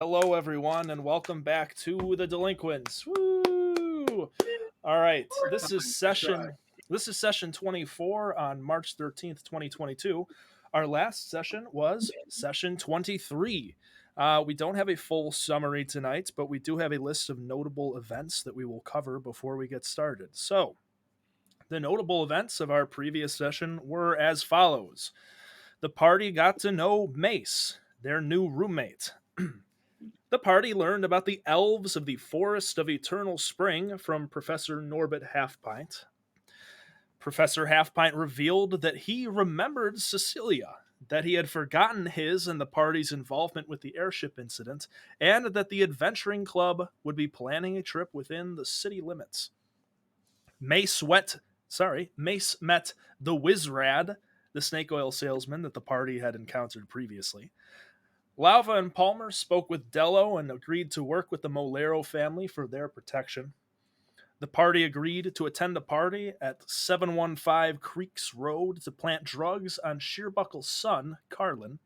Hello, everyone, and welcome back to the Delinquents. Woo! All right, Let's try. this is session 24 on March 13th, 2022. Our last session was session 23. We don't have a full summary tonight, but we do have a list of notable events that we will cover before we get started. So, the notable events of our previous session were as follows. The party got to know Mace, their new roommate. The party learned about the elves of the Forest of Eternal Spring from Professor Norbert Halfpint. Professor Halfpint revealed that he remembered Cecilia, that he had forgotten his and the party's involvement with the airship incident, and that the Adventuring Club would be planning a trip within the city limits. Mace met the Wizrad, the snake oil salesman that the party had encountered previously. Lava and Palmer spoke with Dello and agreed to work with the Molero family for their protection. The party agreed to attend a party at 715 Creeks Road to plant drugs on Shearbuckle's son, Carlin,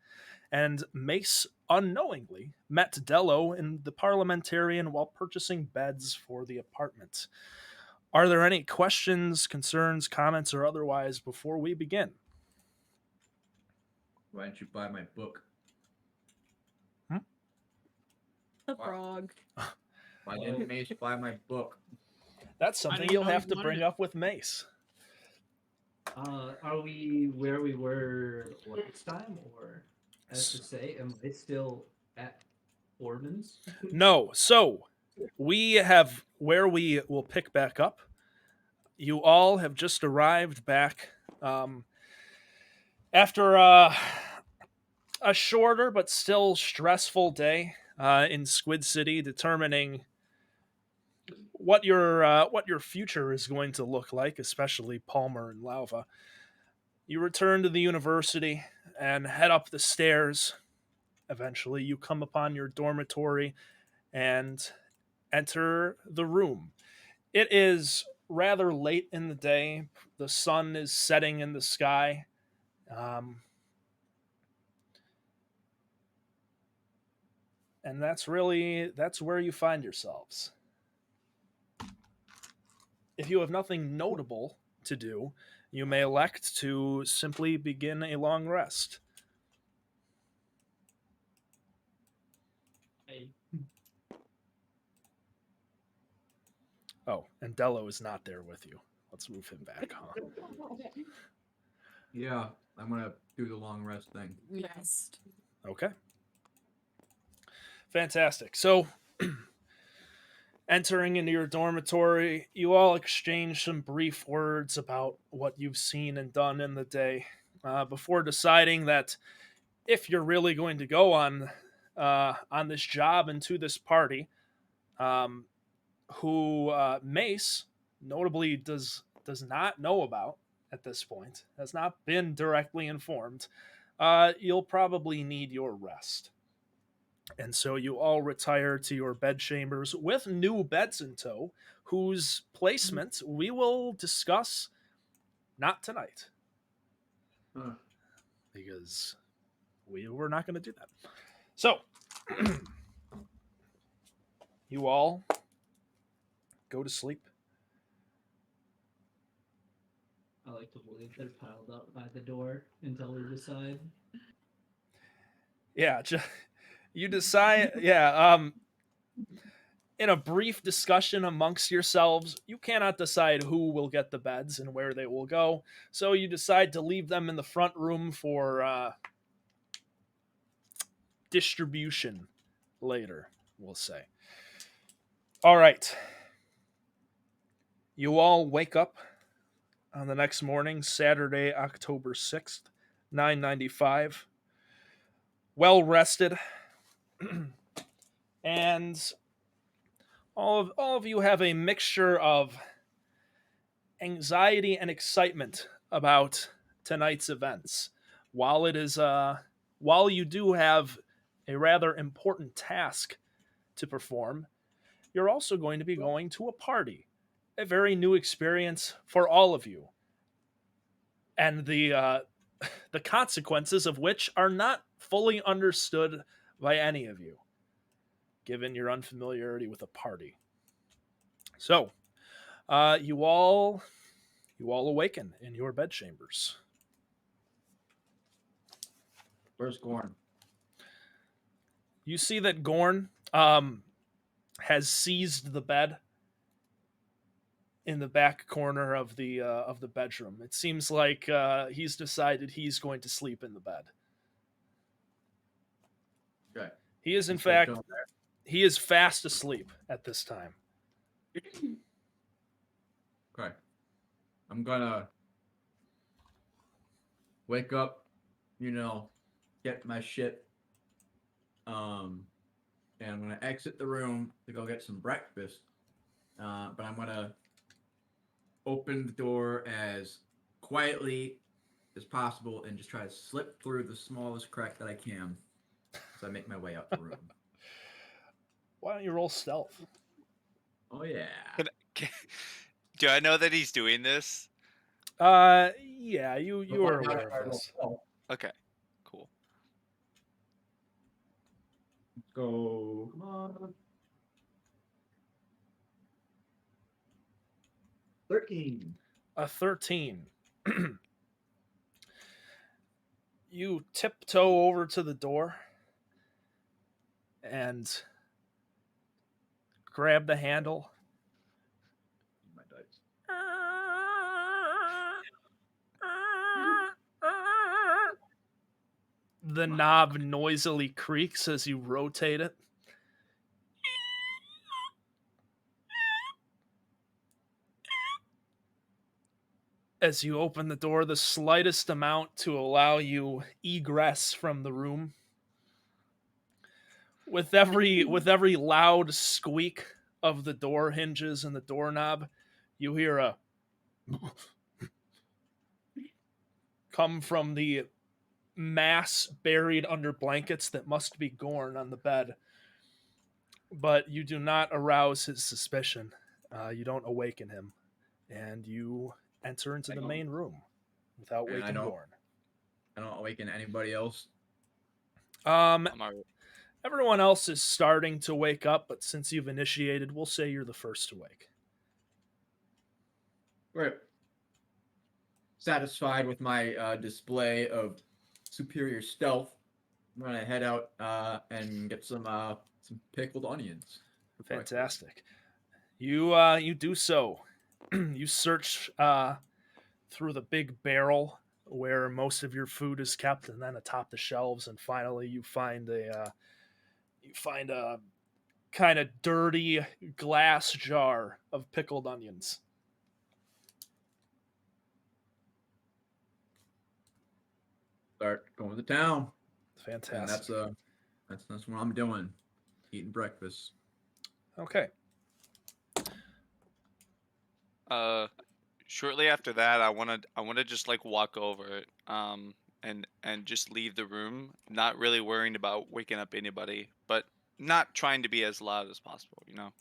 and Mace unknowingly met Dello and the parliamentarian while purchasing beds for the apartment. Are there any questions, concerns, comments, or otherwise before we begin? Why don't you buy my book? Hmm? The Why, frog. why didn't Mace buy my book? That's I something didn't you'll know have you to wanted bring it. up with Mace. Are we where we were last time, or as to say, am I still at Ormans? No. So we have where we will pick back up. You all have just arrived back after a shorter but still stressful day in Squid City, determining what your future is going to look like, especially Palmer and Lava. You return to the university and head up the stairs. Eventually, you come upon your dormitory and enter the room. It is rather late in the day. The sun is setting in the sky. Um, and that's where you find yourselves. If you have nothing notable to do, you may elect to simply begin a long rest. I, Oh, and Dello is not there with you. Let's move him back, huh? Yeah, I'm gonna do the long rest thing. Yes. Okay. Fantastic. So, entering into your dormitory, you all exchange some brief words about what you've seen and done in the day before deciding that if you're really going to go on this job and to this party, um, who Mace notably does not know about at this point, has not been directly informed, you'll probably need your rest. And so you all retire to your bedchambers with new beds in tow, whose placement we will discuss not tonight, Huh. because we were not going to do that. So, you all go to sleep. I like to believe they're piled up by the door until we decide. Yeah, you decide. Yeah, in a brief discussion amongst yourselves, you cannot decide who will get the beds and where they will go. So you decide to leave them in the front room for distribution later, we'll say. All right. You all wake up on the next morning, Saturday, October 6th, 995. Well rested. And all of you have a mixture of anxiety and excitement about tonight's events. While it is while you do have a rather important task to perform, you're also going to be going to a party, a very new experience for all of you, and the consequences of which are not fully understood by any of you. given your unfamiliarity with a party. So, you all awaken in your bedchambers. Where's Gorn? You see that Gorn has seized the bed in the back corner of the bedroom. It seems like he's decided he's going to sleep in the bed. Okay. He is, in He's still fact, chilling there. he is fast asleep at this time. Okay. I'm gonna wake up, get my shit, and I'm gonna exit the room to go get some breakfast. But I'm gonna open the door as quietly as possible and just try to slip through the smallest crack that I can as I make my way out the room. Why don't you roll stealth? Oh yeah. Do I know that he's doing this? Yeah, you are aware of this. Okay, cool. Let's go. Come on. 13. A 13. You tiptoe over to the door and grab the handle. My dice. The knob noisily creaks as you rotate it. As you open the door the slightest amount to allow you egress from the room. With every loud squeak of the door hinges and the doorknob, you hear a come from the mass buried under blankets that must be Gorn on the bed. But you do not arouse his suspicion. You don't awaken him. And you enter into the main room without And waking Gorn. I don't awaken anybody else. Um, I'm alright. Everyone else is starting to wake up, but since you've initiated, we'll say you're the first to wake. Right. Satisfied with my display of superior stealth, I'm gonna head out and get some pickled onions. for breakfast. Fantastic. You do so. You search through the big barrel where most of your food is kept, and then atop the shelves, and finally you find a kind of dirty glass jar of pickled onions. Start going to town, and Fantastic. that's what I'm doing, eating breakfast. Okay. Shortly after that, I wanna just like walk over it, and just leave the room, not really worrying about waking up anybody, but not trying to be as loud as possible, you know.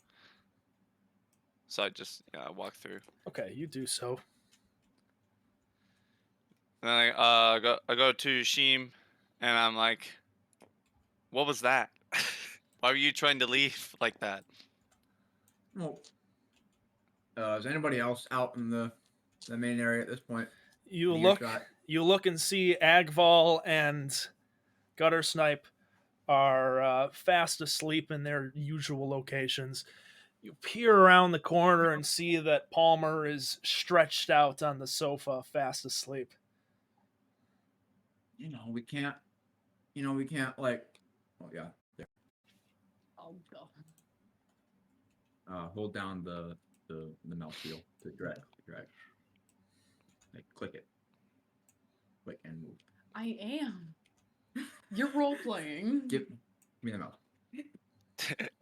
So I just walk through. Okay, you do so. And then I go to Sheem, and I'm like, "What was that? Why were you trying to leave like that?" Well, is anybody else out in the main area at this point? You In look earshot? you look and see Agval and Gutter Snipe are fast asleep in their usual locations. You peer around the corner and see that Palmer is stretched out on the sofa, fast asleep. We can't. We can't like. Oh yeah. There. Oh god. Hold down the mouse wheel to drag. Like click it. Click and move. I am. You're role playing. Give me the mouse.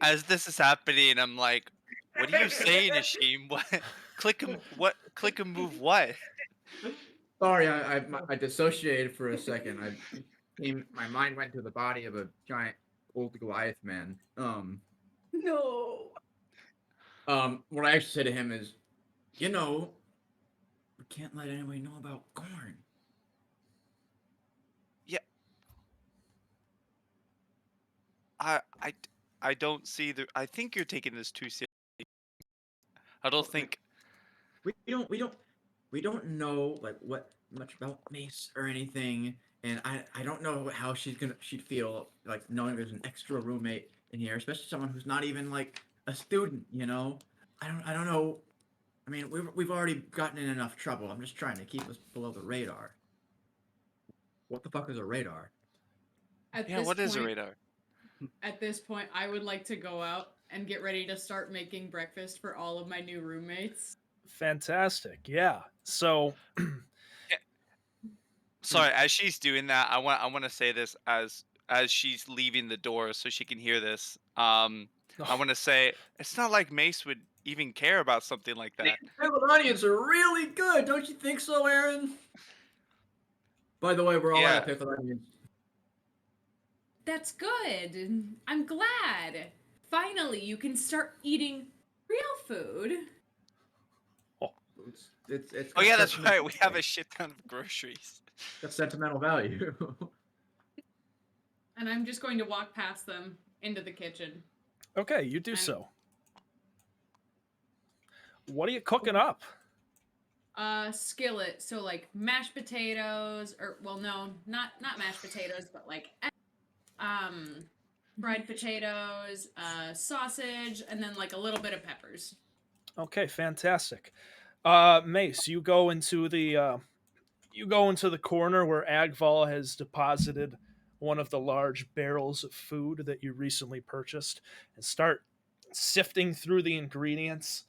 As this is happening, I'm like, "What are you saying, Sheem? What? Click and what? Click and move what?" Sorry, I dissociated for a second. My mind went to the body of a giant old Goliath man. No. What I actually said to him is, we can't let anybody know about Gorn. I I don't see the. I think you're taking this too seriously. I don't Well, think. we don't know like what much about Mace or anything, and I don't know how she'd feel like knowing there's an extra roommate in here, especially someone who's not even like a student. I don't know. I mean, we've already gotten in enough trouble. I'm just trying to keep us below the radar. What the fuck is a radar? At Yeah, this what is a point, radar? I would like to go out and get ready to start making breakfast for all of my new roommates. Fantastic. Yeah. So, Sorry, as she's doing that, I want to say this as she's leaving the door so she can hear this. I want to say it's not like Mace would even care about something like that. Travel audience are really good, don't you think so, Aaron? By the way, we're all out Yeah. of pickled onions. That's good. I'm glad. Finally, you can start eating real food. It's Oh got yeah, that's sentimental right. We have a value. shit ton of groceries. Got sentimental value. And I'm just going to walk past them into the kitchen. okay, you do And- so. What are you cooking up? Skillet. So like mashed potatoes, or well, no, not mashed potatoes, but like fried potatoes, sausage, and then like a little bit of peppers. Okay, fantastic. Mace, you go into the corner where Agval has deposited one of the large barrels of food that you recently purchased and start sifting through the ingredients.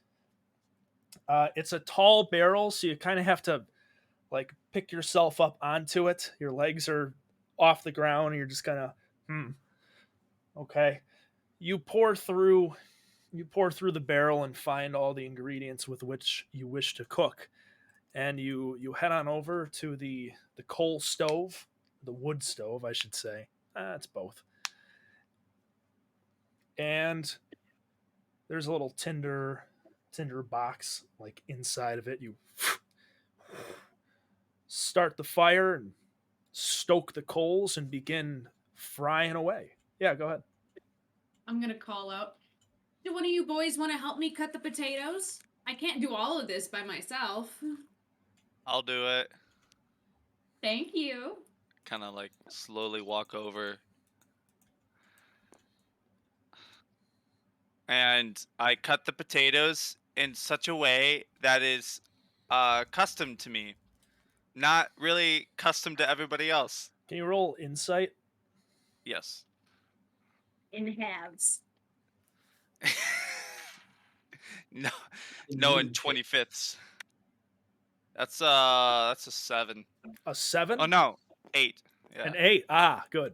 It's a tall barrel, so you kind of have to like pick yourself up onto it. Your legs are off the ground, and you're just kind of, okay. You pour through the barrel and find all the ingredients with which you wish to cook, and you head on over to the coal stove, the wood stove, I should say. It's both. And there's a little tinder box like inside of it. You start the fire and stoke the coals and begin frying away. Yeah, go ahead. I'm gonna call out. Do one of you boys want to help me cut the potatoes? I can't do all of this by myself. I'll do it. Thank you. Kind of like slowly walk over. And I cut the potatoes in such a way that is custom to me, not really custom to everybody else. Can you roll insight? Yes. In halves. No, no, in 25ths. That's a 7. A 7? Oh no, 8. Yeah. An 8. Ah, good.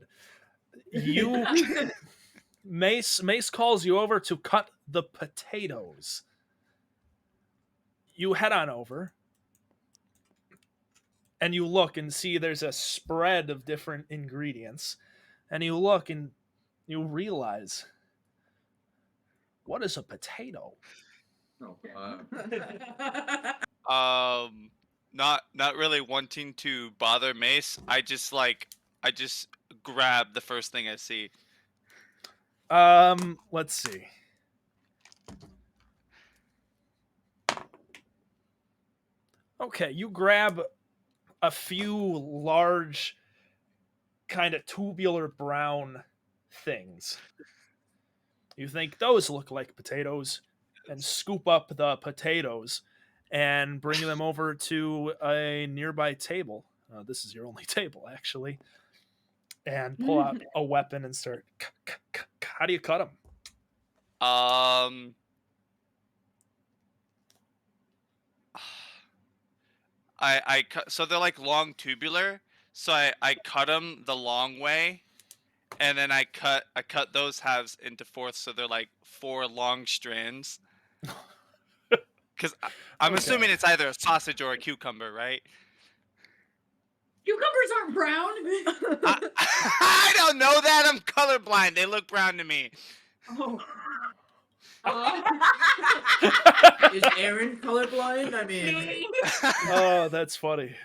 You Mace calls you over to cut the potatoes. You head on over and you look and see there's a spread of different ingredients. And you look and you realize, what is a potato? Oh, Not really wanting to bother Mace. I just grab the first thing I see. Let's see. Okay, you grab a few large, kind of tubular brown things. You think those look like potatoes, and scoop up the potatoes and bring them over to a nearby table. This is your only table, actually. And pull out a weapon and start. How do you cut them? Um, I cut, so they're like long tubular. So I cut them the long way, and then I cut those halves into fourths, so they're like 4 long strands. Because I'm Okay. assuming it's either a sausage or a cucumber, right? Cucumbers aren't brown. I don't know that. I'm colorblind. They look brown to me. Oh. is Aaron colorblind? I mean, Oh, that's funny.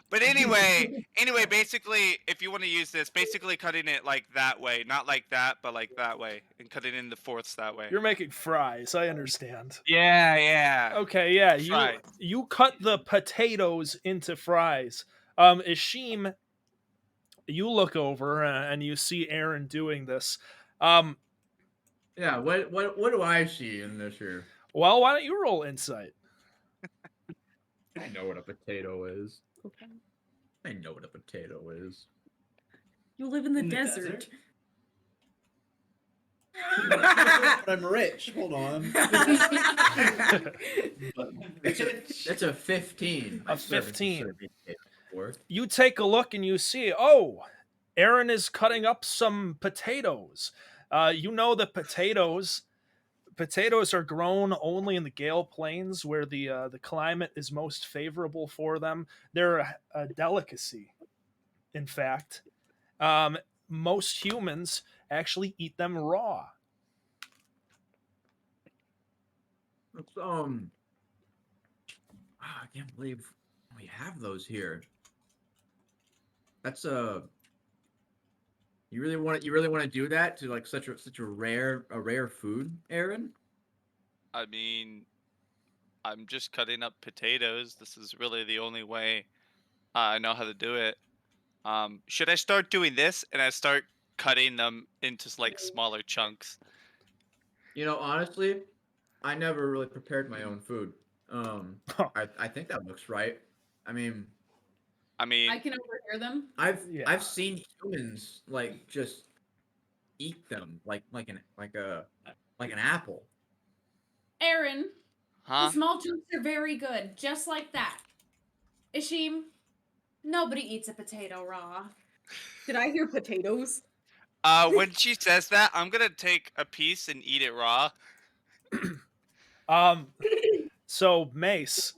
But anyway, basically, if you want to use this, basically cutting it like that way, not like that, but like that way, and cut it into fourths that way. You're making fries. I understand. Yeah. Okay, yeah, Fries. you cut the potatoes into fries. Ishim, you look over and you see Aaron doing this. Um, Yeah. What do I see in this here? well, why don't you roll insight? I know what a potato is. I know what a potato is. You live in the In the desert. desert? But I'm rich. Hold on. That's a 15. A 15. Before. You take a look and you see, oh, Aaron is cutting up some potatoes. You know that potatoes are grown only in the Gale Plains, where the climate is most favorable for them. They're a delicacy, in fact. Most humans actually eat them raw. It's, I can't believe we have those here. That's you really want to do that to like such a rare food, Aaron? I mean, I'm just cutting up potatoes. This is really the only way I know how to do it. Should I start doing this and I start cutting them into like smaller chunks? You know, honestly, I never really prepared my own food. I think that looks right. I mean, I mean, I can overhear them. Yeah. I've seen humans like just eat them like an apple. Aaron, huh? the small chunks are very good, just like that. Ishim, nobody eats a potato raw. Did I hear potatoes? When she says that, I'm gonna take a piece and eat it raw. So Mace,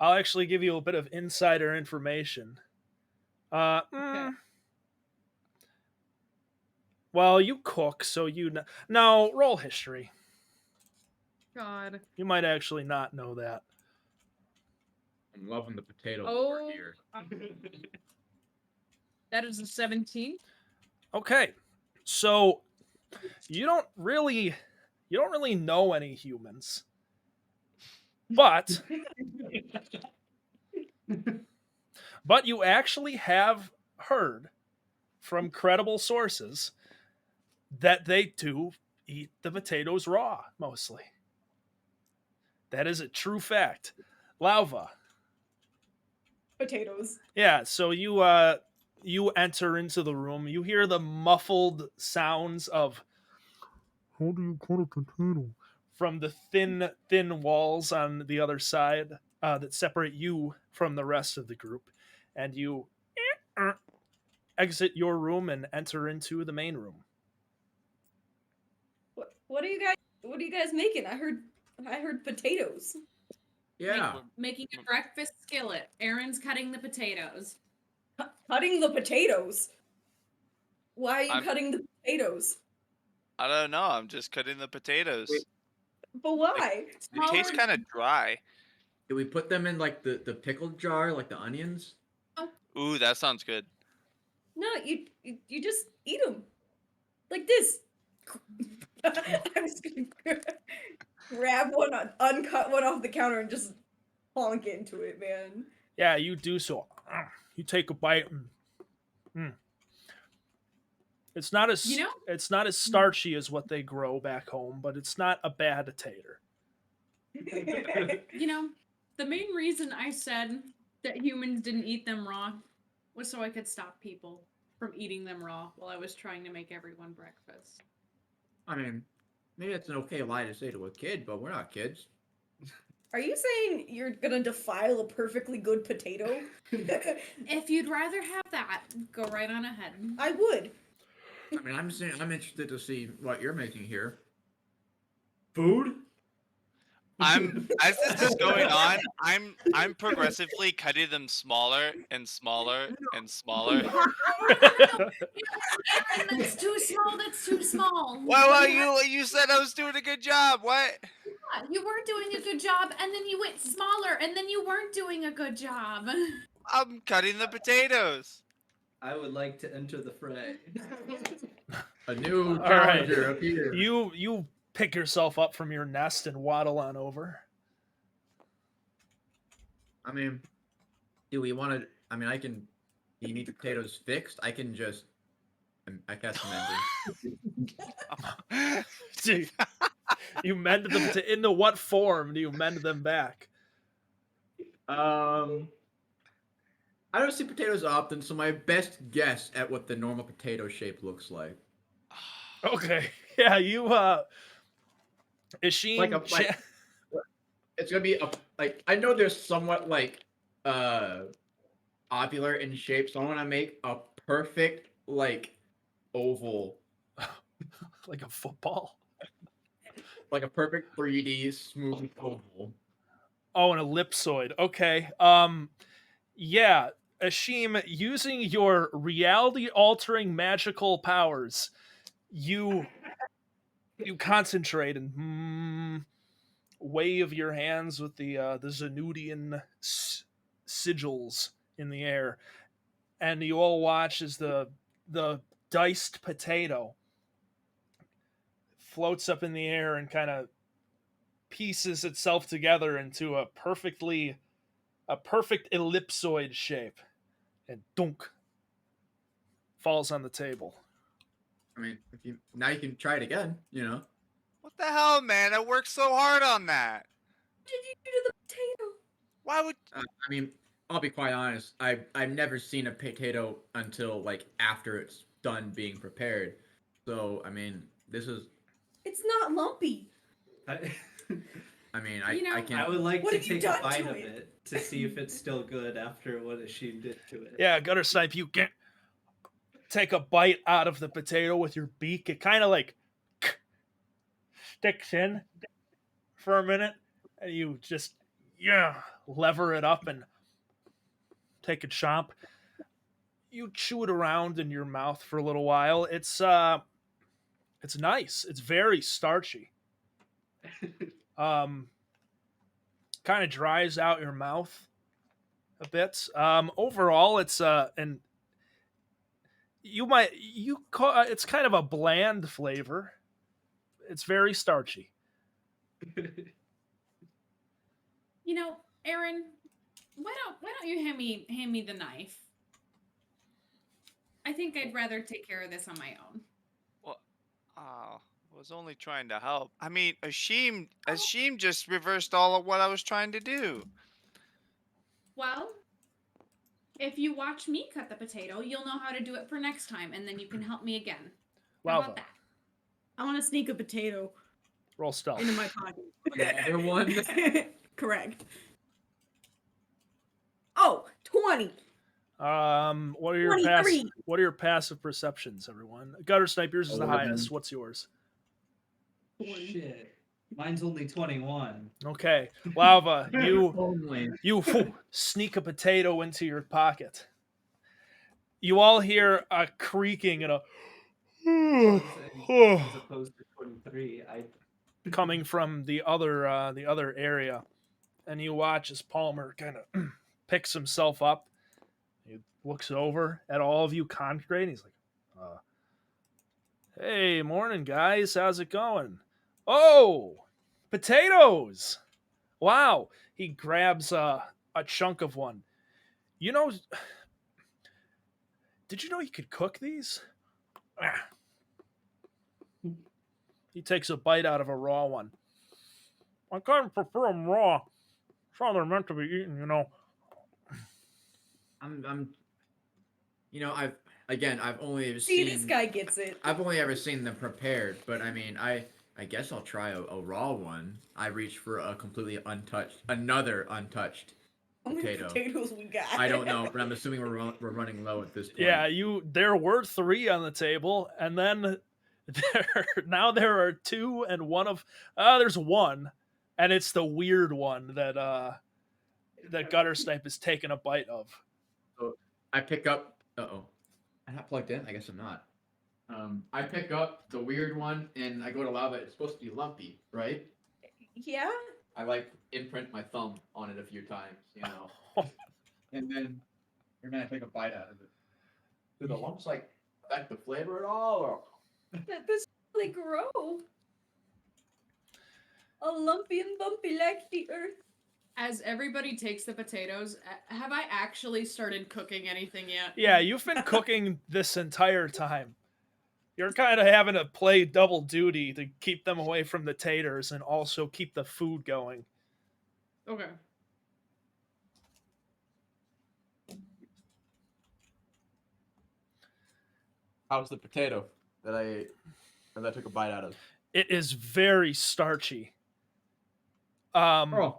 I'll actually give you a bit of insider information. Well, you cook, so you know. No, roll history. God. You might actually not know that. I'm loving the potato Oh. here. That is a 17. Okay, so you don't really know any humans, but you actually have heard from credible sources that they do eat the potatoes raw mostly. That is a true fact. Lauva. Potatoes. Yeah, so you enter into the room. You hear the muffled sounds of how do you cut a potato from the thin walls on the other side that separate you from the rest of the group, and you exit your room and enter into the main room. What are you guys making? I heard potatoes. Yeah. Making a breakfast skillet. Aaron's cutting the potatoes. Cutting the potatoes. Why are you I'm- cutting the potatoes? I don't know. I'm just cutting the potatoes. But why? It tastes kind of dry. Do we put them in like the pickled jar, like the onions? Ooh, that sounds good. No, you just eat them like this. I'm just gonna grab one, uncut one off the counter, and just honk into it, man. Yeah, you do so. You take a bite. It's not as it's not as starchy as what they grow back home, but it's not a bad tater. You know, the main reason I said that humans didn't eat them raw was so I could stop people from eating them raw while I was trying to make everyone breakfast. I mean, maybe it's an okay lie to say to a kid, but we're not kids. Are you saying you're gonna defile a perfectly good potato? If you'd rather have that, go right on ahead. I would. I mean, I'm interested to see what you're making here. Food? As this is going on, I'm progressively cutting them smaller and smaller and smaller. Aaron, that's too small. That's too small. Well, you said I was doing a good job. What? You weren't doing a good job, and then you went smaller, and then you weren't doing a good job. I'm cutting the potatoes. I would like to enter the fray. A new All right. challenger appears. You pick yourself up from your nest and waddle on over. I mean, do we want to? I mean, I can. Do you need the potatoes fixed? I can just. I cast mending. Dude, you mend them to into what form do you mend them back? I don't see potatoes often, so my best guess at what the normal potato shape looks like. Okay. Yeah, you Ishim Like a like, it's gonna be a like I know they're somewhat like ovular in shape, so I want to make a perfect like oval, like a football. like a perfect 3D smooth oval. Oh, an ellipsoid. Okay. Yeah, Ashim, using your reality altering magical powers, you concentrate and wave your hands with the Zanudian sigils in the air, and you all watch as the diced potato floats up in the air and kind of pieces itself together into a perfect ellipsoid shape, and dunk falls on the table. I mean, if you now you can try it again. You know. What the hell, man? I worked so hard on that. What did you do to the potato? Why would? I mean, I'll be quite honest. I've never seen a potato until like after it's done being prepared. So I mean, this is. It's not lumpy. I, I mean, You know, I I can't. would like What to have you take a done bite to of it? it to see if it's still good after what Ashim did to it. Yeah, gutter snipe, you can take a bite out of the potato with your beak. It kind of like sticks in for a minute, and you just lever it up and take a chomp. You chew it around in your mouth for a little while. It's nice. It's very starchy. Kind of dries out your mouth a bit. Overall, it's and you call it's kind of a bland flavor. It's very starchy. You know, Aaron, why don't you hand me the knife? I think I'd rather take care of this on my own. Well, I was only trying to help. I mean, Ashim just reversed all of what I was trying to do. Well, if you watch me cut the potato, you'll know how to do it for next time, and then you can help me again. How Lava, about that? I want to sneak a potato roll stealth. into my pocket. Another one. Correct. Oh, 20. What are your 23. what are your passive perceptions, everyone? Gutter snipe, yours is the 11. highest. What's yours? Shit. Mine's only 21. Okay, Lava, Only. you sneak a potato into your pocket. You all hear a creaking and a As opposed to 23, coming from the other area, and you watch as Palmer kind of picks himself up. He looks over at all of you congregating. He's like, "Hey, morning, guys. How's it going? Oh, potatoes! Wow!" He grabs a chunk of one. You know, did you know you could cook these? He takes a bite out of a raw one. I kind of prefer them raw. That's how they're meant to be eaten, you know. I'm. You know, I've only ever See, seen. this guy gets it. I've only ever seen them prepared, but I mean, I guess I'll try a raw one. I reach for a completely another untouched How many potato. potatoes we got? I don't know, but I'm assuming we're running low at this point. Yeah, there were 3 on the table, and then there are 2, and one of there's one, and it's the weird one that Gutter Snipe is taking a bite of. So I pick up. I'm not plugged in. I guess I'm not. I pick up the weird one and I go to lava. It's supposed to be lumpy, right? Yeah? I like imprint my thumb on it a few times, you know. And then You're gonna take a bite out of it. Do the lumps like affect the flavor at all, or This they grow. All lumpy and bumpy like the earth. As everybody takes the potatoes, have I actually started cooking anything yet? Yeah, you've been cooking this entire time. You're kind of having to play double duty to keep them away from the taters and also keep the food going. Okay. how's the potato that I ate or that I took a bite out of? It is very starchy. Oh,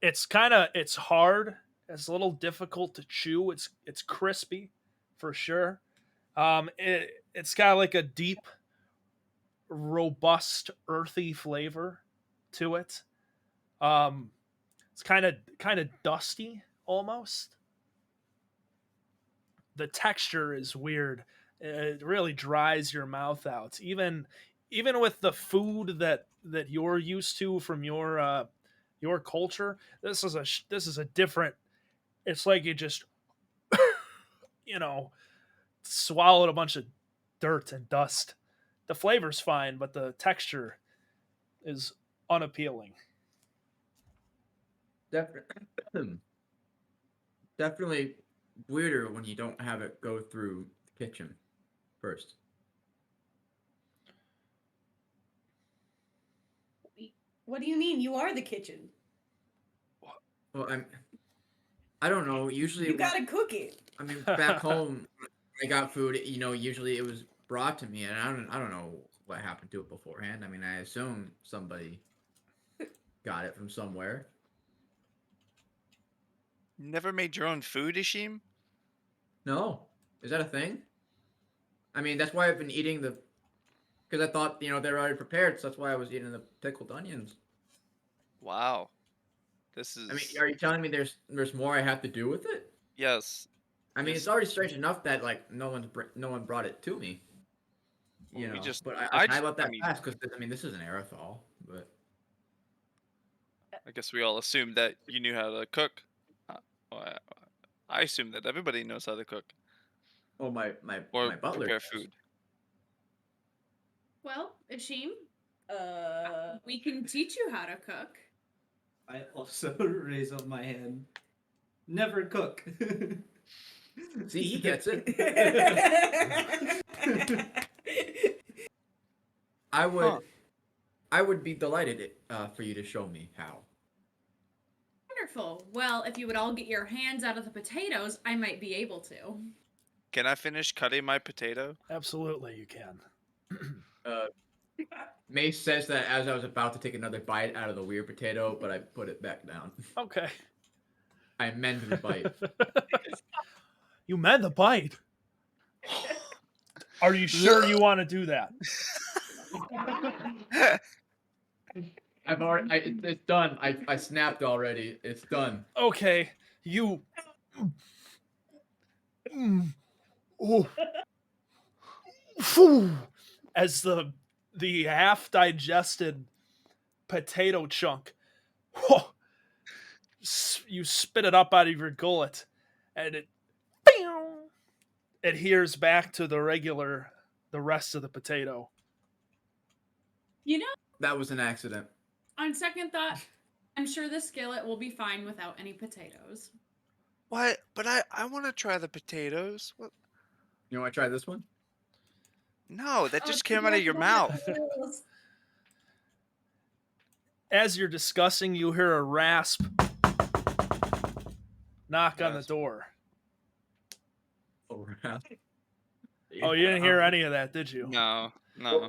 It's hard. It's a little difficult to chew. It's crispy, for sure. It's got like a deep, robust, earthy flavor to it. It's kind of dusty almost. The texture is weird. It really dries your mouth out. Even with the food that you're used to from your culture, this is a different. It's like you just you know swallowed a bunch of dirt and dust. The flavor's fine, but the texture is unappealing. definitely, definitely weirder when you don't have it go through the kitchen first. What do you mean? You are the kitchen. Well, I don't know. Usually, You gotta cook it. I mean, back home, I got food. Usually it was brought to me, and I don't know what happened to it beforehand. I mean, I assume somebody got it from somewhere. Never made your own food, Ishim? No, is that a thing? I mean, that's why I've been eating the, because I thought they're already prepared, so that's why I was eating the pickled onions. Wow. This is I mean, are you telling me there's more I have to do with it? yes. I mean, Yes. it's already strange enough that like no one brought it to me. Well, we just But I I just let I that mean pass because I mean this is an aerosol, but I guess we all assumed that you knew how to cook. Well, I assume that everybody knows how to cook oh or my butler prepare does. food. Well, Ashim, Uh, we can teach you how to cook. I also raise up my hand. Never cook. See, he gets it. I would Huh. I would be delighted for you to show me how. Wonderful. Well, if you would all get your hands out of the potatoes, I might be able to. Can I finish cutting my potato? Absolutely, you can. Mace says that as I was about to take another bite out of the weird potato, but I put it back down. Okay. I amend the bite. You meant the bite. Are you sure you want to do that? I've already. It's done. I snapped already. It's done. Okay, you. Oh. Phew. As the half digested potato chunk, you spit it up out of your gullet, and it adheres back to the rest of the potato. You know, That was an accident. on second thought, I'm sure the skillet will be fine without any potatoes. What? But I want to try the potatoes. What? You want to try this one? No, that Oh, just you came out of like your the mouth. potatoes. As you're discussing, you hear a rasp knock on the Rasp. door. Oh, yeah. Oh, you didn't hear any of that, did you? No, no.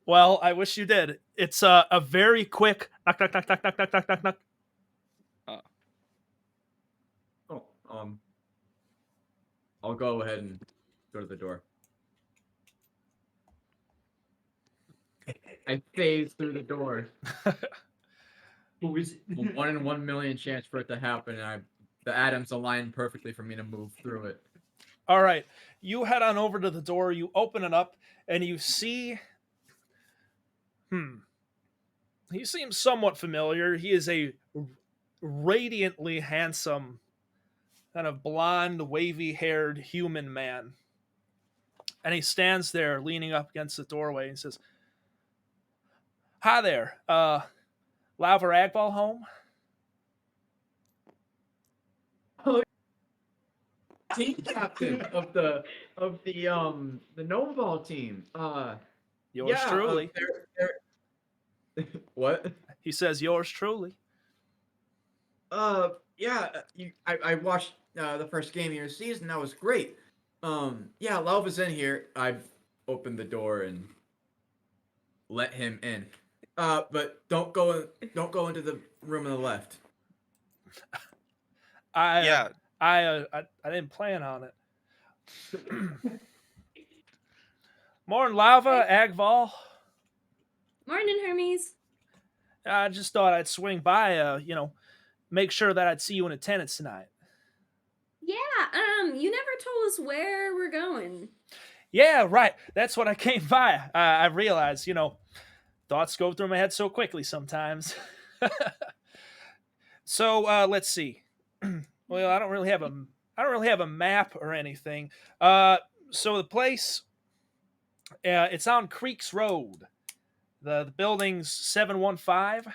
Well, I wish you did. It's a very quick knock, knock, knock, knock, knock, knock, knock, knock, knock. Oh, I'll go ahead and go to the door. I phase through the door. Who is it? 1 in 1 million chance for it to happen, and the atoms align perfectly for me to move through it. All right, you head on over to the door. You open it up, and you see. He seems somewhat familiar. He is a radiantly handsome kind of blonde, wavy-haired human man, and he stands there leaning up against the doorway and says, "Hi there, Lava Ragball home?" Team captain of the Nova Ball team. Yours Yeah. truly. What? He says, "Yours truly." Yeah. I watched the first game of your season. That was great. Yeah, Lava's in here. I've opened the door and let him in. But don't go into the room on the left. Yeah. I didn't plan on it. Morning, Lava, Agval. Morning, Hermes. I just thought I'd swing by, make sure that I'd see you in attendance tonight. Yeah, you never told us where we're going. Yeah, right. That's what I came by. I realized, thoughts go through my head so quickly sometimes. So let's see. Well, I don't really have a map or anything. So the place, it's on Creeks Road. The building's 715.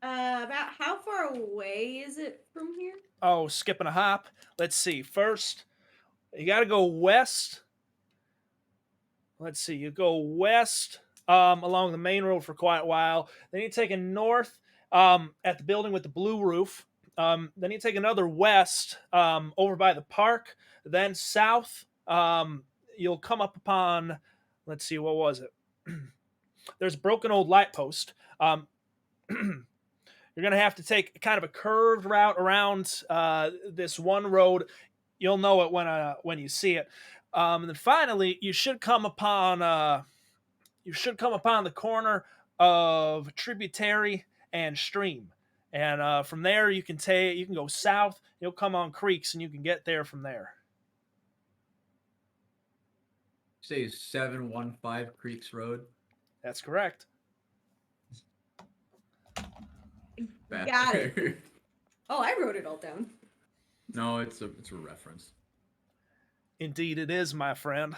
About how far away is it from here? Oh, skipping a hop. Let's see. First, you got to go west. Let's see. You go west along the main road for quite a while. Then you take a north at the building with the blue roof. Then you take another west over by the park. Then south, you'll come up upon, let's see, what was it? There's a broken old light post. You're going to have to take kind of a curved route around this one road. You'll know it when you see it. And then finally, you should come upon the corner of Tributary and Stream, and from there you can go south. You'll come on Creeks, and you can get there from there. Say 715 Creeks Road. That's correct. Got it. Oh, I wrote it all down. No, it's a reference. Indeed, it is, my friend.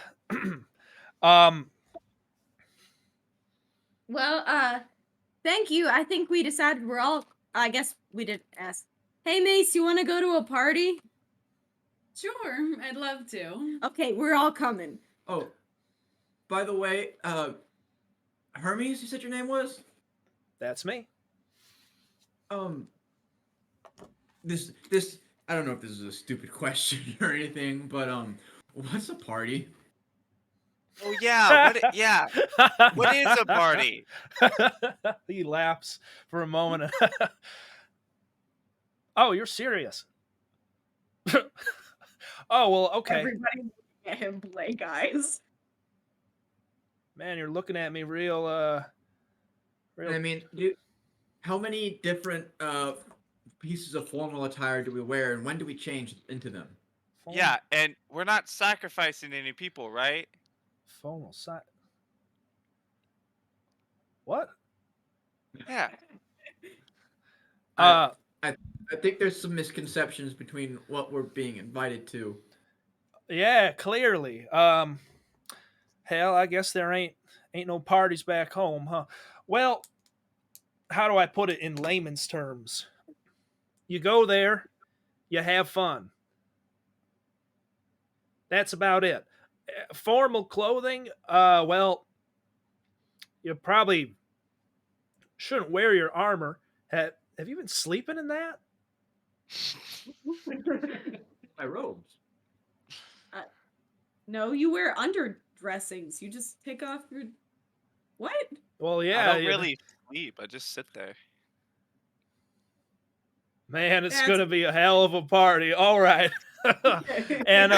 Well, thank you. I think we decided we're all. I guess we didn't ask. Hey, Mace, you want to go to a party? Sure, I'd love to. Okay, we're all coming. Oh, by the way, Hermes, you said your name was? That's me. This I don't know if this is a stupid question or anything, but what's a party? Oh yeah. Yeah. What is a party? He laughs for a moment. Oh, you're serious? Oh, well, okay. Everybody looking at him play, guys. Man, you're looking at me real. I mean, how many different pieces of formal attire do we wear, and when do we change into them? Yeah, and we're not sacrificing any people, right? Formal side. What? Yeah. I think there's some misconceptions between what we're being invited to. Yeah, clearly. Hell, I guess there ain't no parties back home, huh? Well, how do I put it in layman's terms? You go there, you have fun. That's about it. Formal clothing, well, you probably shouldn't wear your armor. Have you been sleeping in that? My robes. No, you wear underdressings. You just take off your. What? Well, yeah. I don't really sleep. I just sit there. Man, it's That's- gonna be a hell of a party. All right. And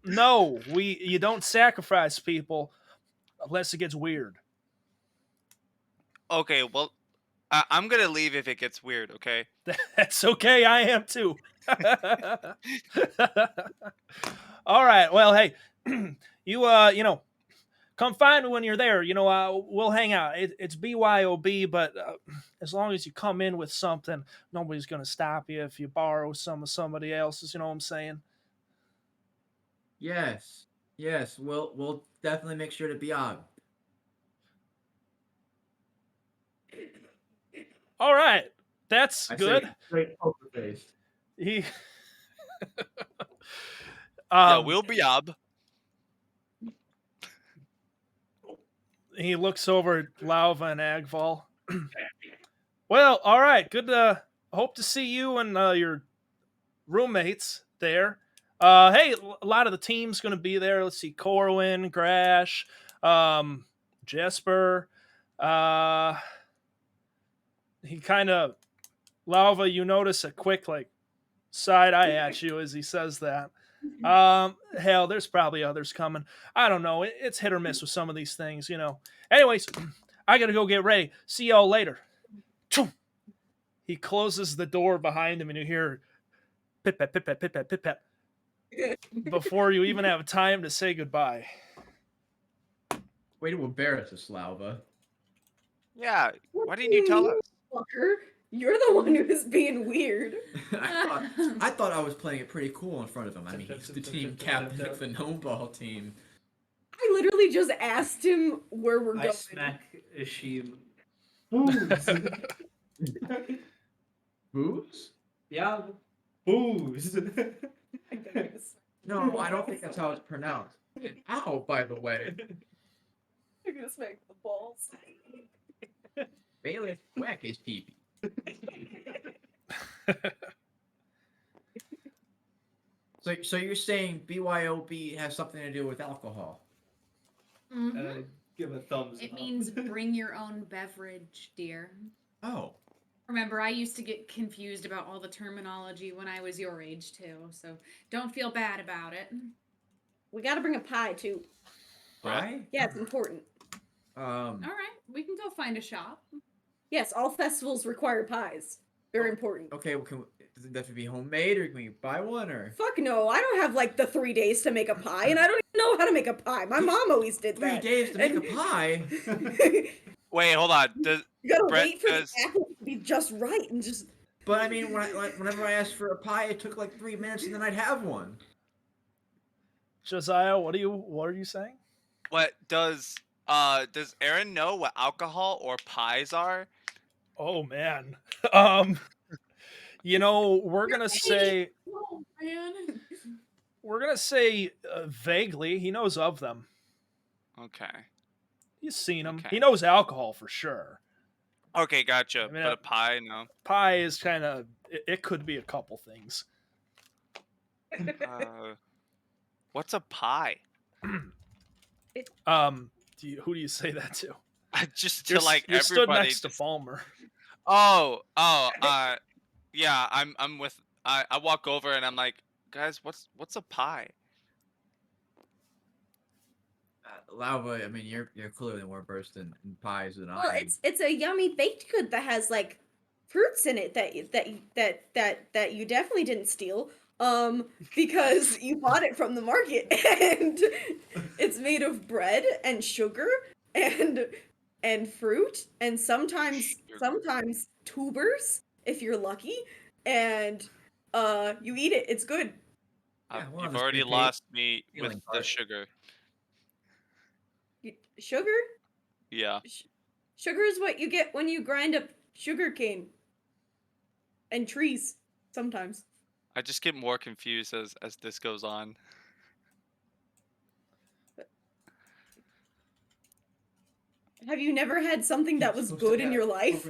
no, you don't sacrifice people unless it gets weird. Okay, well, I'm gonna leave if it gets weird. Okay. That's okay. I am too. All right. Well, hey, you come find me when you're there. We'll hang out. It's BYOB, but as long as you come in with something, nobody's gonna stop you if you borrow some of somebody else's. You know what I'm saying? Yes. Yes. We'll definitely make sure to be on. All right, that's I good. say straight poker face. He Yeah, um we'll be up. he looks over at Lauva and Agval. Well, all right. Good. Hope to see you and your roommates there. Hey, a lot of the team's going to be there. Let's see, Corwin, Grash, Jesper. Uh, he kind of Lauva. You notice a quick like side eye at you as he says that. Hell, there's probably others coming. I don't know. It's hit or miss with some of these things. Anyways, I gotta go get ready. See y'all later. He closes the door behind him, and you hear pit pat pit pat pit pat pit pat before you even have time to say goodbye. Way to embarrass us, Lauva. Yeah. Why didn't you tell us? Fucker. You're the one who is being weird. I thought I was playing it pretty cool in front of him. I mean, he's the team captain of the gnome ball team. I literally just asked him where we're I going. smack Ishim. Booze. Booze? Yeah, booze. No, I don't think that's how it's pronounced. And ow, by the way. You're gonna smack the balls. Bailiff, whack his pee. So you're saying BYOB has something to do with alcohol? Mhm. Give a thumbs It up. means bring your own beverage, dear. Oh. Remember, I used to get confused about all the terminology when I was your age, too, so don't feel bad about it. We gotta bring a pie too. Pie? Yeah, it's important. All right, we can go find a shop. Yes, all festivals require pies. Very important. Okay, well, does it have to be homemade or can we buy one or? Fuck no, I don't have like the 3 days to make a pie, and I don't even know how to make a pie. My mom always did 3 that. days to make a And- pie? Wait, hold on. Does You gotta Brett wait for does- the apple to be just right and just. But I mean, whenever I asked for a pie, it took like 3 minutes and then I'd have one. Josiah, what are you saying? what does Aaron know what alcohol or pies are? Oh man. um we're gonna say Oh, man. vaguely he knows of them. Okay. He's seen them. Okay. He knows alcohol for sure. Okay, gotcha. I mean, but a pie, no. Pie is kind of it could be a couple things. What's a pie? Who do you say that to? Just to like you're everybody. stood next to just- Palmer. Yeah. I'm with. I walk over and I'm like, guys, what's a pie? Lauva, I mean, you're clearly more versed in pies than Well, I am. it's a yummy baked good that has like fruits in it that you definitely didn't steal. Because you bought it from the market, and it's made of bread and sugar and fruit and sometimes tubers if you're lucky, and you eat it. It's good. Yeah, well, You've this already big lost me with feeling the part. sugar. Sugar? Yeah. Sugar is what you get when you grind up sugar cane and trees sometimes. I just get more confused as this goes on. Have you never had something that was good in your life?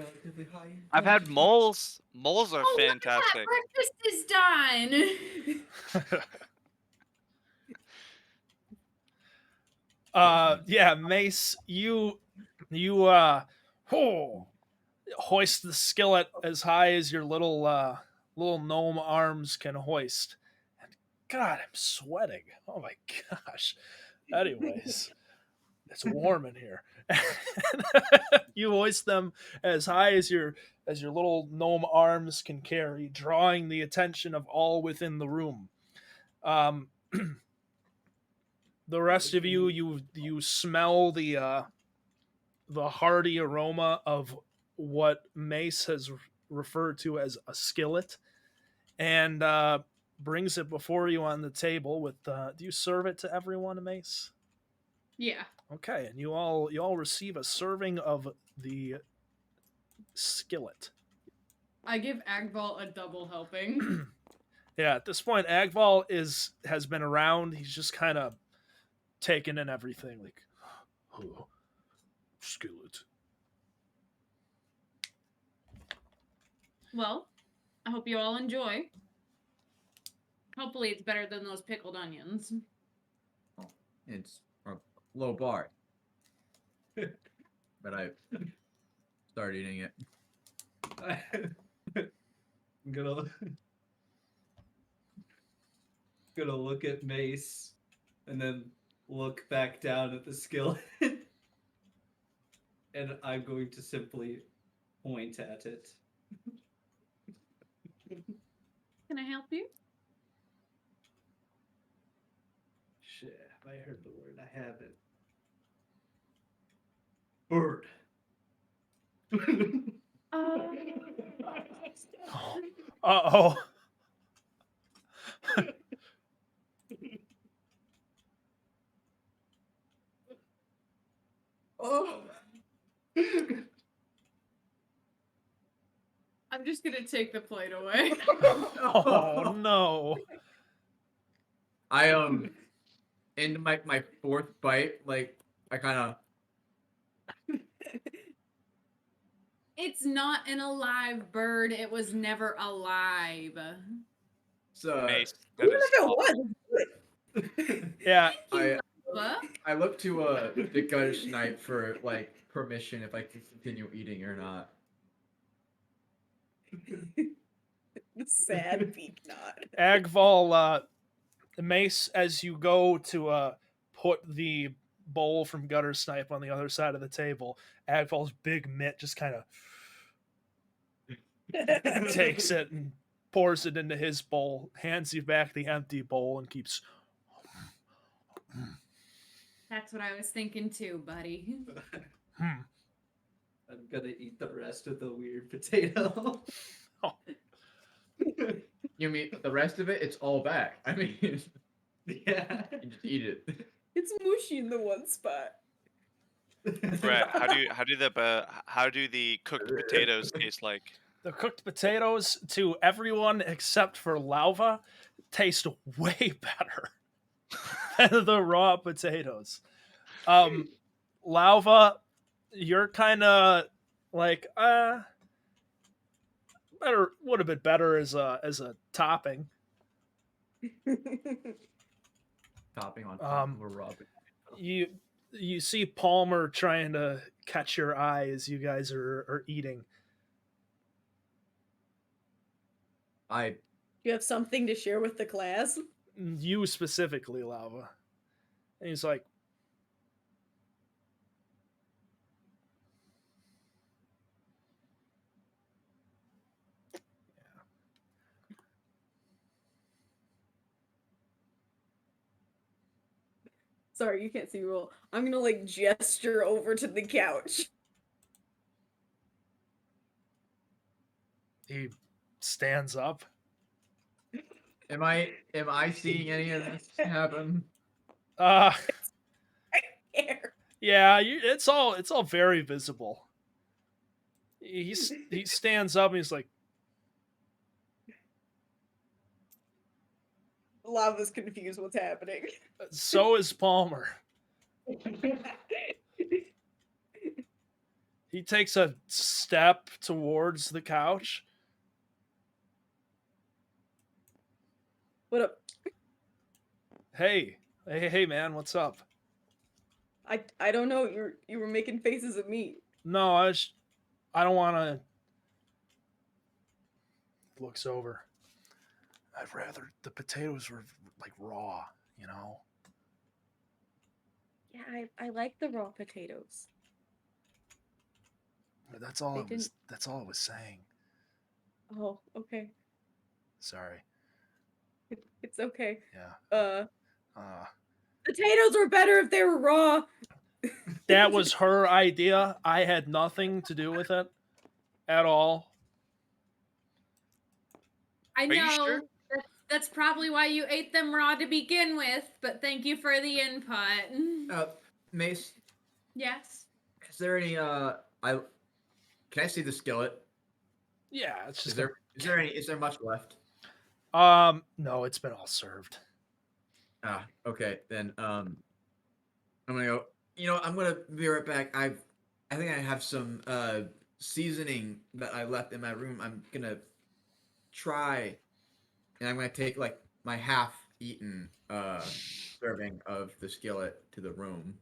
I've had moles. Moles are Oh, look at fantastic. that, breakfast is done. Yeah, Mace, you hoist the skillet as high as your little gnome arms can hoist. And God, I'm sweating. Oh my gosh. Anyways, it's warm in here. You hoist them as high as your little gnome arms can carry, drawing the attention of all within the room. The rest of you smell the hearty aroma of what Mace has referred to as a skillet, and brings it before you on the table. With do you serve it to everyone, Mace? Yeah. Okay, and you all receive a serving of the skillet. I give Agval a double helping. Yeah, at this point, Agval has been around. He's just kind of taking in everything, like, oh, skillet. Well, I hope you all enjoy. Hopefully, it's better than those pickled onions. It's a low bar. But I started eating it. I'm gonna look at Mace and then look back down at the skillet. And I'm going to simply point at it. Can I help you? Shit, have I heard the word? I haven't. Bird. Uh oh. Oh. I'm just gonna take the plate away. Oh no. I in my fourth bite, like I kind of It's not an alive bird. It was never alive. Mace, that Even is if it awful. was, good. Yeah, Thank you, I Lava. I look to the Guttish Knight for like permission if I can continue eating or not. The sad beak nod. Agval, Mace, as you go to put the bowl from Gutter Snipe on the other side of the table, Agval's big mitt just kind of takes it and pours it into his bowl, hands you back the empty bowl, and keeps. That's what I was thinking too, buddy. Hmm. I'm gonna eat the rest of the weird potato. You mean the rest of it? It's all back. I mean, you Yeah. just eat it. It's mushy in the one spot. Brett, how do the cooked potatoes taste like? The cooked potatoes, to everyone except for Lauva, taste way better than the raw potatoes. Lauva, you're kind of like, better would have been better as a topping. Topping on top Um, of a raw potato. you see Palmer trying to catch your eye as you guys are eating. I You have something to share with the class? You specifically, Lauva. And he's like, Sorry, you can't see roll. I'm gonna like gesture over to the couch. he stands up. am I seeing any of this happen? Uh, Here. yeah, it's all very visible. He stands up and he's like, Lava's confused what's happening. so is Palmer. He takes a step towards the couch. What up? Hey, man, what's up? I don't know. You were making faces at me. No, I don't want to. Looks over. I'd rather the potatoes were like raw, you know. Yeah, I like the raw potatoes. That's all They didn't. That's all I was saying. Oh, okay. Sorry. It's okay. Yeah. Uh, Uh, Potatoes were better if they were raw. That was her idea. I had nothing to do with it at all. I Are you sure? know that's probably why you ate them raw to begin with, but thank you for the input. Mace, Yes. is there any I can I see the skillet? Yeah, it's Is just there is there much left? no, it's been all served. Ah, okay. Then I'm gonna go. I'm gonna be right back. I think I have some seasoning that I left in my room. I'm gonna try, and I'm gonna take like my half-eaten serving of the skillet to the room.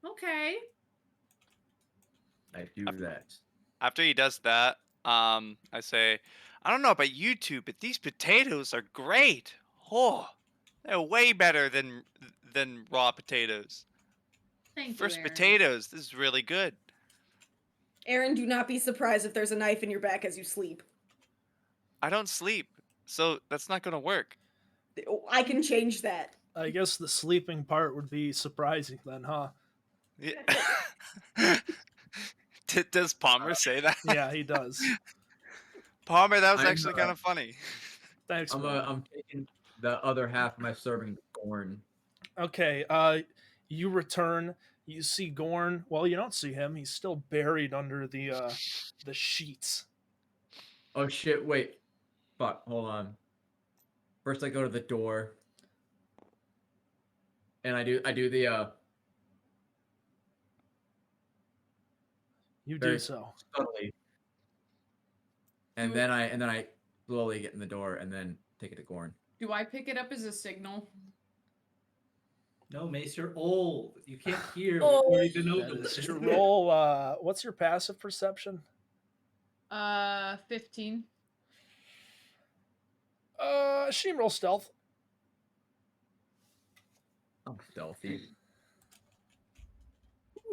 Okay. I do that. After he does that, I say, I don't know about you two, but these potatoes are great. Oh, they're way better than raw potatoes. Thank you, First Aaron. potatoes. This is really good. Aaron, do not be surprised if there's a knife in your back as you sleep. I don't sleep, so that's not gonna work. I can change that. I guess the sleeping part would be surprising then, huh? Yeah. Does Palmer say that? Yeah, he does. Palmer, that was I'm actually kind of funny. Thanks, I'm man. I'm taking the other half of my serving corn. Okay, you return. You see Gorn. Well, you don't see him. He's still buried under the sheets. Oh shit! Wait, fuck. Hold on. First, I go to the door, and I do the You do very so. subtly, Do, and then I slowly get in the door, and then take it to Gorn. do I pick it up as a signal? No, Mace, you're old. You can't hear Oh. what you didn't That open is this. true. Roll. What's your passive perception? 15. Sheem roll stealth. I'm stealthy.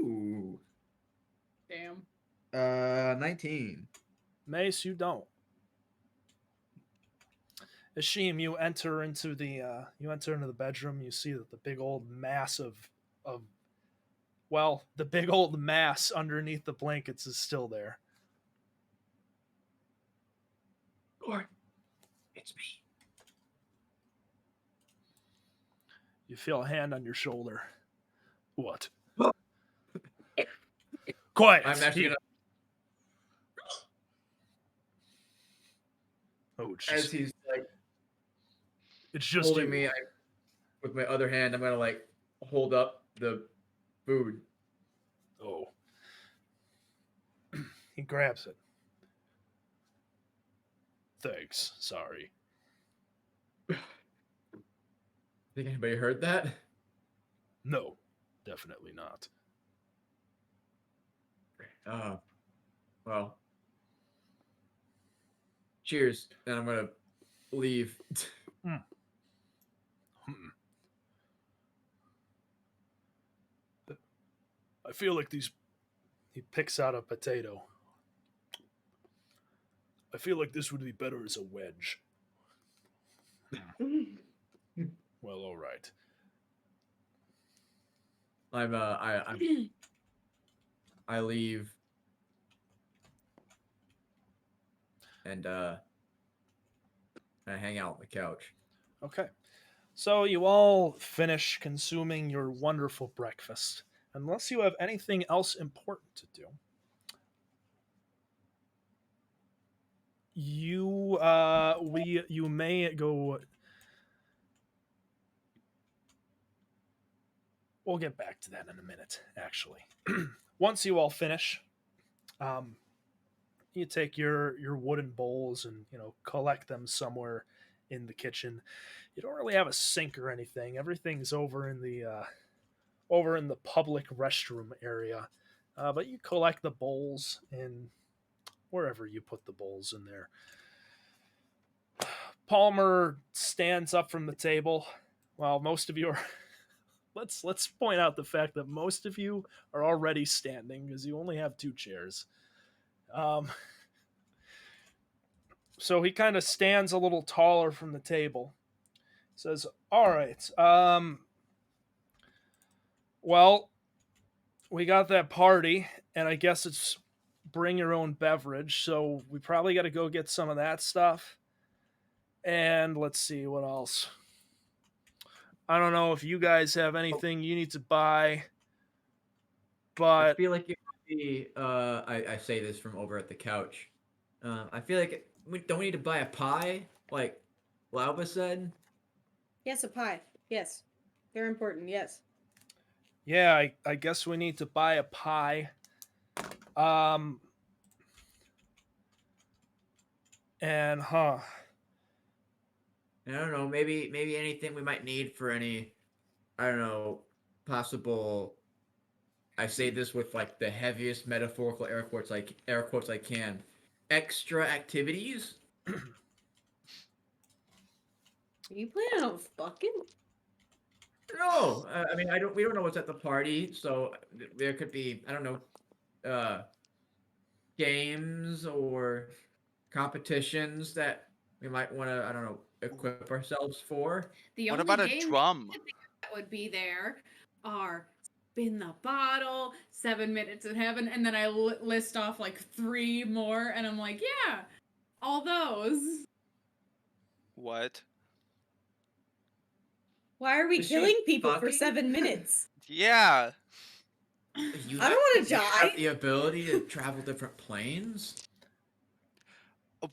Ooh. Damn. 19. Mace, you don't. Ashim, you enter into the bedroom. You see that the big old mass of well, the big old mass underneath the blankets is still there. Gorn, it's me. You feel a hand on your shoulder. What? Quiet. I'm actually gonna, Oh, it's as just, he's like it's just holding you. me, with my other hand, I'm gonna like hold up the food. Oh. He grabs it. Thanks. Sorry. Think anybody heard that? No, definitely not. Well, cheers. And I'm gonna leave. Hmm. I feel like these. He picks out a potato. I feel like this would be better as a wedge. Well, all right. I leave. And I hang out on the couch. Okay. So you all finish consuming your wonderful breakfast. Unless you have anything else important to do, you may go. We'll get back to that in a minute. Actually, once you all finish, um, you take your wooden bowls and collect them somewhere in the kitchen. You don't really have a sink or anything. Everything's over in the public restroom area. But you collect the bowls in wherever you put the bowls in there. Palmer stands up from the table while most of you are. Let's point out the fact that most of you are already standing because you only have two chairs. So he kind of stands a little taller from the table. Says, "All right, Well, we got that party, and I guess it's bring your own beverage. So we probably got to go get some of that stuff. And let's see what else. I don't know if you guys have anything you need to buy, I but feel like it would be. I say this from over at the couch. I feel like we don't need to buy a pie, like Lauba said. Yes, a pie. Yes. Very important. Yes. yeah, I guess we need to buy a pie. Um, and And I don't know, maybe anything we might need for any, I don't know, possible. I say this with like the heaviest metaphorical air quotes I can. Extra activities. Are you planning on fucking? No, I mean I don't. We don't know what's at the party, so there could be I don't know, uh, games or competitions that we might want to I don't know equip ourselves for. The What only about a games drum? that would be there are spin the bottle, 7 minutes in heaven, and then I list off like 3 more, and I'm like, yeah, all those. What? Why are we Is she killing people for fucking? 7 minutes? Yeah. You I don't want to have die. the ability to travel different planes,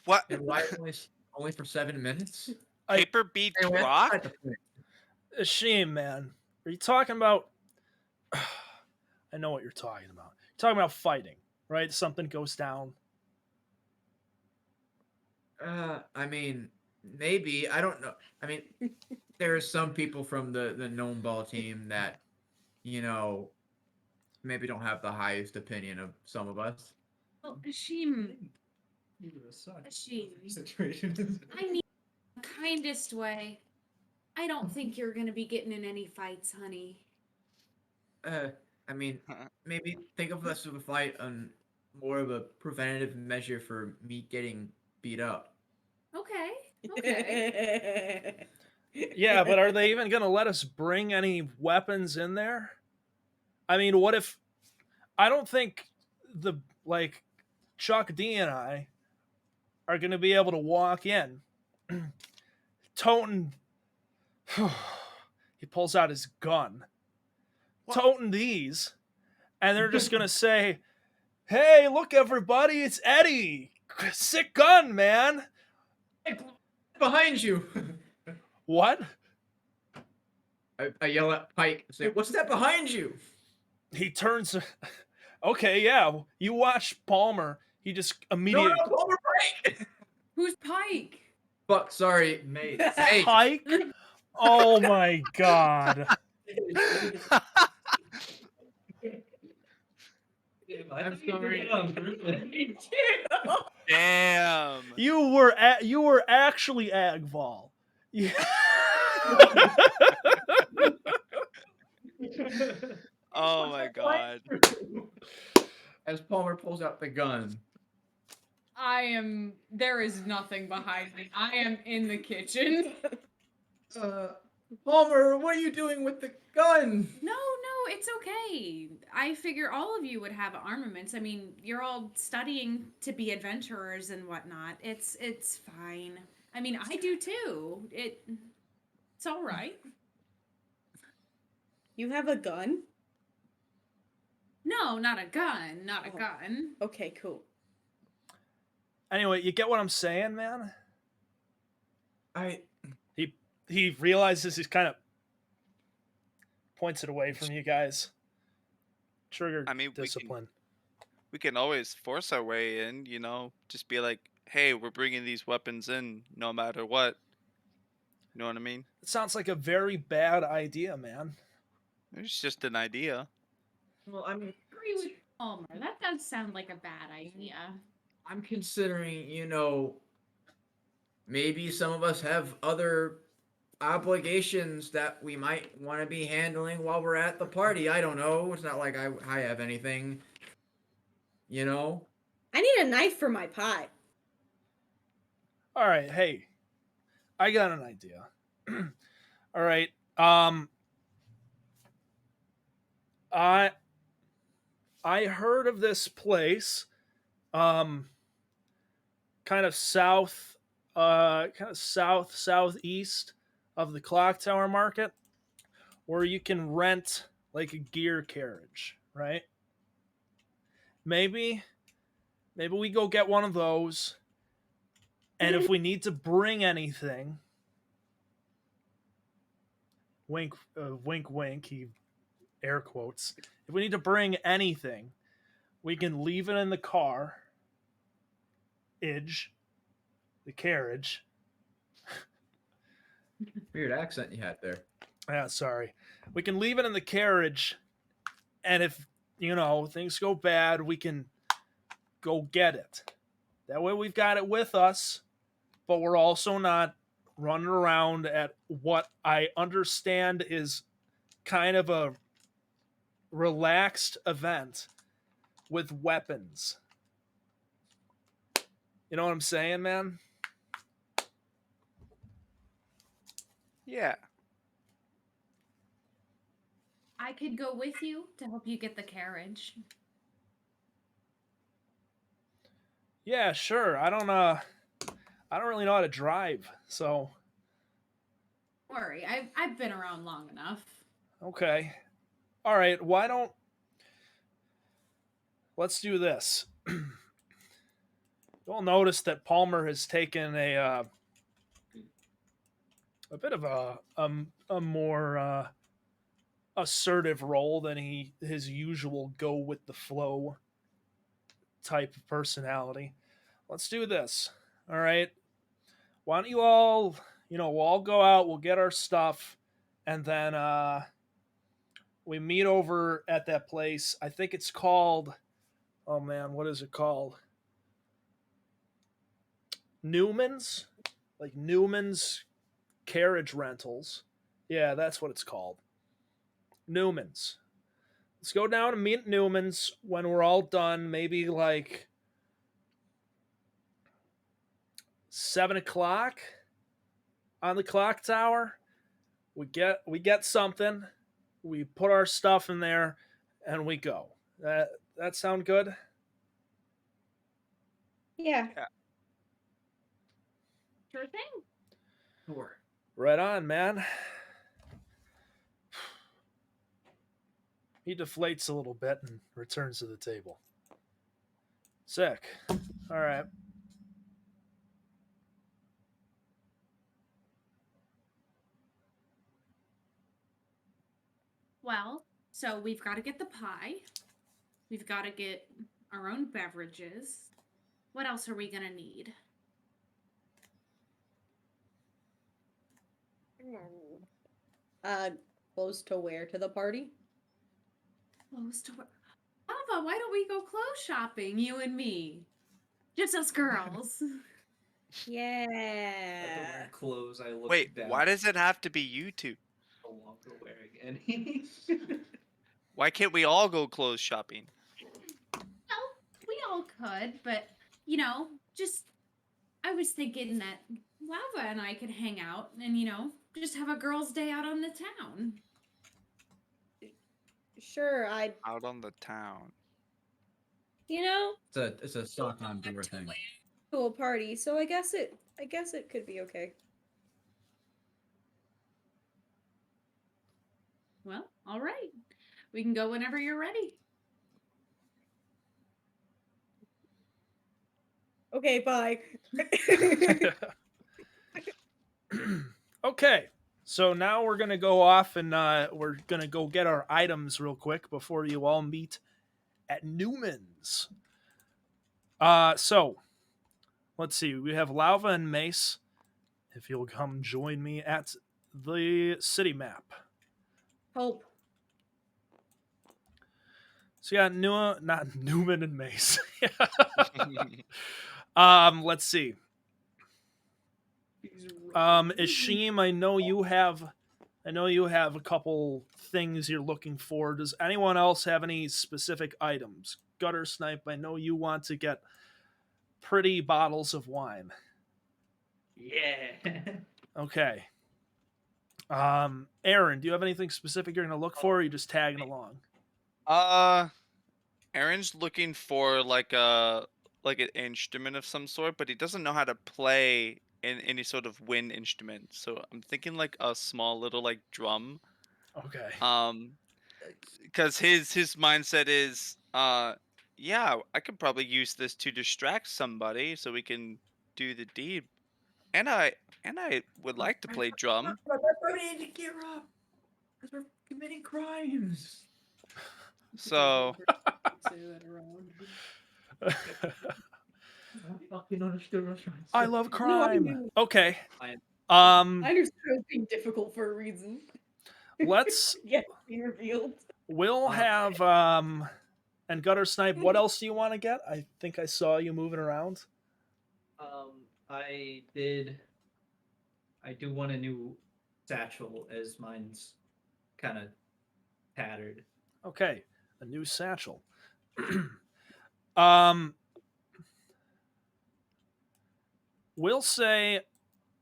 What? and why only for 7 minutes? Paper beats Anyway, that's rock? beside the point. Ashim, man, are you talking about? I know what you're talking about. You're talking about fighting, right? Something goes down. I mean, maybe I don't know. I mean, there are some people from the gnome ball team that you know maybe don't have the highest opinion of some of us. Well, Ashim, You would have sucked. Ashim, Situation. I mean, the kindest way. I don't think you're gonna be getting in any fights, honey. Uh, I mean, maybe think of less of a fight and more of a preventative measure for me getting beat up. Okay, okay. Yeah, but are they even going to let us bring any weapons in there? I mean, what if I don't think the like Chuck D and I are going to be able to walk in toting he pulls out his gun. What? Toting these and they're just going to say, "Hey, look everybody, it's Eddie. Sick gun, man." Hey, behind you! What? I yell at Pike and say, "What's that behind you?" He turns okay, yeah. You watch Palmer. He just No, immediately no, Palmer, break! Who's Pike? Fuck, sorry. Mate. Hey, Pike. Oh my god. I'm sorry. Damn. You were actually Agval. Yeah. Oh my god. As Palmer pulls out the gun. There is nothing behind me. I am in the kitchen. Palmer, what are you doing with the gun? No, it's okay. I figure all of you would have armaments. I mean, you're all studying to be adventurers and whatnot. It's fine. I mean, I do too. It's all right. You have a gun? No, not a gun, not a Oh. gun. Okay, cool. Anyway, you get what I'm saying, man? I He realizes he's kind of points it away from you guys. Trigger I mean, discipline. we can always force our way in, you know, just be like, hey, we're bringing these weapons in no matter what. You know what I mean? It sounds like a very bad idea, man. It's just an idea. well, I mean, Agree with Palmer. That does sound like a bad idea. I'm considering, maybe some of us have other obligations that we might want to be handling while we're at the party. I don't know. It's not like I have anything, you know? I need a knife for my pie. All right, hey. I got an idea. All right. I I heard of this place, um, kind of southeast of the Clock Tower Market, where you can rent like a gear carriage, right? Maybe maybe we go get one of those, and if we need to bring anything, wink, wink, wink. He air quotes. If we need to bring anything, we can leave it in the car, idge, the carriage. Weird accent you had there. Yeah, sorry. We can leave it in the carriage, and if things go bad, we can go get it. That way, we've got it with us, but we're also not running around at what I understand is kind of a relaxed event with weapons. You know what I'm saying, man? Yeah. I could go with you to help you get the carriage. Yeah, sure. I don't really know how to drive, so Don't worry, I've been around long enough. okay. All right, why don't let's do this. You'll notice that Palmer has taken a bit of a more assertive role than his usual go with the flow type of personality. Let's do this. All right. Why don't you all, we'll all go out, we'll get our stuff, and then we meet over at that place. I think it's called, oh man, what is it called? Newman's? Like Newman's Carriage Rentals. Yeah, that's what it's called. Newman's. Let's go down and meet Newman's when we're all done. Maybe like 7 o'clock on the clock tower. We get something. We put our stuff in there, and we go. That sound good? Yeah. Sure thing. Sure. Right on, man. He deflates a little bit and returns to the table. Sick. All right. Well, so we've got to get the pie. We've got to get our own beverages. What else are we gonna need? Uh, clothes to wear to the party. Clothes to wear. Ava, why don't we go clothes shopping, you and me? Just us girls. At the Yeah. wearing clothes, I look Wait, down. why does it have to be you two? No longer wearing any. Why can't we all go clothes shopping? Well, we all could, but just I was thinking that Lava and I could hang out and just have a girls' day out on the town. Sure, I'd. Out on the town. You know, It's a sock on door thing. to a party, so I guess it could be okay. Well, all right. We can go whenever you're ready. Okay, bye. Okay. So now we're gonna go off and we're gonna go get our items real quick before you all meet at Newman's. So let's see. We have Lava and Mace. If you'll come join me at the city map. Hope. So you got not Newman and Mace. Let's see. Ishim, I know you have a couple things you're looking for. Does anyone else have any specific items? Gutter Snipe, I know you want to get pretty bottles of wine. Yeah. Okay. Aaron, do you have anything specific you're going to look for, or are you just tagging along? Uh, Aaron's looking for like an instrument of some sort, but he doesn't know how to play in any sort of wind instrument. So I'm thinking like a small little like drum. Okay. Um, because his mindset is yeah, I could probably use this to distract somebody so we can do the deed. And I would like to play drum. But that's why we need to gear up. Because we're committing crimes. So Say that around. I fucking understood what I was trying to I say. love No, I crime. knew. Okay. I I understood it was being difficult for a reason. Let's Yeah, being revealed. we'll have and Gutter Snipe, what else do you want to get? I think I saw you moving around. I did. I do want a new satchel as mine's kind of tattered. Okay. A new satchel. um we'll say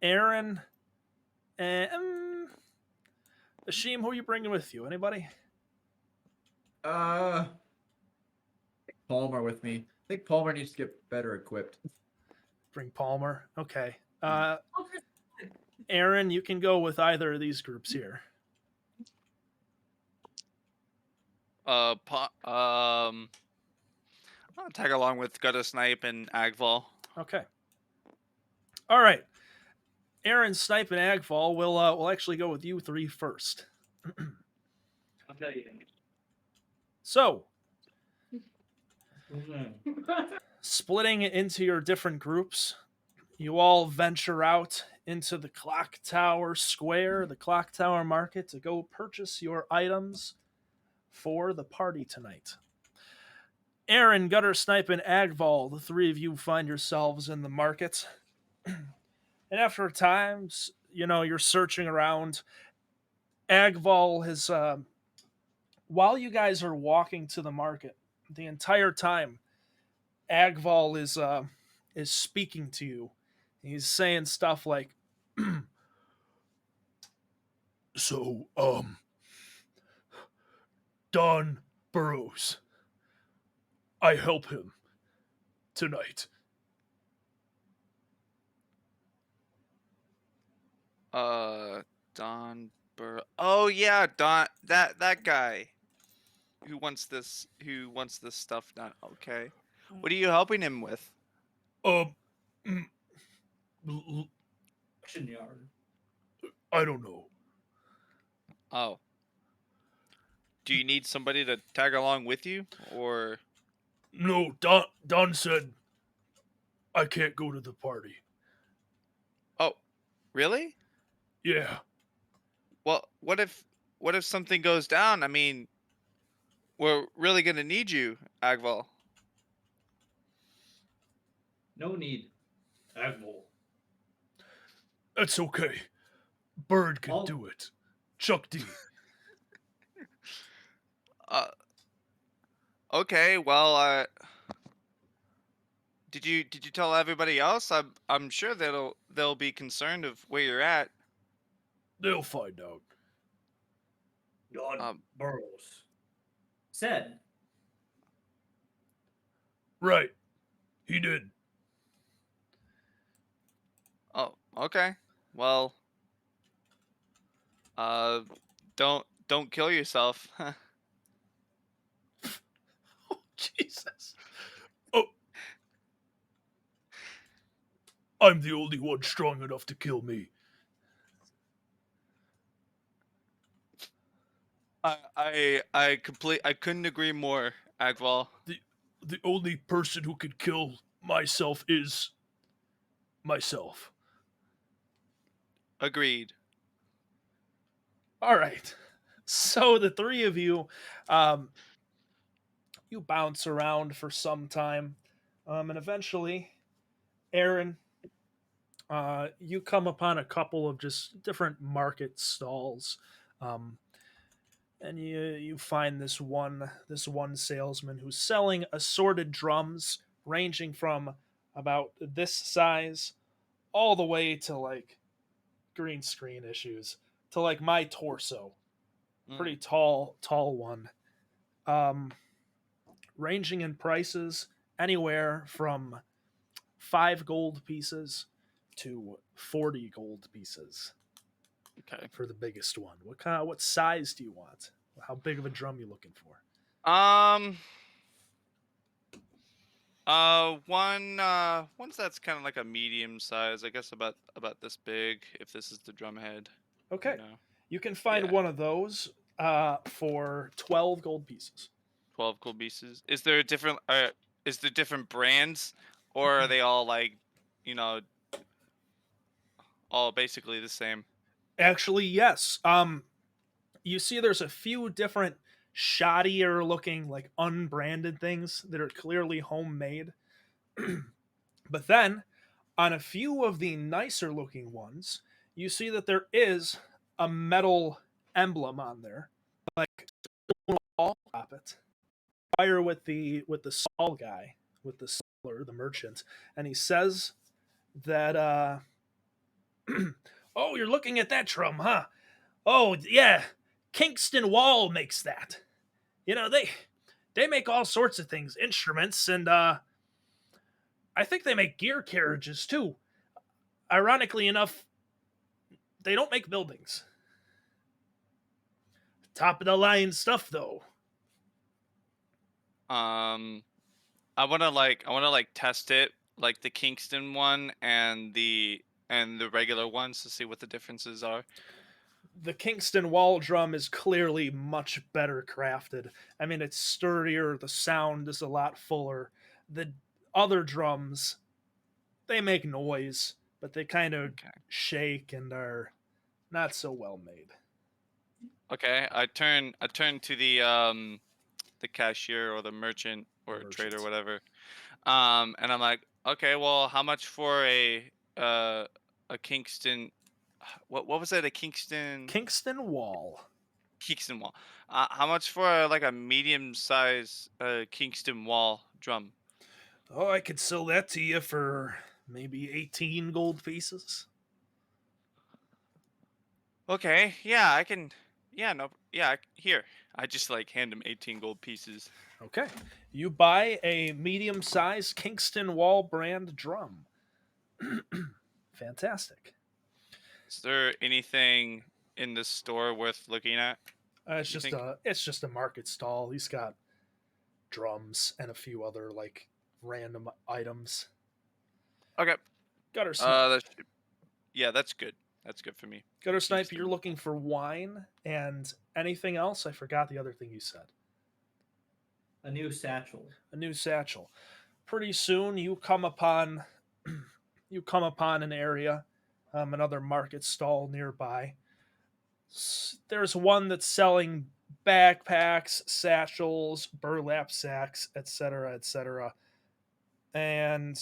Aaron and Ashim, who are you bringing with you? Anybody? Take Palmer with me. I think Palmer needs to get better equipped. Bring Palmer. Okay. Aaron, you can go with either of these groups here. I'll tag along with Gutter Snipe and Agval. Okay. All right. Aaron, Snipe, and Agfall, we'll actually go with you three first. I'll tell you. So, Mm-hmm. splitting into your different groups, you all venture out into the Clock Tower Square, the Clock Tower Market, to go purchase your items for the party tonight. Aaron, Gutter, Snipe, and Agval, the three of you find yourselves in the market. And after a time, you're searching around. Agval has, while you guys are walking to the market, the entire time, Agval is speaking to you. He's saying stuff like, "So, Don Burrows, I help him tonight." Don Oh yeah, Don. That guy who wants this stuff done. Okay. What are you helping him with? Um, mm, l- Action yard. I don't know. Oh. Do you need somebody to tag along with you, or No, Don said I can't go to the party. oh, really? Yeah, Well, what if something goes down? I mean, we're really gonna need you, Agval. No need. Agvol. that's okay. Bird can I'll- do it. Chuck D. Uh, okay. Well, did you tell everybody else? I'm sure they'll be concerned of where you're at. They'll find out. Don Um, Burrows. Said. Right, he did. oh, okay. Well, uh, don't kill yourself. Oh, Jesus. Oh, I'm the only one strong enough to kill me. I couldn't agree more, Agval. The only person who could kill myself is myself. Agreed. All right. So the three of you, um, you bounce around for some time, and eventually, Aaron, you come upon a couple of just different market stalls, um, and you find this one salesman who's selling assorted drums ranging from about this size all the way to like green screen issues to like my torso, Mm. pretty tall one. um, ranging in prices anywhere from 5 gold pieces to 40 gold pieces Okay. for the biggest one. What size do you want? How big of a drum you looking for? Um. One's that's kind of like a medium size, I guess about this big. If this is the drum head, you Okay, know. you can find Yeah. one of those for 12 gold pieces. 12 gold pieces. Is there a different? Is there different brands, or are they all like, you know, all basically the same? Actually, yes. You see, there's a few different shoddier looking, like unbranded things that are clearly homemade. But then, on a few of the nicer looking ones, you see that there is a metal emblem on there, like all top it. Fire with the Saul guy, with the seller, the merchant, and he says that oh, you're looking at that drum, huh? Oh yeah, Kingston Wall makes that. You know, they make all sorts of things, instruments, and I think they make gear carriages too. Ironically enough, they don't make buildings. Top of the line stuff though. Um, I wanna like test it, like the Kingston one and the regular ones to see what the differences are. The Kingston Wall drum is clearly much better crafted. I mean, it's sturdier, the sound is a lot fuller. The other drums, they make noise, but they kind of Okay. shake and are not so well made. Okay. I turn to the cashier or the merchant or trader, Merchants. whatever. And I'm like, okay, well, how much for uh a Kingston? What was it? A Kingston Wall. Kingston wall. How much for like a medium size Kingston wall drum? Oh, I could sell that to you for maybe 18 gold pieces. Okay, yeah, I can. Yeah, no, yeah, here. I just like hand him 18 gold pieces. Okay. You buy a medium sized Kingston Wall brand drum. Fantastic. Is there anything in this store worth looking at? You think? It's just a market stall. He's got drums and a few other like random items. Okay. Gutter Snipe. Yeah, that's good. That's good for me. For Gutter Snipe, Kingston. you're looking for wine and anything else? I forgot the other thing you said. A new satchel. A new satchel. Pretty soon you come upon you come upon an area, another market stall nearby. There's one that's selling backpacks, satchels, burlap sacks, etc., etc. And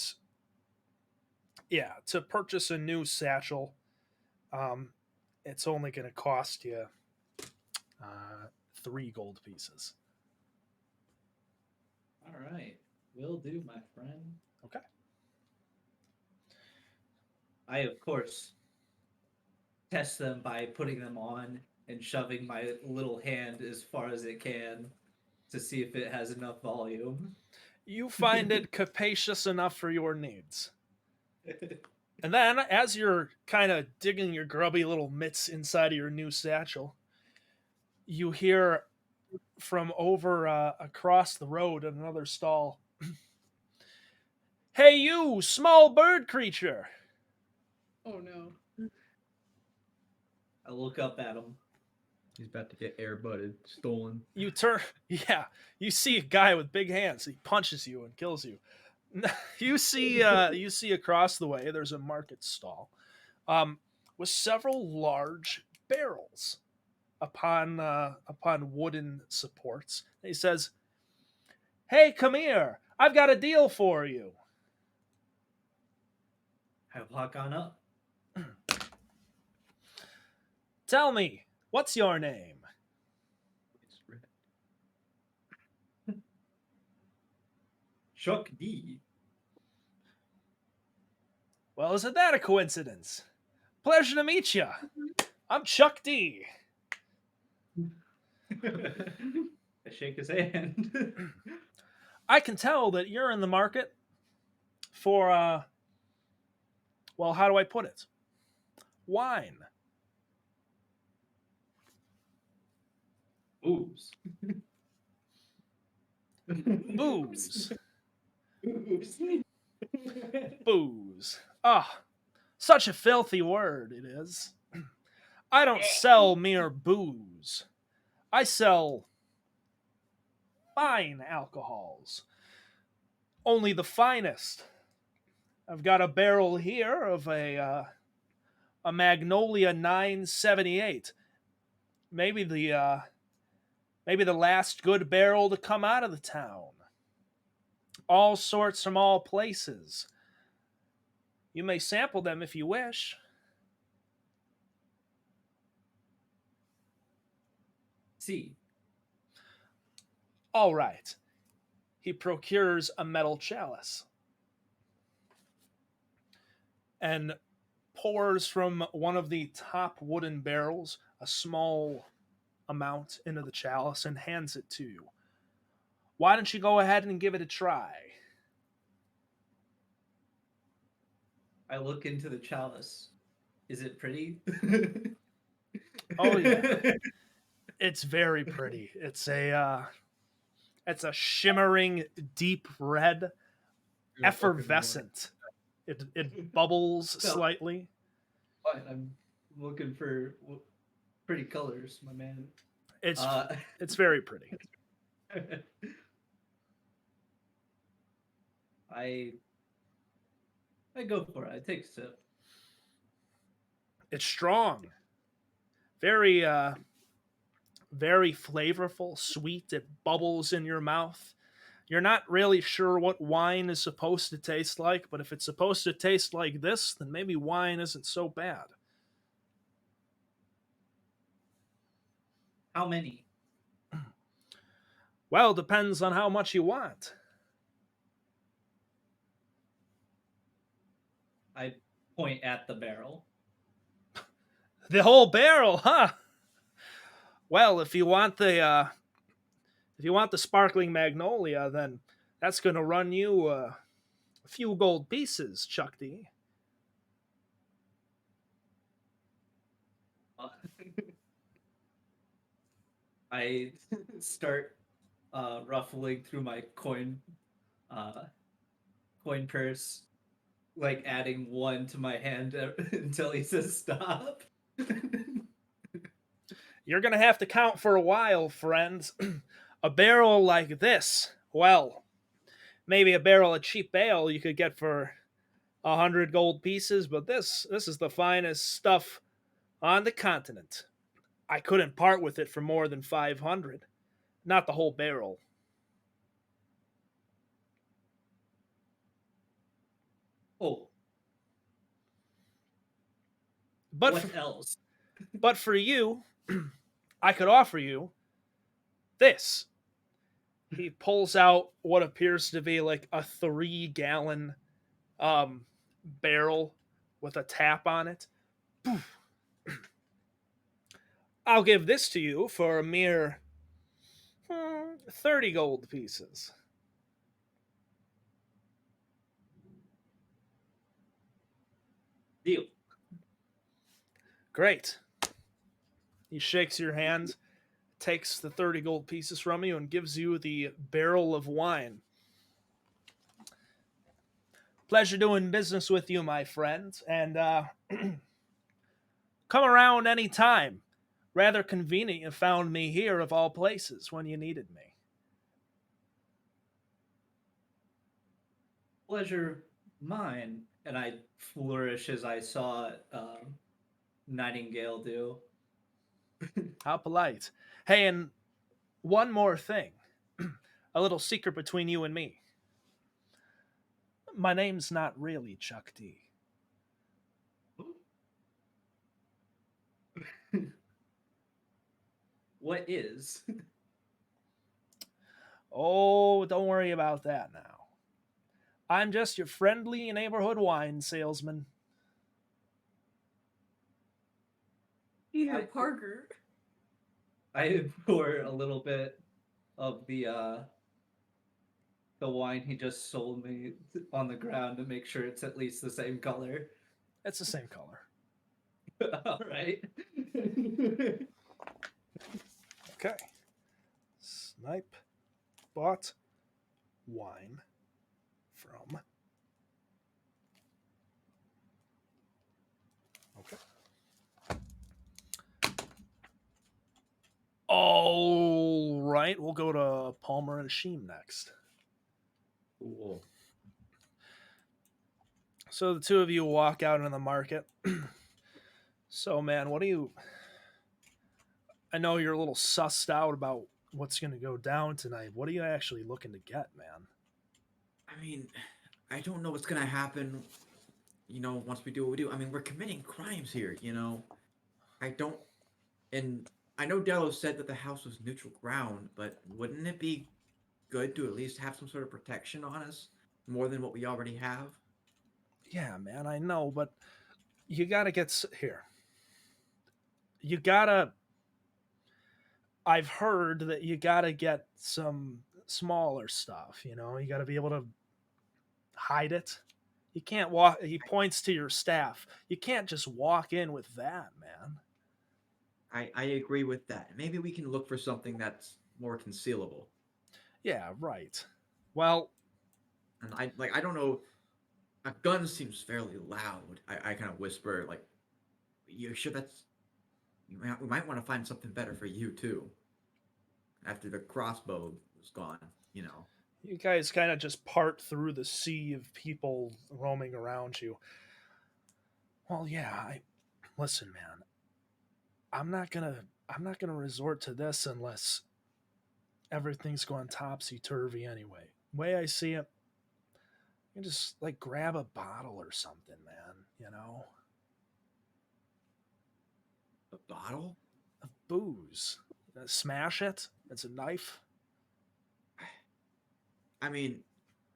yeah, to purchase a new satchel, um, it's only going to cost you 3 gold pieces. All right. Will do, my friend. Okay. I, of course, test them by putting them on and shoving my little hand as far as it can to see if it has enough volume. You find it capacious enough for your needs. And then, as you're kind of digging your grubby little mitts inside of your new satchel, you hear from over across the road at another stall, "Hey, you small bird creature!" Oh no. I look up at him. He's about to get air butted, stolen. You turn, yeah, you see a guy with big hands. He punches you and kills you. You see across the way there's a market stall, with several large barrels upon wooden supports. He says, "Hey, come here! I've got a deal for you." I walk on up. Tell me, what's your name? It's red. Chuck D. Well, isn't that a coincidence? Pleasure to meet you. I'm Chuck D. I shake his hand. I can tell that you're in the market for, well, how do I put it? Wine. Oops. Booze. Oops. Booze. Ah, such a filthy word it is. I don't sell mere booze. I sell fine alcohols. Only the finest. I've got a barrel here of a Magnolia 978. Maybe the last good barrel to come out of the town. All sorts from all places. You may sample them if you wish. See. All right. He procures a metal chalice and pours from one of the top wooden barrels a small amount into the chalice and hands it to you. Why don't you go ahead and give it a try? I look into the chalice. Is it pretty? Oh yeah, it's very pretty. It's a shimmering deep red, You're a fucking whore. effervescent. It bubbles No. slightly. Fine, I'm looking for pretty colors, my man. It's it's very pretty. I go for it. I take a sip. It's strong. Very very flavorful, sweet. It bubbles in your mouth. You're not really sure what wine is supposed to taste like, but if it's supposed to taste like this, then maybe wine isn't so bad. How many? Well, depends on how much you want. I point at the barrel. The whole barrel, huh? Well, if you want the sparkling magnolia, then that's going to run you a few gold pieces, Chuck D. I start ruffling through my coin purse, like adding one to my hand until he says stop. You're going to have to count for a while, friends. A barrel like this, well, maybe a barrel of cheap ale you could get for 100 gold pieces, but this is the finest stuff on the continent. I couldn't part with it for more than 500. Not the whole barrel. Oh, But what for, else? but for you, I could offer you this. He pulls out what appears to be like a 3-gallon barrel with a tap on it. I'll give this to you for a mere 30 gold pieces. Deal. Great. He shakes your hand, takes the 30 gold pieces from you, and gives you the barrel of wine. Pleasure doing business with you, my friend, and come around any time. Rather convenient you found me here of all places when you needed me. Pleasure mine. And I flourish as I saw Nightingale do. How polite. Hey, and one more thing. A little secret between you and me. My name's not really Chuck D. What is? Oh, don't worry about that now. I'm just your friendly neighborhood wine salesman. Yeah, I- Parker. I pour a little bit of the wine he just sold me on the ground to make sure it's at least the same color. It's the same color. All right. Okay. Snipe bought wine from. Okay. All right. We'll go to Palmer and Sheem next. Cool. So the two of you walk out in the market. So, man, what do you. I know you're a little sussed out about what's going to go down tonight. What are you actually looking to get, man? I mean, I don't know what's gonna happen. Once we do what we do. I mean, we're committing crimes here. I don't. And I know Dello said that the house was neutral ground, but wouldn't it be good to at least have some sort of protection on us more than what we already have? Yeah, man, I know, but you got to here. You got to. I've heard that you got to get some smaller stuff, You got to be able to hide it. You can't walk. He points to your staff. You can't just walk in with that, man. I agree with that. Maybe we can look for something that's more concealable. Yeah, right. Well, And I don't know. A gun seems fairly loud. I kind of whisper like, "You sure that's? We might want to find something better for you too." After the crossbow was gone. you guys kind of just part through the sea of people roaming around you. Well, yeah, listen, man. I'm not going to resort to this unless everything's going topsy turvy anyway. Way I see it, you can just like grab a bottle or something, man, A bottle? of booze. Smash it. It's a knife. I mean,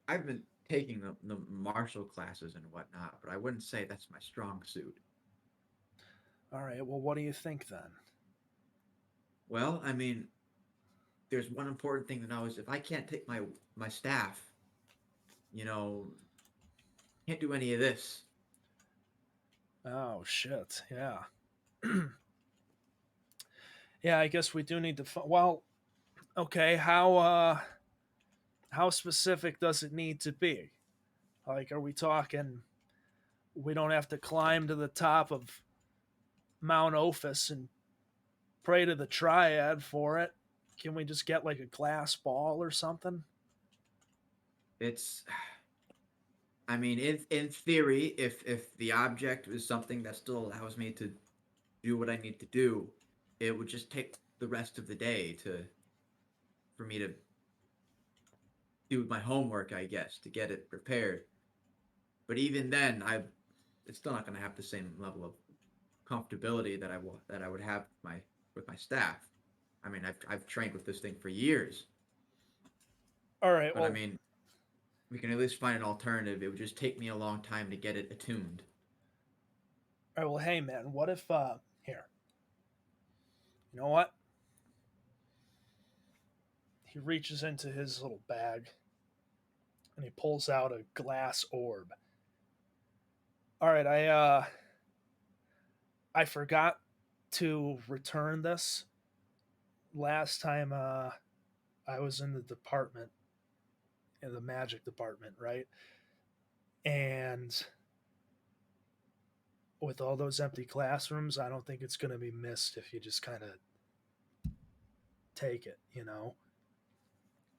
I've been taking the martial classes and whatnot, but I wouldn't say that's my strong suit. All right, well, what do you think then? Well, I mean, there's one important thing to know is if I can't take my staff, you know, can't do any of this. Oh, shit. Yeah. Yeah, I guess we do need to. Well, okay. How specific does it need to be? Like, are we talking? We don't have to climb to the top of Mount Ophis and pray to the Triad for it. Can we just get like a glass ball or something? It's I mean, in theory, if the object is something that still allows me to do what I need to do, it would just take the rest of the day to for me to do my homework, I guess, to get it prepared. But even then, it's still not going to have the same level of comfortability that I would have with my staff. I mean, I've trained with this thing for years, All right. but I Well, mean, we can at least find an alternative. It would just take me a long time to get it attuned. all right. Well, hey, man. What if here? You know what? He reaches into his little bag and he pulls out a glass orb. All right, I forgot to return this last time I was in the department, in the magic department, right? And with all those empty classrooms, I don't think it's going to be missed if you just kind of take it.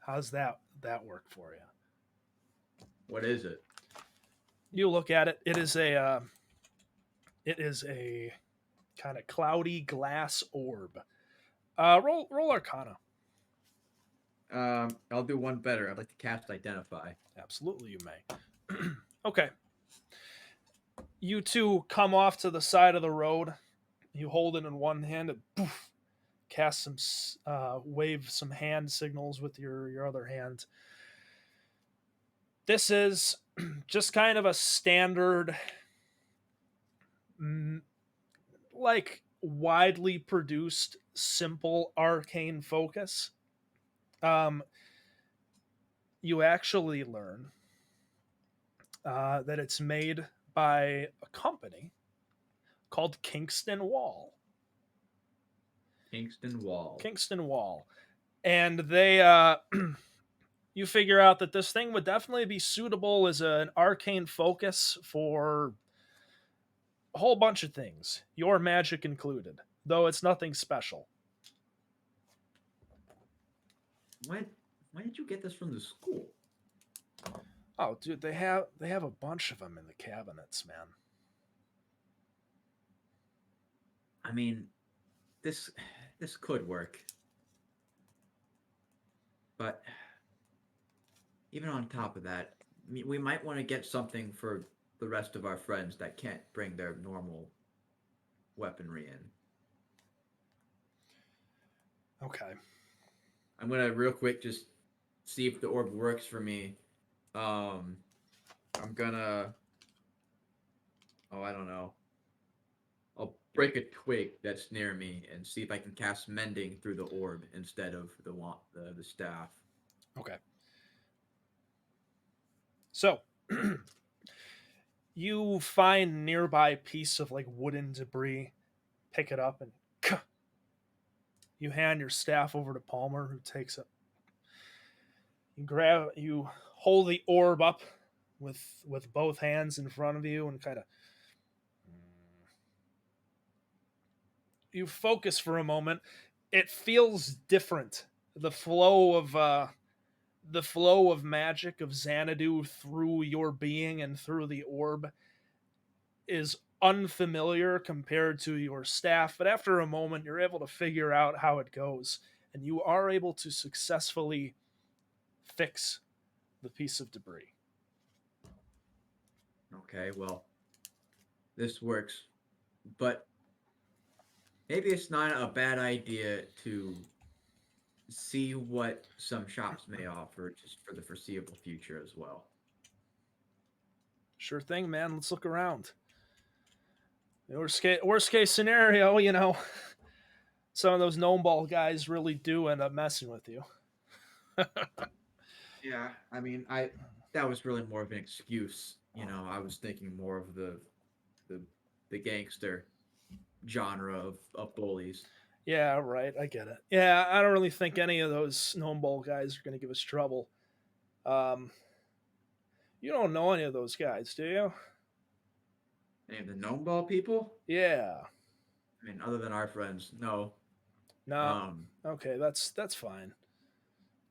How's that work for you? What is it? You look at it. It is a kind of cloudy glass orb. Roll Arcana. I'll do one better. I'd like to cast Identify. Absolutely, you may. Okay. You two come off to the side of the road. You hold it in one hand and poof, cast wave some hand signals with your other hand. This is just kind of a standard, like widely produced, simple arcane focus. Um, you actually learn that it's made by a company called Kingston Wall. Kingston Wall. Kingston Wall. And they, you figure out that this thing would definitely be suitable as an arcane focus for a whole bunch of things, your magic included, though it's nothing special. When when did you get this from the school? Oh, dude, they have a bunch of them in the cabinets, man. I mean, this this could work, but even on top of that, we might want to get something for the rest of our friends that can't bring their normal weaponry in. Okay. I'm gonna real quick just see if the orb works for me. Um, I'm gonna. Oh, I don't know. I'll break a twig that's near me and see if I can cast mending through the orb instead of the staff. Okay. So, you find a nearby piece of like wooden debris, pick it up, and you hand your staff over to Palmer, who takes it. You hold the orb up with both hands in front of you, and kind of you focus for a moment. It feels different. The flow of magic of Xanadu through your being and through the orb is unfamiliar compared to your staff, but after a moment, you're able to figure out how it goes, and you are able to successfully fix the piece of debris. Okay, well, this works, but maybe it's not a bad idea to see what some shops may offer just for the foreseeable future as well. Sure thing, man. Let's look around. Worst case scenario, some of those gnome ball guys really do end up messing with you. Yeah, I mean, I that was really more of an excuse. I was thinking more of the the gangster genre of bullies. Yeah, right. I get it. Yeah, I don't really think any of those gnome ball guys are going to give us trouble. Um, you don't know any of those guys, do you? Any of the gnome ball people? Yeah. I mean, other than our friends, no. No. Um, Okay, that's fine.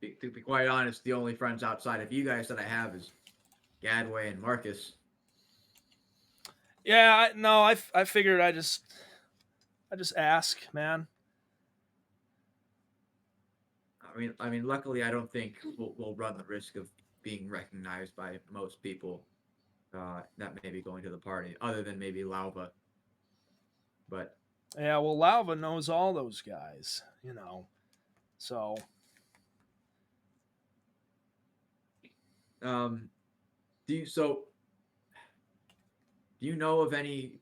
to be quite honest, the only friends outside of you guys that I have is Gadway and Marcus. Yeah, no, I figured I just ask, man. I mean, luckily, I don't think we'll run the risk of being recognized by most people that may be going to the party, other than maybe Lauva. But Yeah, well, Lava knows all those guys. So, um, do you so do you know of any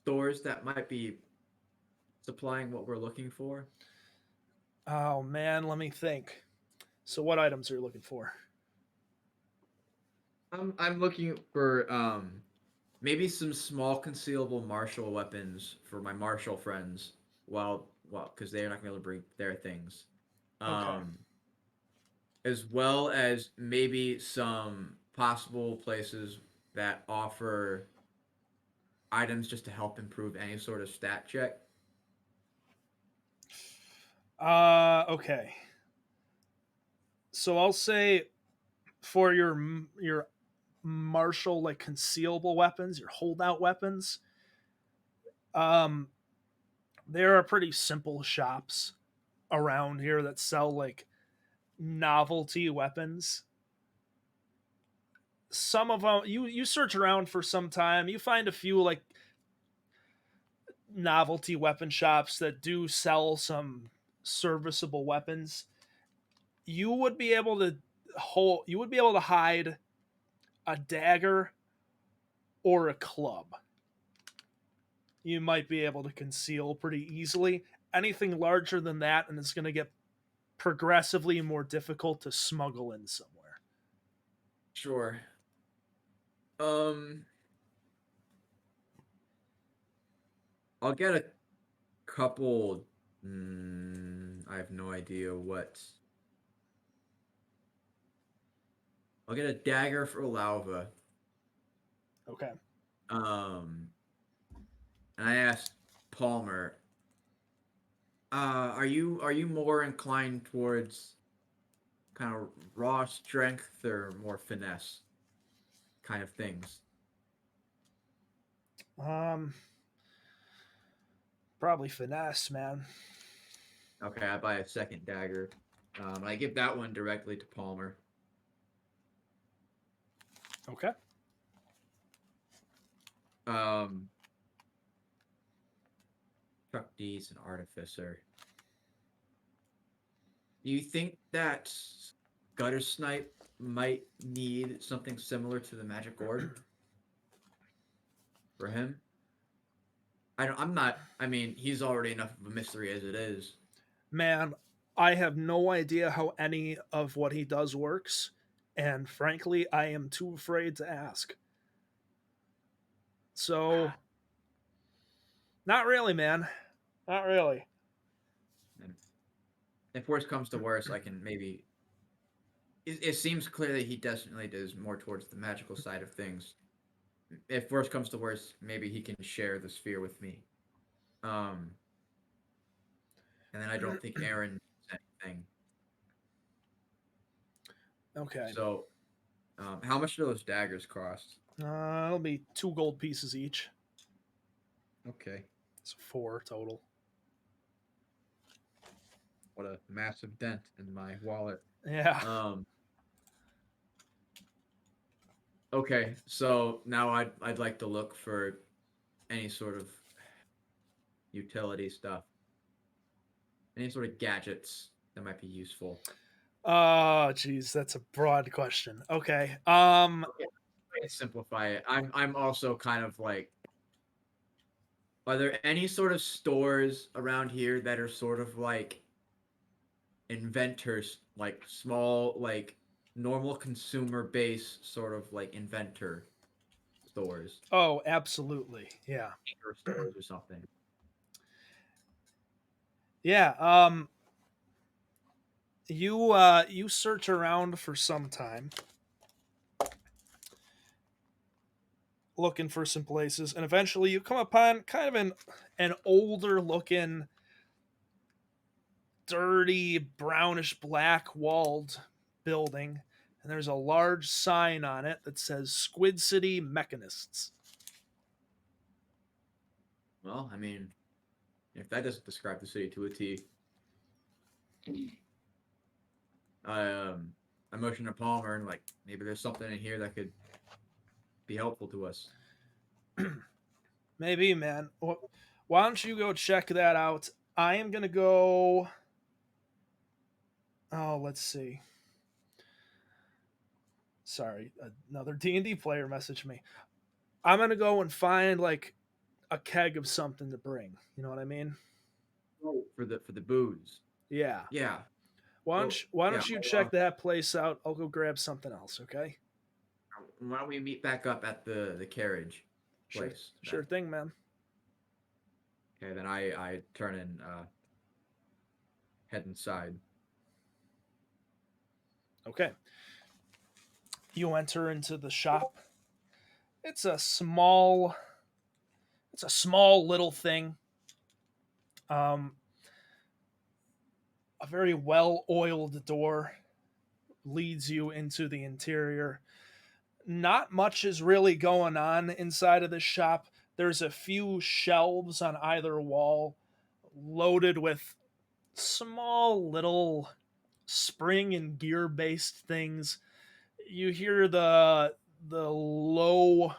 stores that might be supplying what we're looking for? oh man, let me think. So, what items are you looking for? I'm looking for maybe some small concealable martial weapons for my martial friends. Well, because they're not gonna be able to bring their things. Okay. Um, as well as maybe some possible places that offer items just to help improve any sort of stat check. Okay. So I'll say for your martial like concealable weapons, your holdout weapons, um, there are pretty simple shops around here that sell like novelty weapons. Some of them you search around for some time, you find a few like novelty weapon shops that do sell some serviceable weapons. You would be able to hide a dagger or a club. You might be able to conceal pretty easily. Anything larger than that, and it's going to get progressively more difficult to smuggle in somewhere. Sure. I'll get a couple. I have no idea what. I'll get a dagger for Lauva. Okay. Um, and I asked Palmer, are you more inclined towards kind of raw strength or more finesse kind of things? Um, Probably finesse, man. Okay, I buy a second dagger. I give that one directly to Palmer. Okay. Um, Chuck D's an artificer. Do you think that Gutter Snipe might need something similar to the magic orb for him? I'm not. I mean, he's already enough of a mystery as it is. Man, I have no idea how any of what he does works, and frankly, I am too afraid to ask. So, not really, man. Not really. And if worse comes to worse, I can maybe. It seems clear that he definitely does more towards the magical side of things. If worse comes to worse, maybe he can share the sphere with me. Um, and then I don't think Aaron needs anything. Okay. So, how much do those daggers cost? It'll be 2 gold pieces each. Okay. It's 4 total. What a massive dent in my wallet. Yeah. Okay, so now I'd like to look for any sort of utility stuff, any sort of gadgets that might be useful. Oh, geez, that's a broad question. Okay. Okay, let's simplify it. I'm also kind of like, are there any sort of stores around here that are sort of like inventors, like small, like normal consumer base sort of like inventor stores, Oh, absolutely. Yeah. or stores or something? Yeah. You search around for some time looking for some places, and eventually you come upon kind of an older looking, dirty, brownish black walled building, and there's a large sign on it that says Squid City Mechanists. Well, I mean, if that doesn't describe the city to a T, I motioned to Palmer and like maybe there's something in here that could be helpful to us. Maybe, man. Why don't you go check that out? I am gonna go. Oh, let's see. Sorry, another D&D player messaged me. I'm gonna go and find like a keg of something to bring. You know what I mean? For the booze. Yeah. Yeah. Why Yeah. don't you check that place out? I'll go grab something else. Okay. Why don't we meet back up at the carriage Sure. place? Sure thing, man. Okay, then I turn and head inside. Okay. You enter into the shop. It's a small. It's a small little thing. Um, a very well oiled door leads you into the interior. Not much is really going on inside of this shop. There's a few shelves on either wall loaded with small little spring and gear based things. You hear the low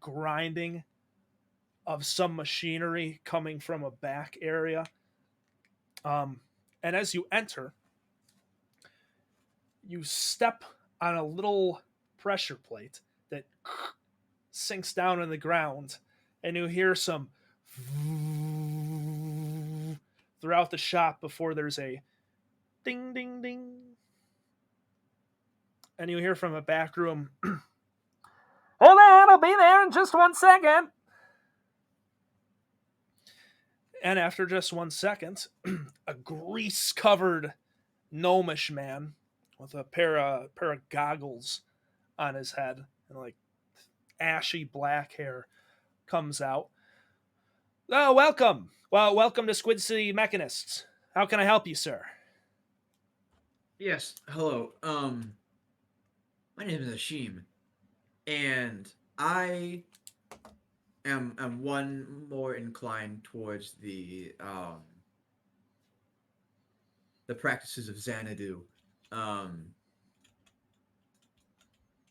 grinding of some machinery coming from a back area. Um, and as you enter, you step on a little pressure plate that sinks down in the ground, and you hear some throughout the shop before there's a Ding, ding, ding. And you hear from a back room, hold on, I'll be there in just 1 second. And after just 1 second, a grease covered gnomish man with a pair of goggles on his head and like ashy black hair comes out. Oh, welcome. Well, welcome to Squid City Mechanists. How can I help you, sir? Yes, hello. My name is Ashim, and I am one more inclined towards the practices of Xanadu. Um,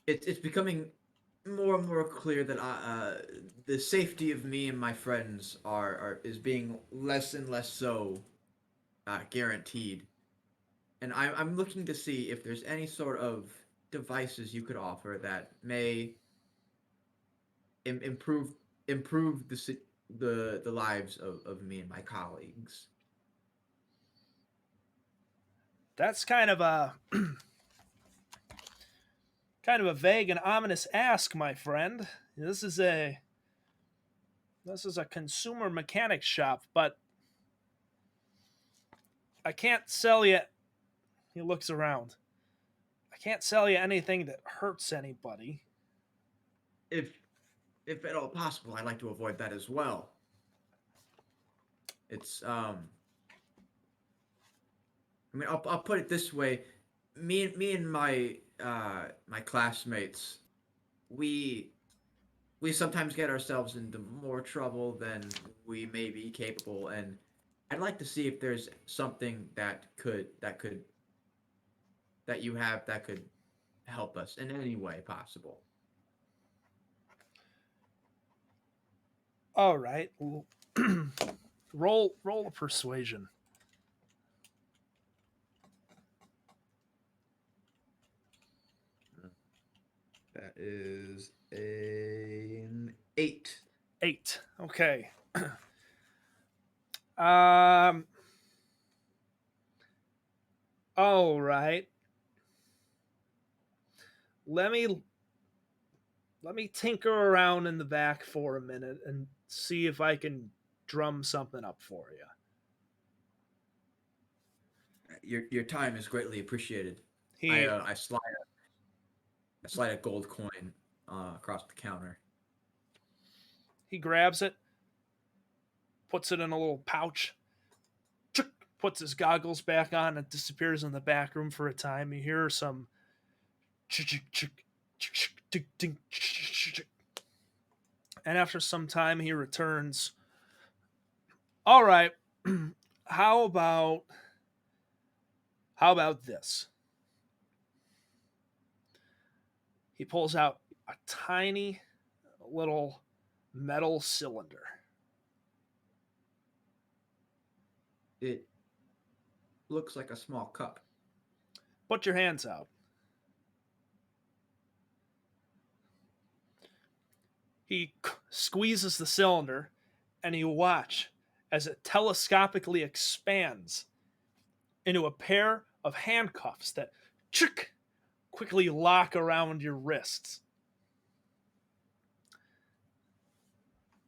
it's becoming more and more clear that the safety of me and my friends is being less and less so guaranteed, and I'm looking to see if there's any sort of devices you could offer that may improve the lives of me and my colleagues. That's kind of a vague and ominous ask, my friend. This is a consumer mechanics shop, but I can't sell you. He looks around. I can't sell you anything that hurts anybody. If if at all possible, I'd like to avoid that as well. It's I mean, I'll put it this way: me and my classmates, we we sometimes get ourselves into more trouble than we may be capable, and I'd like to see if there's something that you have that could help us in any way possible. All right. Roll a persuasion. That is an 8. 8. Okay. um. All right. Let me tinker around in the back for a minute and see if I can drum something up for you. Your time is greatly appreciated. He I slide a gold coin across the counter. he grabs it, puts it in a little pouch, puts his goggles back on, and disappears in the back room for a time. You hear some and after some time he returns. All right. how about this? He pulls out a tiny little metal cylinder. It looks like a small cup. Put your hands out. He squeezes the cylinder, and you watch as it telescopically expands into a pair of handcuffs that quickly lock around your wrists.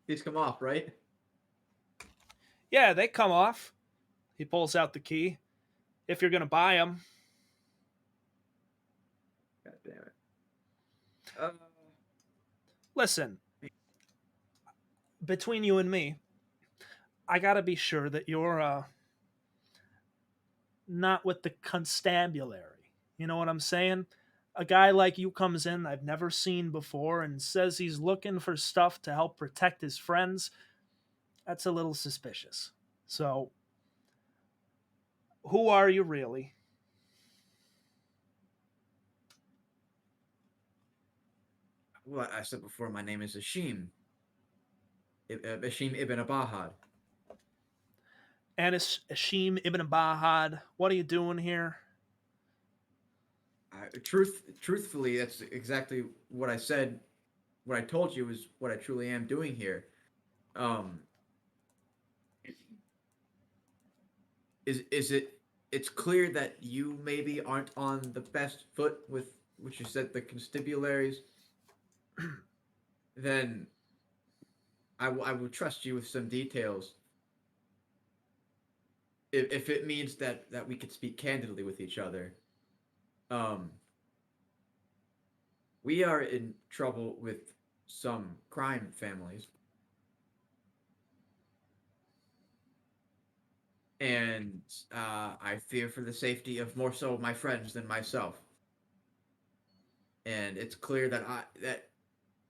These come off, right? Yeah, they come off. He pulls out the key. If you're going to buy them. God damn it. Listen, between you and me, I got to be sure that you're not with the constabulary. You know what I'm saying? A guy like you comes in I've never seen before and says he's looking for stuff to help protect his friends. That's a little suspicious. So, who are you really? Well, I said before, my name is Ashim. Ashim ibn Abahad. Anis Ashim ibn Bahad, what are you doing here? Truthfully, that's exactly what I said. What I told you is what I truly am doing here. Um, is it's clear that you maybe aren't on the best foot with what you said the constabularies. Then I will trust you with some details. If it means that we could speak candidly with each other. Um, we are in trouble with some crime families, and I fear for the safety of more so my friends than myself. And it's clear that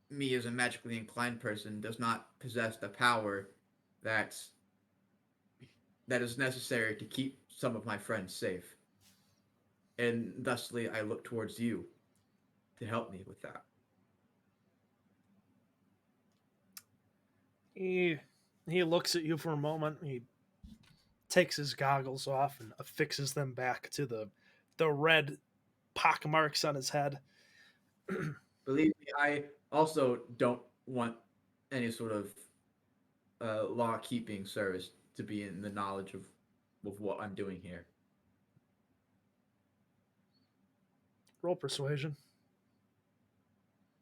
me as a magically inclined person does not possess the power that's that is necessary to keep some of my friends safe. And thusly, I look towards you to help me with that. He looks at you for a moment. He takes his goggles off and affixes them back to the red pock marks on his head. Believe me, I also don't want any sort of law keeping service to be in the knowledge of what I'm doing here. Roll persuasion.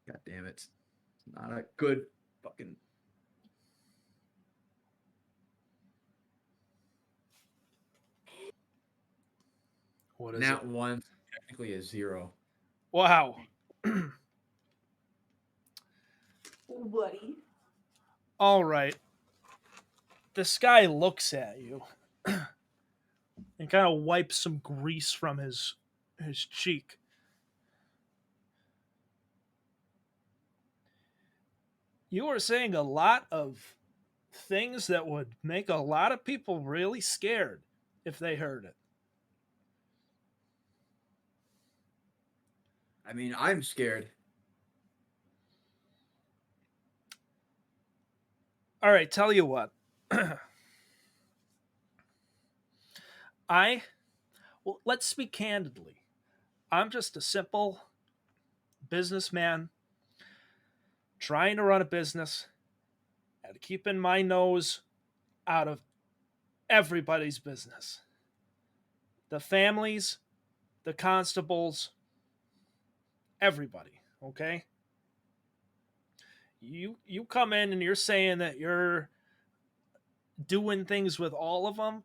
God damn it. It's not a good fucking. What is Nat it? one, technically a 0. Wow. Oh, buddy. All right. This guy looks at you and kind of wipes some grease from his cheek. You are saying a lot of things that would make a lot of people really scared if they heard it. I mean, I'm scared. All right, tell you what. I well, let's speak candidly. I'm just a simple businessman trying to run a business and keeping my nose out of everybody's business. The families, the constables, everybody, okay? You come in and you're saying that you're doing things with all of them.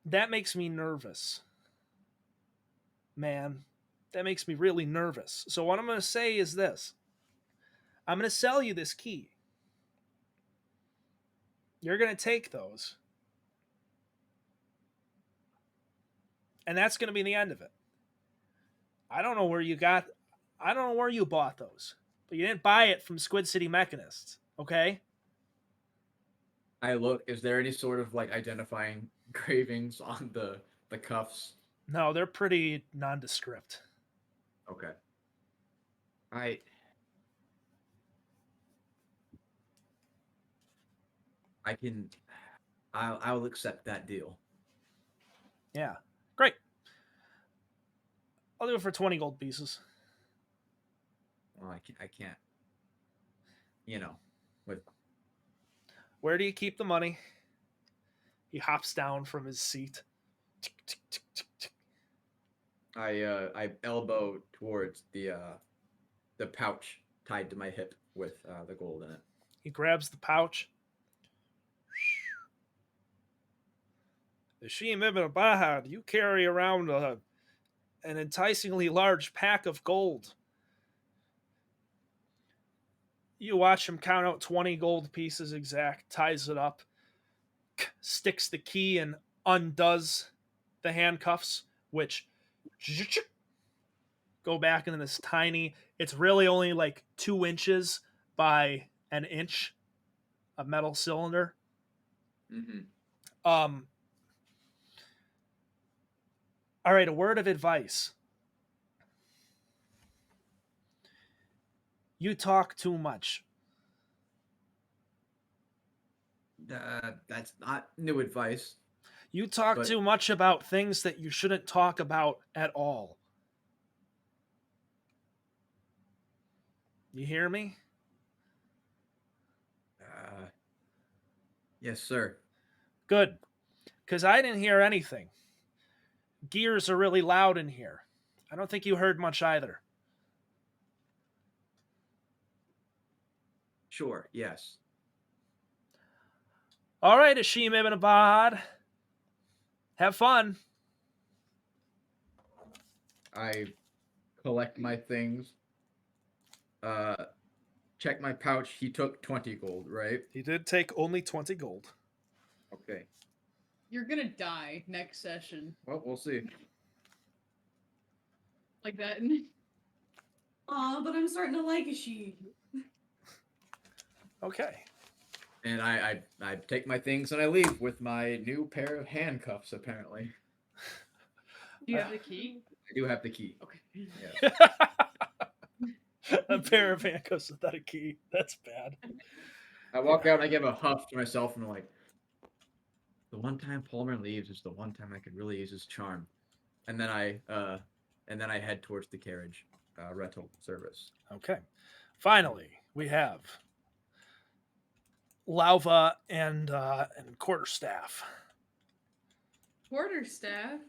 That makes me nervous. Man, that makes me really nervous. So what I'm going to say is this. I'm going to sell you this key. You're going to take those. And that's going to be the end of it. I don't know where you got I don't know where you bought those. But you didn't buy it from Squid City Mechanists, okay? I look. Is there any sort of like identifying cravings on the cuffs? No, they're pretty nondescript. Okay. I I can. I'll accept that deal. Yeah. Great. I'll do it for 20 gold pieces. Well, I can't. You know, with Where do you keep the money? He hops down from his seat. I elbow towards the pouch tied to my hip with the gold in it. He grabs the pouch. Ashim ibn Bahad, you carry around an enticingly large pack of gold. You watch him count out 20 gold pieces exact, ties it up, sticks the key and undoes the handcuffs, which go back into this tiny, it's really only like 2 inches by an inch, a metal cylinder. Mm-hmm. Um, all right, a word of advice. You talk too much. That's not new advice, You talk but too much about things that you shouldn't talk about at all. You hear me? uh, yes, sir. Good. Because I didn't hear anything. Gears are really loud in here. I don't think you heard much either. Sure, yes. All right, Ashim ibn Abad. Have fun. I collect my things. Check my pouch. He took 20 gold, right? He did take only 20 gold. Okay. You're gonna die next session. Well, we'll see. Like that. Aw, but I'm starting to like a she. Okay. And I take my things and I leave with my new pair of handcuffs, apparently. Do you have the key? I do have the key. Okay. Yes. A pair of handcuffs without a key. That's bad. I walk out and I give a huff to myself and I'm like, the one time Palmer leaves is the one time I could really use his charm. And then I head towards the carriage rental service. Okay. Finally, we have Lauva and Quarterstaff. Quarterstaff.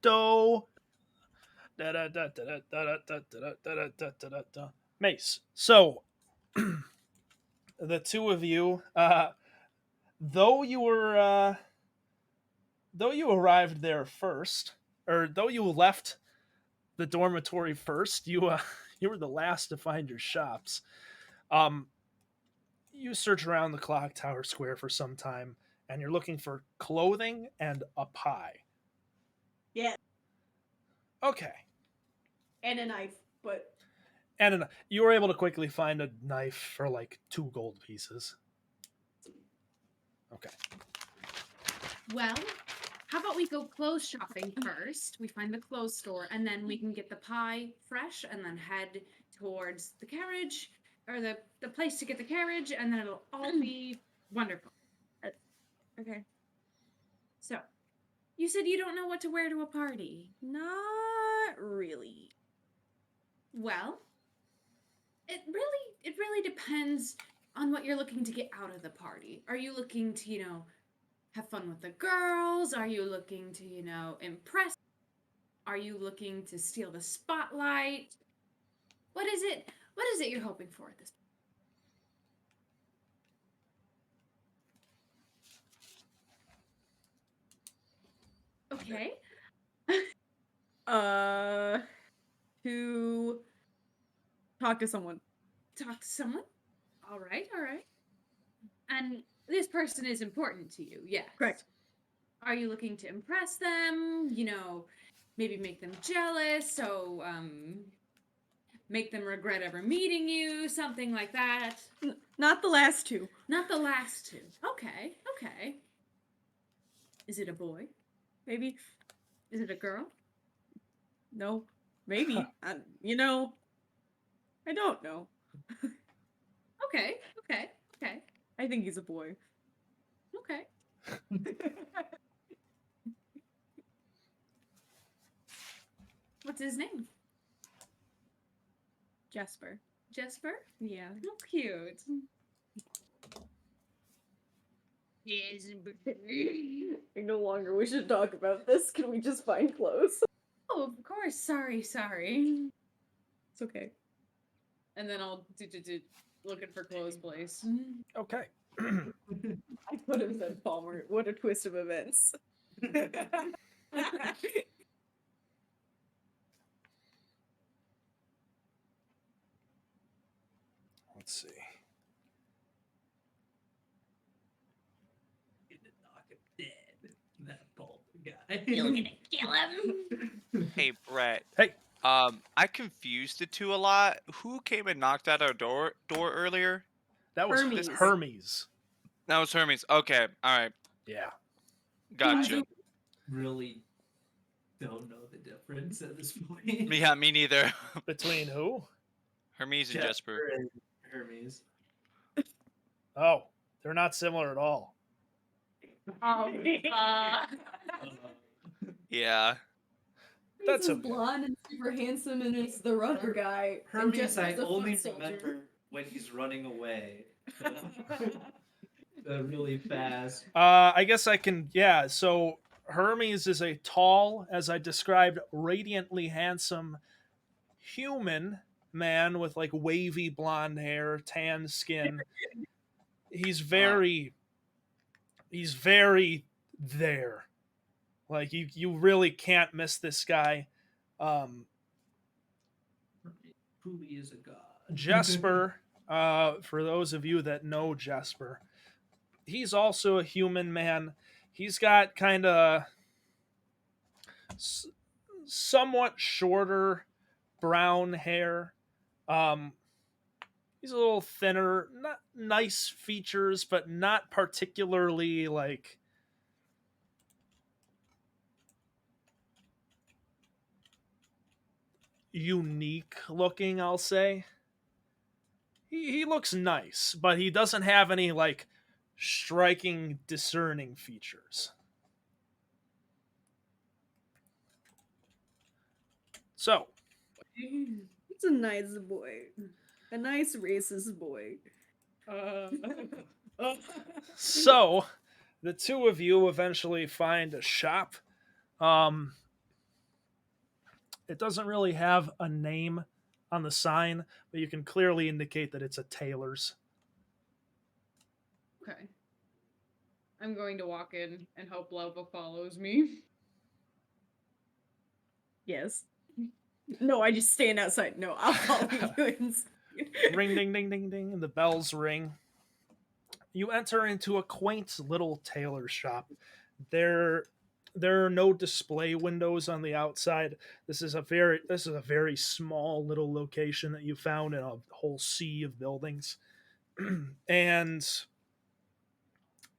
Do. Mace. So, the two of you, though you arrived there first, or though you left the dormitory first, you were the last to find your shops. You search around the clock tower square for some time, and you're looking for clothing and a pie. Yeah, Okay. and a knife, but And you were able to quickly find a knife for like 2 gold pieces. Okay. Well, how about we go clothes shopping first? We find the clothes store, and then we can get the pie fresh, and then head towards the carriage or the place to get the carriage, and then it'll all be wonderful. okay. So, you said you don't know what to wear to a party. Not really. Well, it really depends on what you're looking to get out of the party. Are you looking to, have fun with the girls? Are you looking to, impress? Are you looking to steal the spotlight? What is it you're hoping for at this point? Okay. To talk to someone. Talk to someone? All right. And this person is important to you, yes. Correct. Are you looking to impress them? Maybe make them jealous, so make them regret ever meeting you, something like that. Not the last two. Not the last two. Okay. Is it a boy? Maybe. Is it a girl? No. Maybe. I don't know. Okay. I think he's a boy. Okay. What's his name? Jasper. Jesper? Yeah. How cute. I no longer wish to talk about this. Can we just find clothes? Oh, of course. Sorry. It's okay. And then I'll do looking for clothes place. Okay. I could have said Palmer. What a twist of events. Let's see. Gonna knock him dead. That bald guy. You're gonna kill him. Hey, Brett. Hey. I confused the two a lot. Who came and knocked at our door earlier? That was Hermes. Hermes. That was Hermes. Okay, all right, Yeah. gotcha. Really don't know the difference at this point. Yeah, me neither. Between who? Hermes and Jesper. and Hermes. Oh, they're not similar at all. Yeah. That's He's okay. blonde and super handsome and is the runner guy. and Hermes, Jesper's I the only foot soldier. remember when he's running away. really fast. I guess I can. Yeah. So Hermes is a tall, as I described, radiantly handsome human man with like wavy blonde hair, tan skin. He's Uh, very, he's very there. Like you really can't miss this guy. Um, Truly is a god. Jesper, for those of you that know Jesper, he's also a human man. He's got kind of s- somewhat shorter brown hair. Um, he's a little thinner, not nice features, but not particularly like unique looking, I'll say. He looks nice, but he doesn't have any like striking discerning features. So, It's a nice boy. A nice racist boy. Uh, so the two of you eventually find a shop. Um, it doesn't really have a name on the sign, but you can clearly indicate that it's a tailor's. okay. I'm going to walk in and hope Lova follows me. Yes. No, I just stand outside. No, I'll follow you inside. Ring, ding, ding, ding, ding, and the bells ring. You enter into a quaint little tailor shop. There, there are no display windows on the outside. This is a very small little location that you found in a whole sea of buildings, and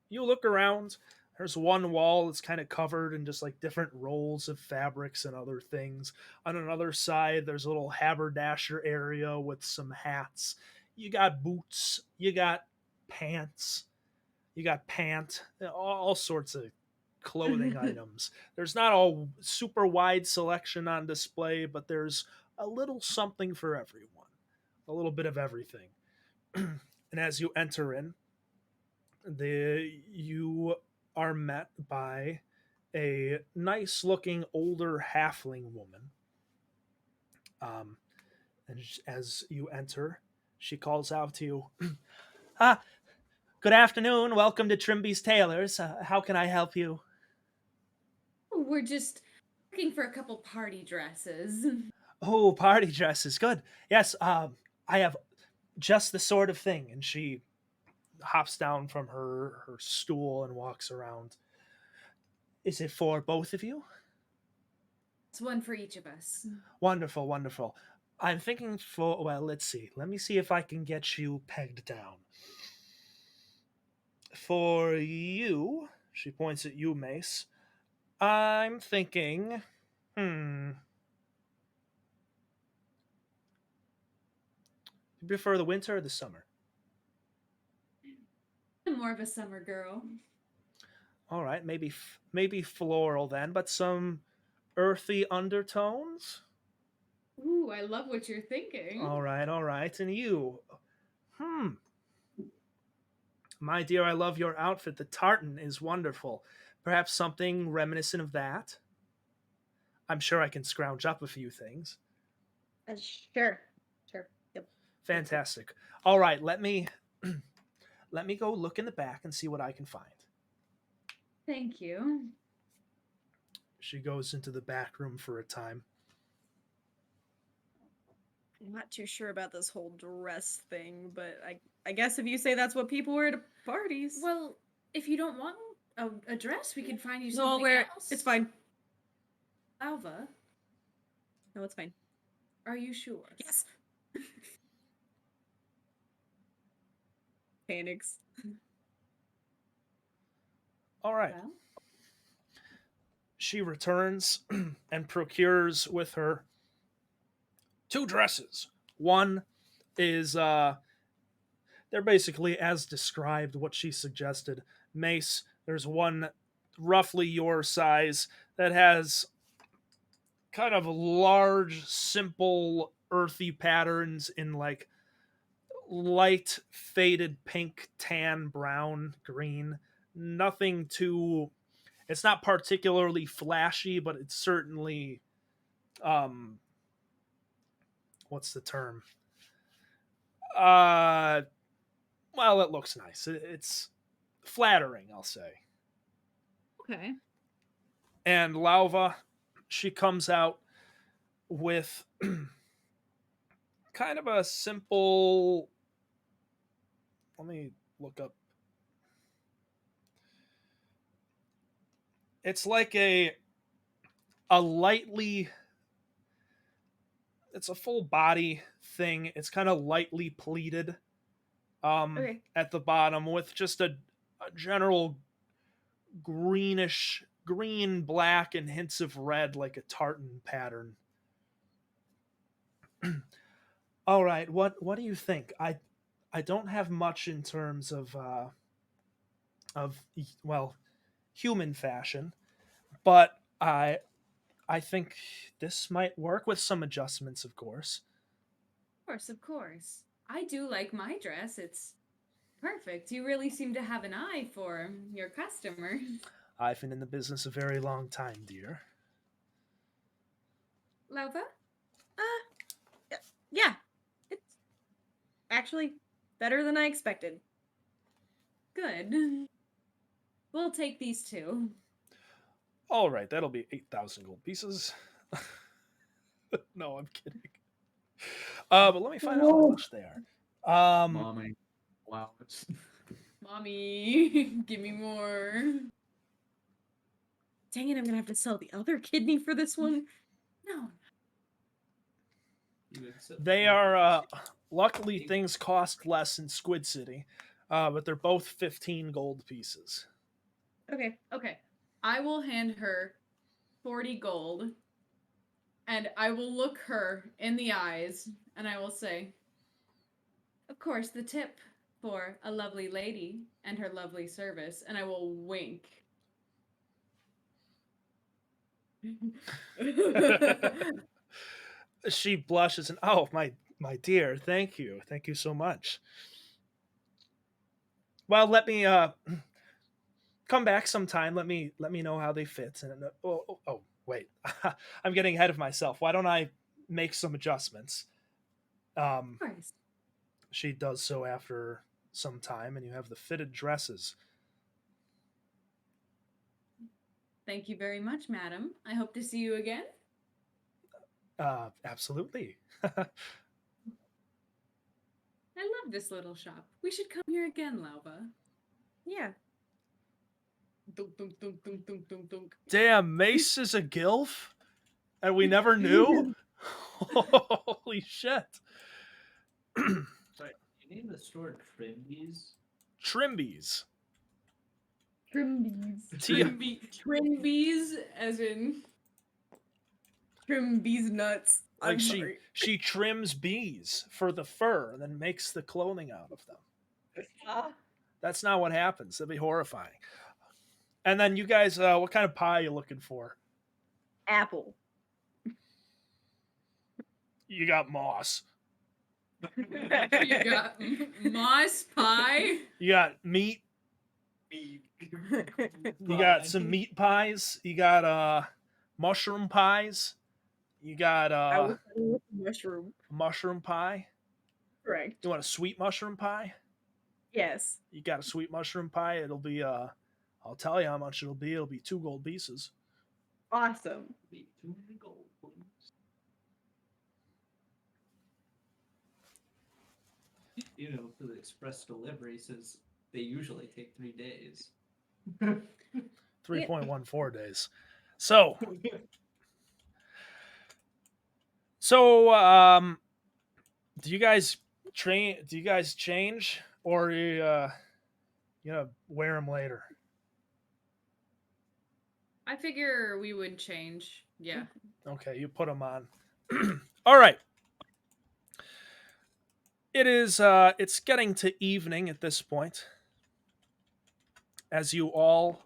you look around. There's one wall that's kind of covered in just like different rolls of fabrics and other things. On another side, there's a little haberdasher area with some hats. You got boots, you got pants, you got all sorts of clothing items. There's not a super wide selection on display, but there's a little something for everyone, a little bit of everything. And as you enter in, you are met by a nice looking older halfling woman. Um, and as you enter, she calls out to you, "Ah, good afternoon. Welcome to Trimby's Tailors. How can I help you?" We're just looking for a couple party dresses. "Oh, party dresses. Good. Yes, I have just the sort of thing." And she hops down from her stool and walks around. "Is it for both of you?" It's one for each of us. Wonderful, wonderful. I'm thinking for, well, let's see. Let me see if I can get you pegged down. For you, she points at you, Mace. I'm thinking, you prefer the winter or the summer? I'm more of a summer girl. All right, maybe floral then, but some earthy undertones. Ooh, I love what you're thinking. All right, all right. And you, hmm, my dear, I love your outfit. The tartan is wonderful. Perhaps something reminiscent of that. I'm sure I can scrounge up a few things. Sure. Sure. Yep. Fantastic. All right, let me let me go look in the back and see what I can find. Thank you. She goes into the back room for a time. I'm not too sure about this whole dress thing, but I guess if you say that's what people wear to parties. Well, if you don't want a dress, we can find you No, I'll something wear it. else. It's fine. Alva, No, it's fine. are you sure? Yes. Panics. All right. Well, She returns and procures with her two dresses. One is they're basically as described what she suggested. Mace, there's one roughly your size that has kind of large, simple, earthy patterns in like light faded pink, tan, brown, green. Nothing too. It's not particularly flashy, but it's certainly um what's the term? Uh well, it looks nice. It's flattering, I'll say. Okay. And Lauva, she comes out with kind of a simple. Let me look up. It's like a lightly. It's a full body thing. It's kind of lightly pleated Okay. at the bottom with just a general greenish green, black, and hints of red, like a tartan pattern. All right, what do you think? I don't have much in terms of well, human fashion, but I think this might work with some adjustments, of course. Of course, of course. I do like my dress. It's perfect. You really seem to have an eye for your customer. I've been in the business a very long time, dear. Lova? Yeah, it's actually better than I expected. Good. We'll take these two. All right, that'll be 8,000 gold pieces. No, I'm kidding. But let me find out how much they are. Mommy. Wow. Mommy, give me more. Dang it, I'm gonna have to sell the other kidney for this one. No. They are luckily things cost less in Squid City, but they're both 15 gold pieces. Okay. Okay. I will hand her 40 gold and I will look her in the eyes and I will say, of course, the tip for a lovely lady and her lovely service. And I will wink. She blushes and oh my dear, thank you so much. Well, let me come back sometime. Let me know how they fit. And oh wait, I'm getting ahead of myself. Why don't I make some adjustments? Of course. She does so after some time, and you have the fitted dresses. Thank you very much, madam. I hope to see you again. Absolutely. I love this little shop. We should come here again, Lauva. Yeah. Dunk, dunk, dunk, dunk, dunk, dunk, dunk. Damn, Mace is a gilf, and we never knew. Holy shit! Sorry, you name the store Trimbies? Trimbies. Trimbies. Trimbies, as in Trimbies nuts. I'm Like sorry. she trims bees for the fur and then makes the clothing out of them. Ah, That's not what happens. That'd be horrifying. And then you guys, what kind of pie are you looking for? apple. You got moss. you got moss pie. You got meat. You got some meat pies. You got mushroom pies. You got I was with mushroom. mushroom pie. Correct. You want a sweet mushroom pie? Yes. You got a sweet mushroom pie. It'll be I'll tell you how much it'll be. It'll be 2 gold pieces. Awesome. Be too many gold, please. You know, for the express delivery, since they usually take 3 days. 3.14 days. So do you guys change or you gonna wear them later? I figure we would change. Yeah. Okay, you put them on. All right. It's getting to evening at this point as you all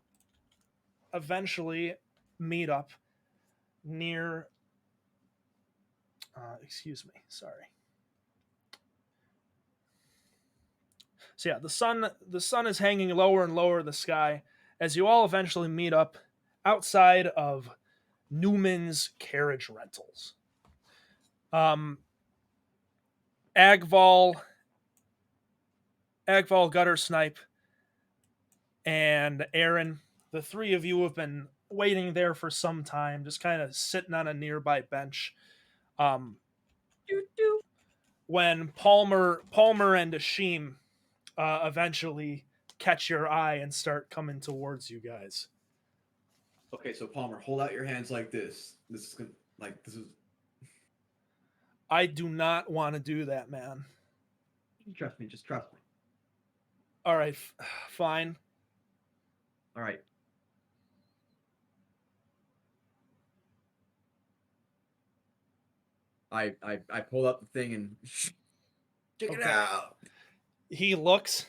eventually meet up near excuse me, sorry. So yeah, the sun is hanging lower and lower in the sky as you all eventually meet up outside of Newman's Carriage Rentals. Agval, Gutter Snipe, and Aaron, the three of you have been waiting there for some time, just kind of sitting on a nearby bench. Um, when Palmer and Ashim eventually catch your eye and start coming towards you guys. Okay, so Palmer, hold out your hands like this. This is this is. I do not want to do that, man. Trust me, just trust me. All right, fine. All right. I pull up the thing and check it Okay. out. He looks.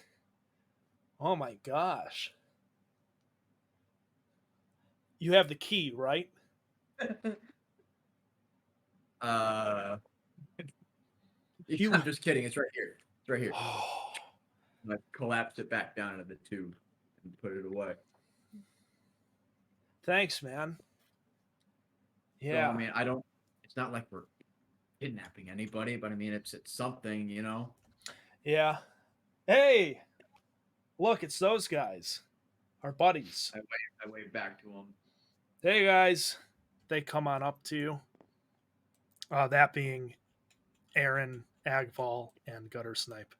Oh my gosh. You have the key, right? You- I'm just kidding. It's right here. It's right here. I collapse it back down into the tube and put it away. Thanks, man. So, Yeah. I mean, I don't. It's not like we're kidnapping anybody, but I mean, it's something, you know. Yeah. Hey, look, it's those guys, our buddies. I wave back to them. Hey, guys. They come on up to you. That being Aaron, Agval, and Gutter Snipe.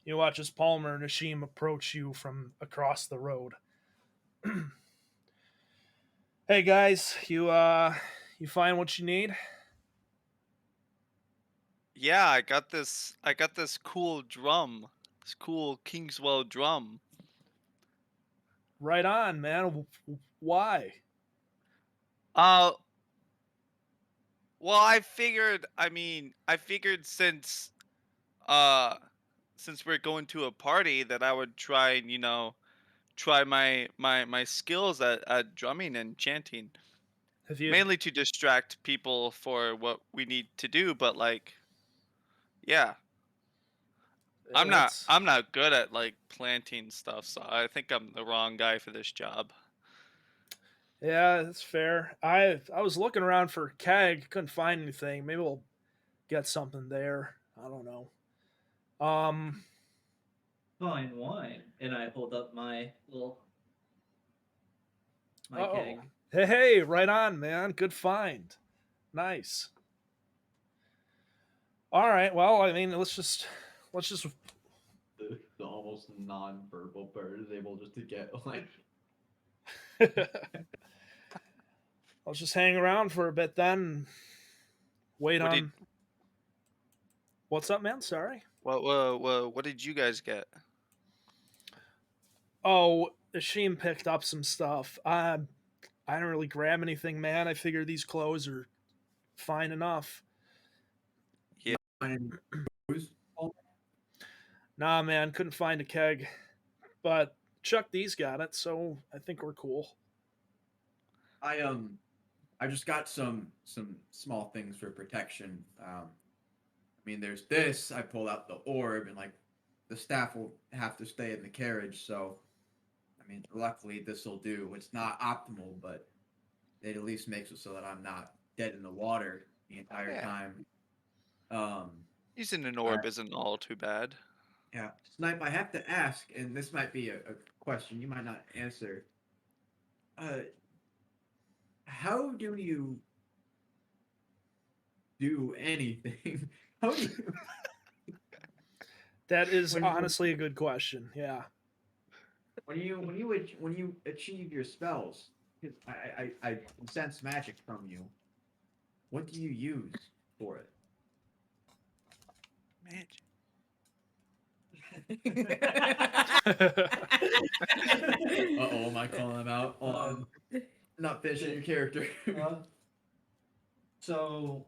You watch as Palmer and Ashim approach you from across the road. Hey, guys. You find what you need? Yeah, I got this. I got this cool drum. This cool Kingswell drum. Right on, man. Why? Uh, well, I figured. I figured since we're going to a party that I would try and try my skills at drumming and chanting, Have you? mainly to distract people for what we need to do. But like, yeah, That's I'm not good at like planting stuff, so I think I'm the wrong guy for this job. yeah, that's fair. I was looking around for a keg, couldn't find anything. Maybe we'll get something there. I don't know. Um, Fine wine. And I hold up my oh, keg. hey, right on, man. Good find. Nice. All right. Well, I mean, let's just The almost non-verbal bird is able just to get like. let's just hang around for a bit then. Wait What on. did What's up, man? Sorry. what did you guys get? Oh, Ashim picked up some stuff. I didn't really grab anything, man. I figured these clothes are fine enough. Nah, man, couldn't find a keg, but Chuck D's got it, so I think we're cool. I just got some small things for protection. I mean, there's this. I pulled out the orb, and like the staff will have to stay in the carriage. So, I mean, luckily this will do. It's not optimal, but it at least makes it so that I'm not dead in the water the entire Yeah. time. Um, Using an orb isn't all too bad. yeah, Snipe. I have to ask, and this might be a question you might not answer. How do you do anything? How do you? That is When- honestly a good question. Yeah. when you achieve your spells, 'cause I sense magic from you. What do you use for it? Magic. Uh-oh, am I calling him out on not finishing your character? So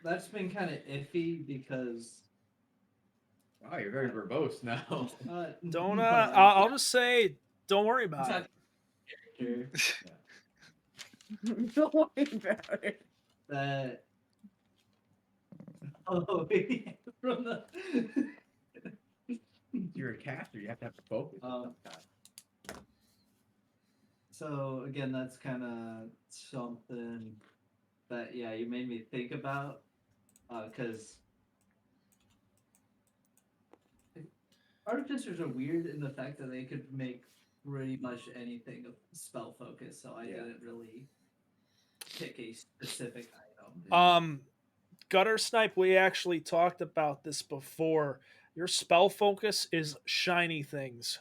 that's been kind of iffy because Wow, you're very verbose now. Don't but I'll just say don't worry it's about not it. character Don't worry about it. that oh from the. You're a caster. You have to have to focus. So again, that's kind of something that you made me think about, because artificers are weird in the fact that they could make pretty much anything a spell focus. So I didn't really pick a specific item. Gutter Snipe, we actually talked about this before. Your spell focus is shiny things.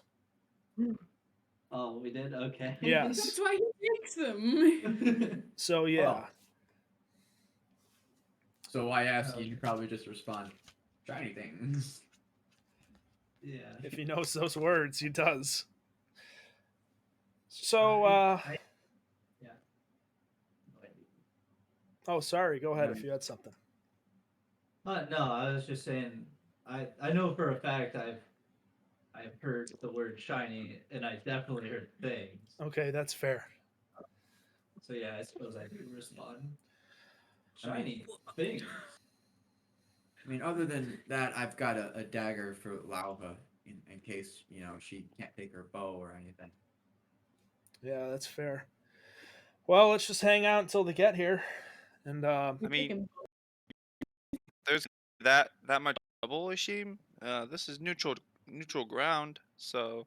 Oh, we did? Okay. Yes. That's why he takes them. So yeah. Oh. So I asked you, you probably just respond, shiny things. Yeah. If he knows those words, he does. So Yeah. oh sorry, go ahead if you had something. No, I was just saying. I know for a fact I've heard the word shiny, and I definitely heard things. Okay, that's fair. So yeah, I suppose I do respond. Shiny things. I mean, other than that, I've got a dagger for Lauva in case, she can't take her bow or anything. Yeah, that's fair. Well, let's just hang out until they get here. And I mean, there's that much trouble, Ishim. This is neutral ground, so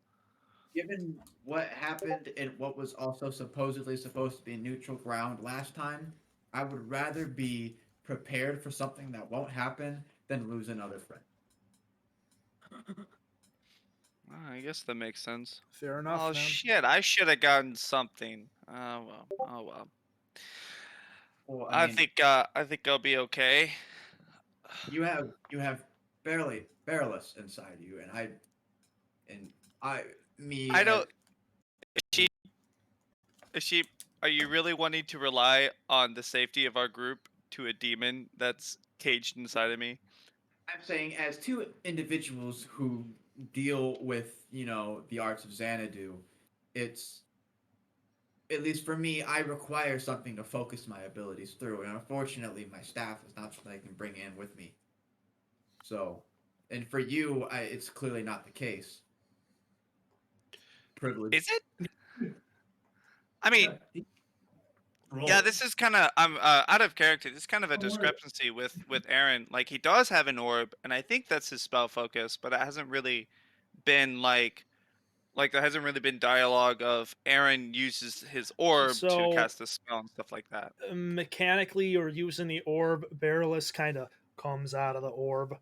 Given what happened and what was also supposedly supposed to be neutral ground last time, I would rather be prepared for something that won't happen than lose another friend. I guess that makes sense. fair enough, Oh man. shit! I should have gotten something. Oh well. Oh well. Well, I think I'll be okay. you have bareless inside you, and I don't. Ishim, are you really wanting to rely on the safety of our group to a demon that's caged inside of me? I'm saying as two individuals who deal with, the arts of Xanadu, it's at least for me, I require something to focus my abilities through, and unfortunately, my staff is not something I can bring in with me. So, and for you, it's clearly not the case. Privilege. Is it? I mean, yeah, this is kind of I'm out of character. This is kind of a discrepancy with Aaron. Like he does have an orb, and I think that's his spell focus, but it hasn't really been like there hasn't really been dialogue of Aaron uses his orb to So cast a spell and stuff like that. mechanically, you're using the orb. Barreless kind of comes out of the orb.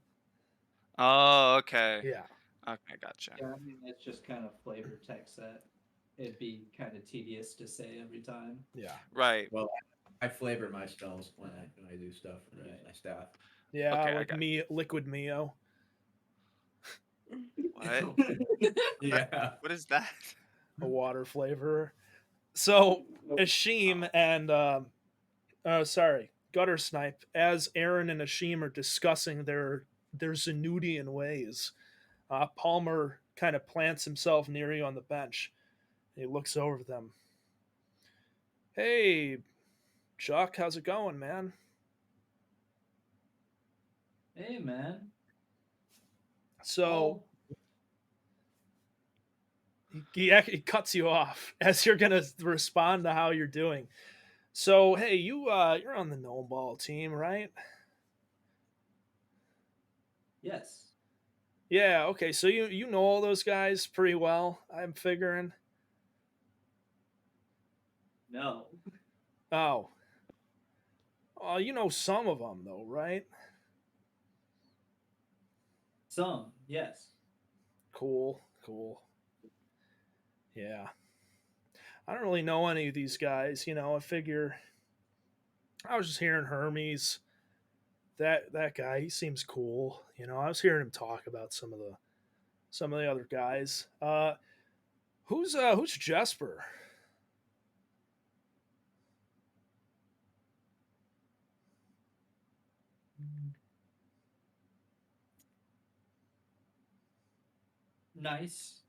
Oh, okay. Yeah. Okay, gotcha. Yeah, I mean it's just kind of flavor text that it'd be kind of tedious to say every time. Yeah. Right. Well, I flavor my spells when I do stuff and use my staff. Yeah, Okay, I like got liquid Mio. What? Yeah. What is that? A water flavor. So Ashim and Gutter Snipe, as Aaron and Ashim are discussing their Zanudian ways, Palmer kind of plants himself near you on the bench. He looks over them. Hey, Chuck, how's it going, man? Hey man. So he cuts you off as you're gonna respond to how you're doing. So hey, you're on the gnome ball team, right? Yes. Yeah. Okay. So you know all those guys pretty well, I'm figuring. No. Oh. You know some of them though, right? Some, yes. Cool. Yeah. I don't really know any of these guys. I figure I was just hearing Hermes. That guy, he seems cool. I was hearing him talk about some of the other guys. Who's Jesper? Nice.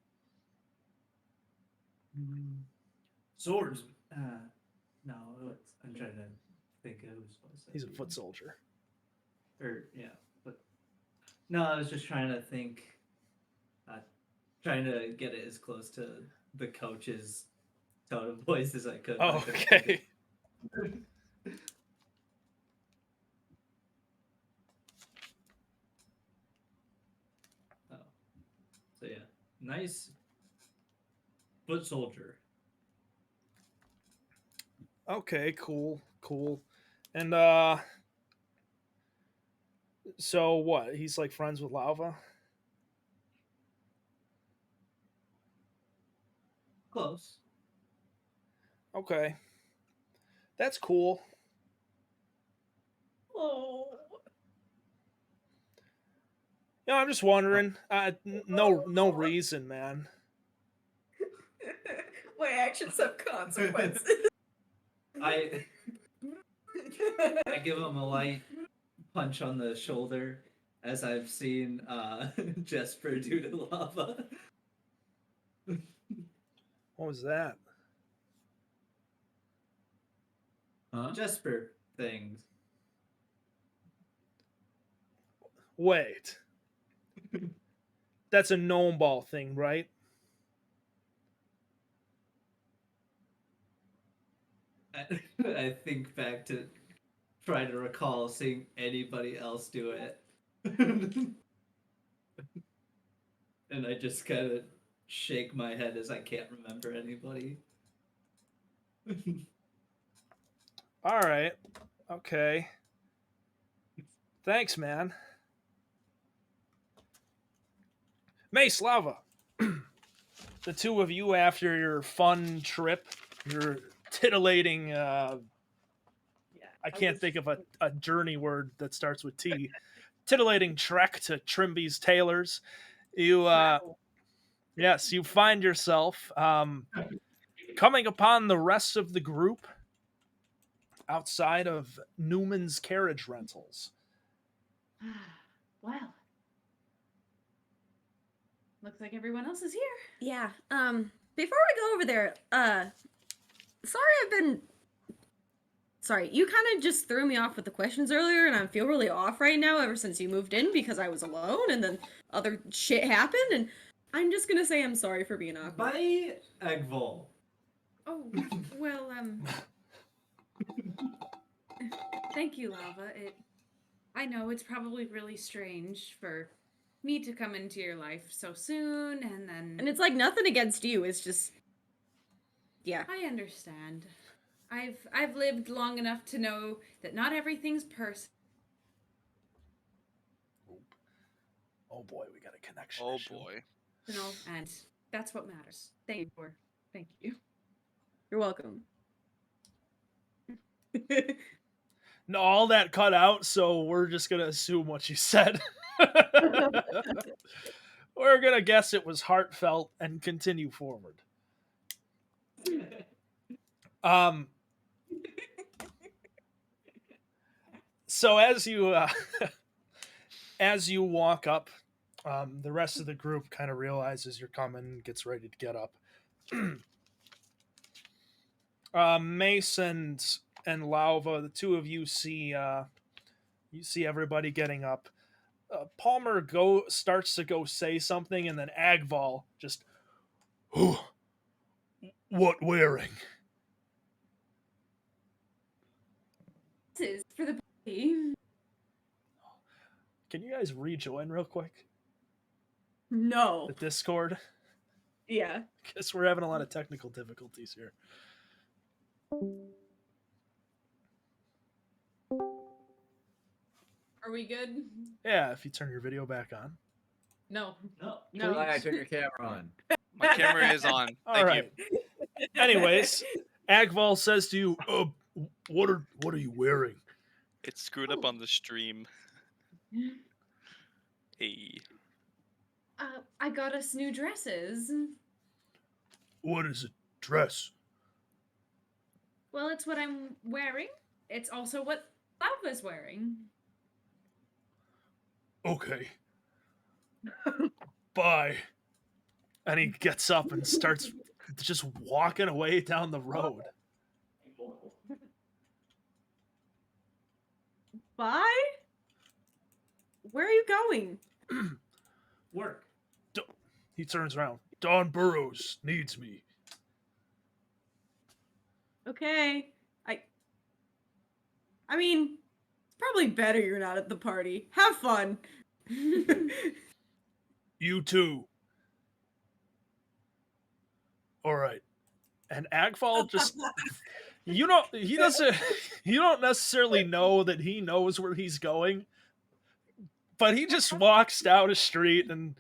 Swords. No, I'm trying to think of who's supposed to. He's a foot soldier. Or yeah, but No, I was just trying to think, trying to get it as close to the coach's tone of voice as I could. but I Oh, couldn't think okay. Oh. So yeah, nice foot soldier. Okay, cool, cool. And so what? He's like friends with Lava? Close. Okay. That's cool. Oh. Yeah, I'm just wondering. No reason, man. My actions have consequences. I give him a light punch on the shoulder, as I've seen Jesper do to Lava. What was that? Huh? Jesper things. Wait. That's a gnome ball thing, right? I think back to trying to recall seeing anybody else do it. And I just kind of shake my head as I can't remember anybody. All right. Okay. Thanks, man. Mace Lava. The two of you, after your fun trip, your titillating I can't think of a journey word that starts with T. Titillating trek to Trimby's Tailors. You yes, you find yourself coming upon the rest of the group outside of Newman's Carriage Rentals. Well, looks like everyone else is here. Yeah. Before we go over there, sorry, you kind of just threw me off with the questions earlier, and I feel really off right now ever since you moved in because I was alone and then other shit happened, and I'm just gonna say I'm sorry for being awkward. By Eggvol. Oh, well, thank you, Lava. I know it's probably really strange for me to come into your life so soon, and then And it's like nothing against you, it's just. Yeah. I understand. I've lived long enough to know that not everything's personal. Oh boy, we got a connection Oh issue. boy. And that's what matters. Thank you. You're welcome. No, all that cut out, so we're just gonna assume what you said. We're gonna guess it was heartfelt and continue forward. Um. So as you walk up, the rest of the group kind of realizes you're coming, gets ready to get up. Mace and Lauva, the two of you see everybody getting up. Palmer starts to go say something, and then Agval just, what wearing? This is for the party. Can you guys rejoin real quick No. the Discord? Yeah. Because we're having a lot of technical difficulties here. Are we good? Yeah, if you turn your video back on. No. No. No. Why I turn your camera on? My camera is on. All Thank right. Anyways, Agval says to you, what are you wearing? you. It's screwed up on the stream. Hey. I got us new dresses. What is a dress? Well, it's what I'm wearing. It's also what Lava's wearing. Okay. Bye. And he gets up and starts just walking away down the road. Bye? Where are you going? Work. He turns around. Don Burrows needs me. Okay. I mean, it's probably better you're not at the party. Have fun. You too. All right. And Agfall just he doesn't you don't necessarily know that he knows where he's going, but he just walks down a street and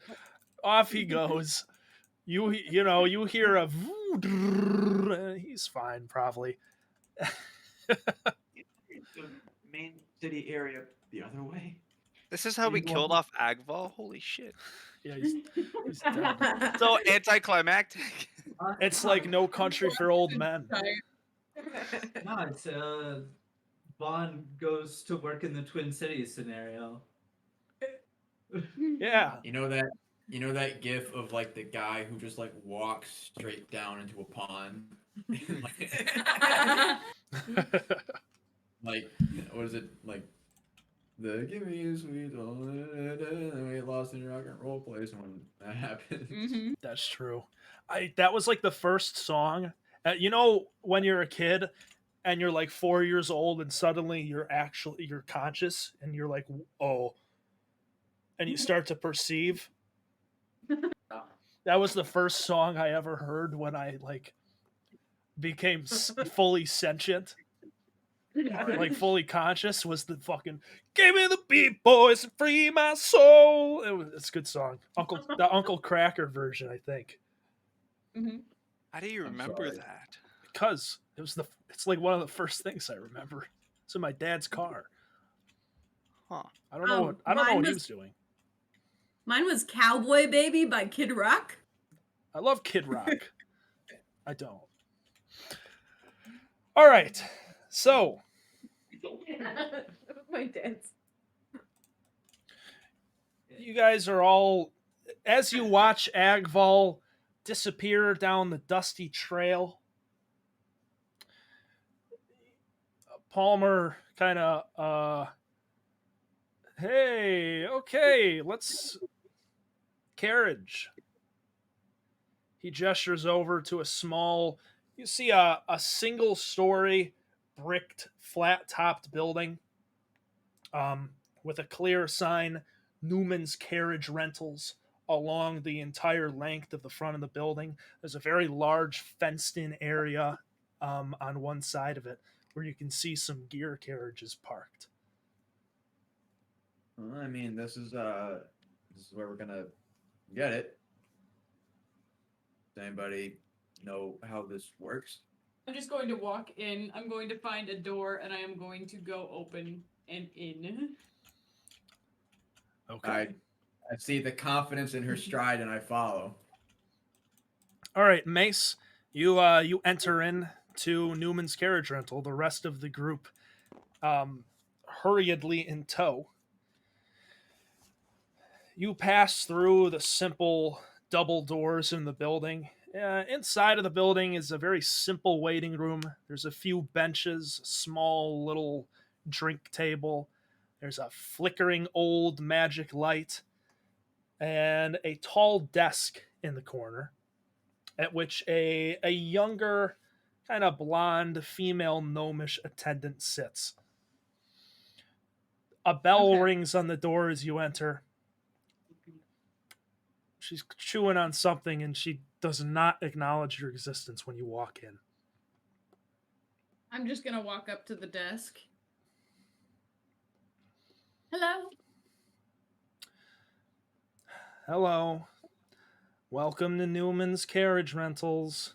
off he goes. You hear a he's fine probably. The main city area the other way. This is how we killed off Agval. Holy shit! Yeah, he's dead. So anticlimactic. It's like No Country for Old Men. No, it's Vaughn goes to work in the Twin Cities scenario. Yeah. You know that gif of like the guy who just like walks straight down into a pond. Like what is it like? The give me a sweet and we lost in rock and roll place when that happens. Mm-hmm. That's true. That was like the first song. When you're a kid and you're like 4 years old and suddenly you're conscious and you're like, oh, and you start to perceive. That was the first song I ever heard when I like became fully sentient, like fully conscious. Was the fucking "Give me the beat, boys, and free my soul"? It's a good song. The Uncle Cracker version, I think. Mm-hmm. How do you I'm remember sorry. that? Because it's like one of the first things I remember. It's in my dad's car. Huh? I don't know what mine he was- was doing. Mine was Cowboy Baby by Kid Rock. I love Kid Rock. I don't. All right. So, My dad's. you guys are all, as you watch Agval disappear down the dusty trail, Palmer kind of, hey, okay, let's carriage. He gestures over to a small, you see a single story bricked flat topped building with a clear sign, Newman's Carriage Rentals, along the entire length of the front of the building. There's a very large fenced in area on one side of it where you can see some gear carriages parked. Well, I mean, this is where we're gonna get it. Does anybody know how this works? I'm just going to walk in. I'm going to find a door, and I am going to go open and in. Okay. I see the confidence in her stride, and I follow. All right, Mace, you enter in to Newman's Carriage Rental. The rest of the group hurriedly in tow. You pass through the simple double doors in the building. Inside of the building is a very simple waiting room. There's a few benches, a small little drink table. There's a flickering old magic light and a tall desk in the corner at which a younger, kind of blonde, female gnomish attendant sits. A bell Okay. rings on the door as you enter. She's chewing on something and she does not acknowledge your existence when you walk in. I'm just gonna walk up to the desk. Hello. Hello. Welcome to Newman's Carriage Rentals.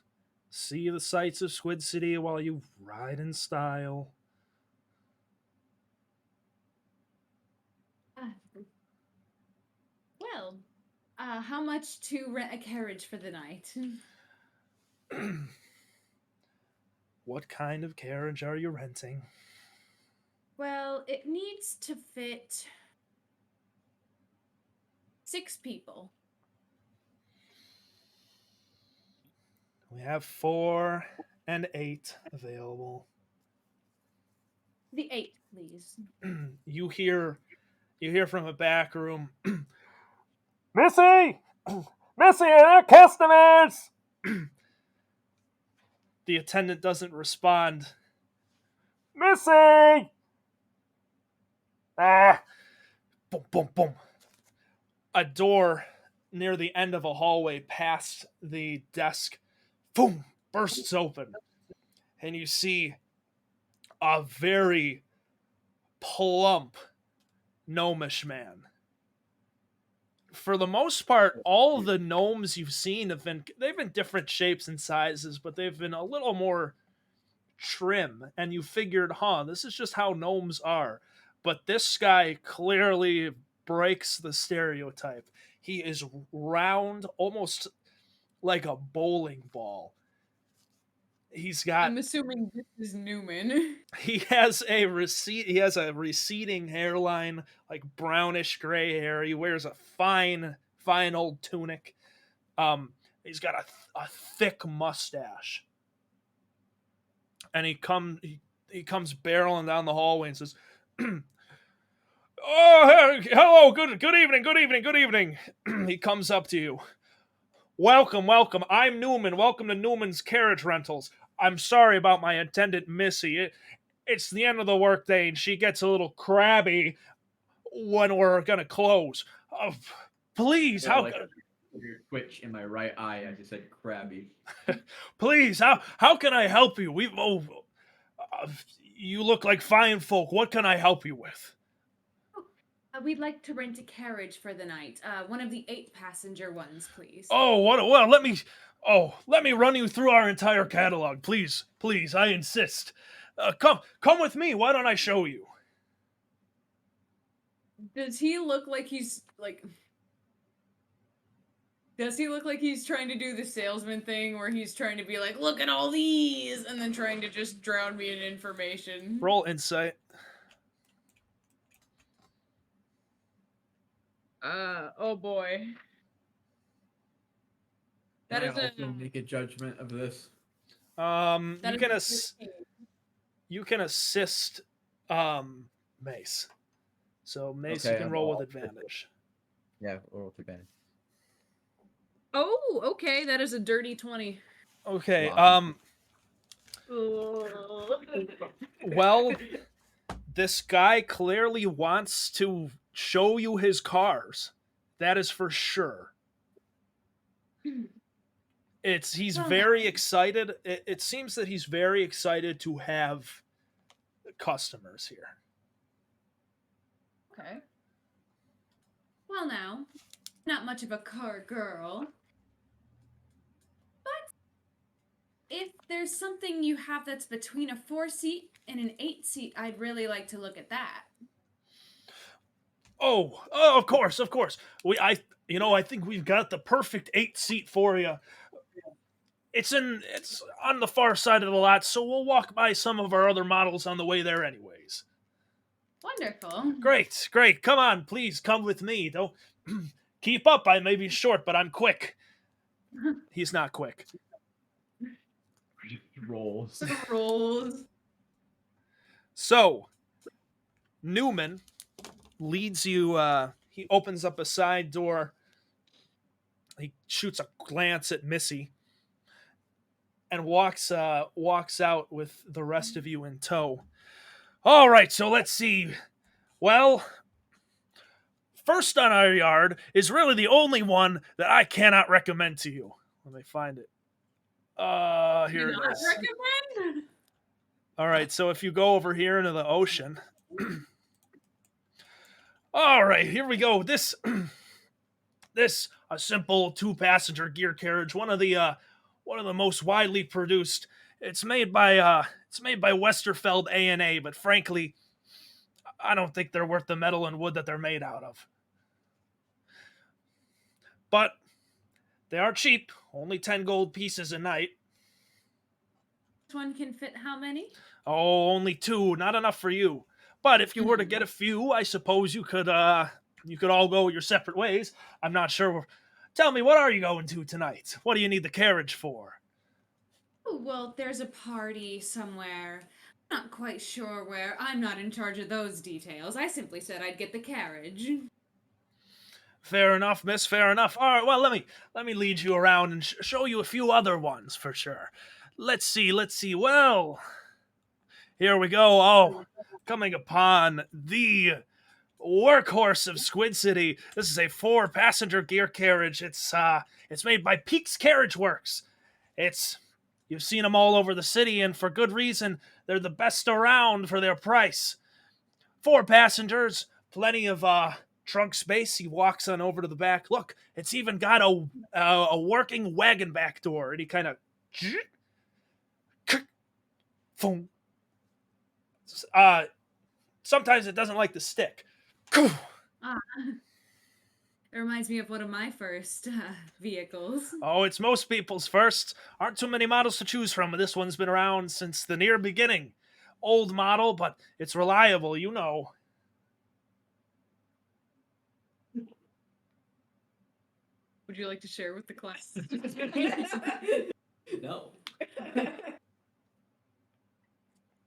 See the sights of Squid City while you ride in style. Well, how much to rent a carriage for the night? What kind of carriage are you renting? Well, it needs to fit 6 people. We have 4 and 8 available. The 8, please. you hear from a back room. Missy! Missy, are there customers? The attendant doesn't respond. Missy! Ah! Boom, boom, boom. A door near the end of a hallway past the desk, boom, bursts open. And you see a very plump gnomish man. For the most part, all the gnomes you've seen they've been different shapes and sizes, but they've been a little more trim. And you figured, this is just how gnomes are. But this guy clearly breaks the stereotype. He is round, almost like a bowling ball. He's got I'm assuming this is Newman. he has a receding hairline, like brownish gray hair. He wears a fine old tunic. He's got a thick mustache. And he comes barreling down the hallway and says, "Oh, hello, good evening. He comes up to you. Welcome. I'm Newman. Welcome to Newman's Carriage Rentals. I'm sorry about my attendant, Missy. It's the end of the workday, and she gets a little crabby when we're gonna close. Please, Yeah, like your twitch in my right eye. I just said crabby. please, how can I help you? You look like fine folk. What can I help you with? We'd like to rent a carriage for the night. One of the 8-passenger ones, please. Oh, well, let me run you through our entire catalog, please. I insist. Come with me. Why don't I show you? Does he look like he's like? Does he look like he's trying to do the salesman thing where he's trying to be like, look at all these, and then trying to just drown me in information? Roll insight. Oh boy. That Can is I a also make a judgment of this? You can assist Mace. So Mace, Okay, you can roll with I'll- advantage. Yeah, roll with advantage. Oh, okay, that is a dirty 20. Okay. Wow. Well, this guy clearly wants to show you his cars. That is for sure. He's very excited. It seems that he's very excited to have customers here. Okay. Well, now, not much of a car girl. But if there's something you have that's between a 4-seat and an 8-seat, I'd really like to look at that. Oh, of course. I think we've got the perfect 8-seat for you. It's on the far side of the lot, so we'll walk by some of our other models on the way there anyways. Wonderful. Great. Come on, please come with me. Don't keep up. I may be short, but I'm quick. He's not quick. Rolls. Rolls. So, Newman leads you, he opens up a side door. He shoots a glance at Missy and walks out with the rest of you in tow. All right, so let's see. Well, first on our yard is really the only one that I cannot recommend to you. Let me find it. Here it is. Recommend? All right, so if you go over here into the ocean. All right, here we go. This a simple 2-passenger gear carriage, one of the most widely produced. It's made by Westerfeld A&A, but frankly, I don't think they're worth the metal and wood that they're made out of. But they are cheap, only 10 gold pieces a night. This one can fit how many? Oh, only 2, not enough for you. But if you were to get a few, I suppose you could all go your separate ways. I'm not sure. Tell me, what are you going to tonight? What do you need the carriage for? Oh, well, there's a party somewhere. Not quite sure where. I'm not in charge of those details. I simply said I'd get the carriage. Fair enough, miss. Fair enough. All right. Well, let me lead you around and show you a few other ones for sure. Let's see. Let's see. Well, here we go. Oh, coming upon the workhorse of Squid City. This is a 4-passenger gear carriage. It's made by Peaks Carriage Works. It's You've seen them all over the city, and for good reason. They're the best around for their price. 4 passengers, plenty of trunk space. He walks on over to the back. Look, it's even got a working wagon back door, and he kind of sometimes it doesn't like to stick. Ah, it reminds me of one of my first vehicles. Oh, it's most people's first. Aren't too many models to choose from, but this one's been around since the near beginning. Old model, but it's reliable, you know. Would you like to share with the class? No.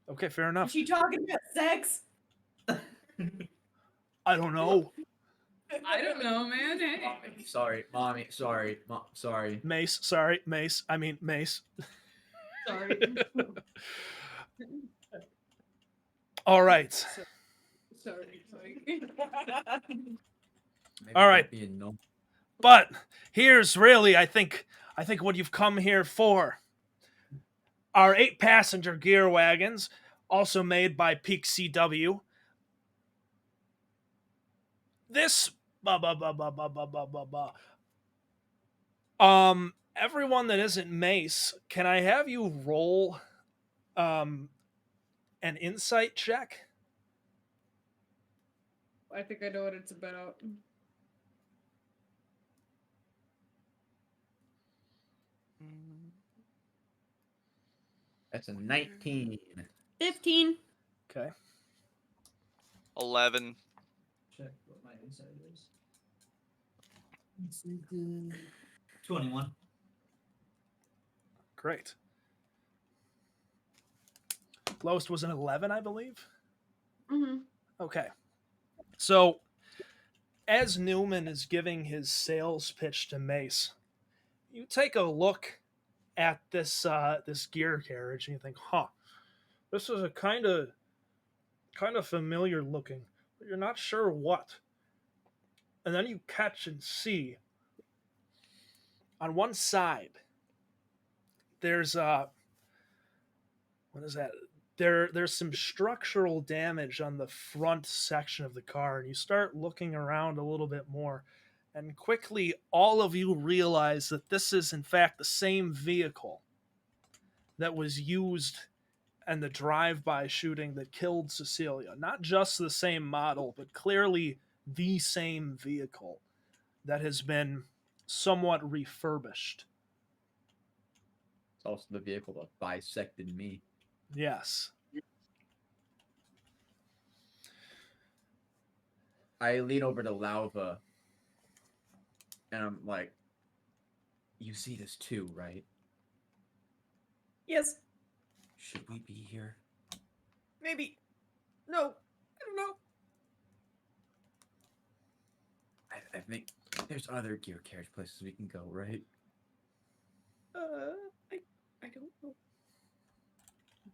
Okay, fair Is enough. she talking about sex? I don't know. I don't know, man. Hey. Sorry, mommy. Sorry, sorry. Mace, sorry, Mace. I mean, Mace. Sorry. All right. Sorry. Maybe All right. don't be a no- But here's really, I think what you've come here for. Our 8-passenger gear wagons, also made by Peak CW. This everyone that isn't Mace, can I have you roll an insight check? I think I know what it's about. That's a 19. 15. Okay. 11. Check what my insight is. 21. Great. Lowest was an 11, I believe. Mm-hmm. Okay. So, as Newman is giving his sales pitch to Mace, you take a look at this gear carriage and you think, "Huh, this is a kind of familiar looking, but you're not sure what." And then you catch and see on one side there's what is that? There's some structural damage on the front section of the car, and you start looking around a little bit more, and quickly all of you realize that this is in fact the same vehicle that was used in the drive-by shooting that killed Cecilia. Not just the same model, but clearly the same vehicle that has been somewhat refurbished. It's also the vehicle that bisected me. Yes. I lean over to Lauva and I'm like, you see this too, right? Yes, Should we be here? maybe. No, I don't know. I think there's other gear carriage places we can go, right? I don't know.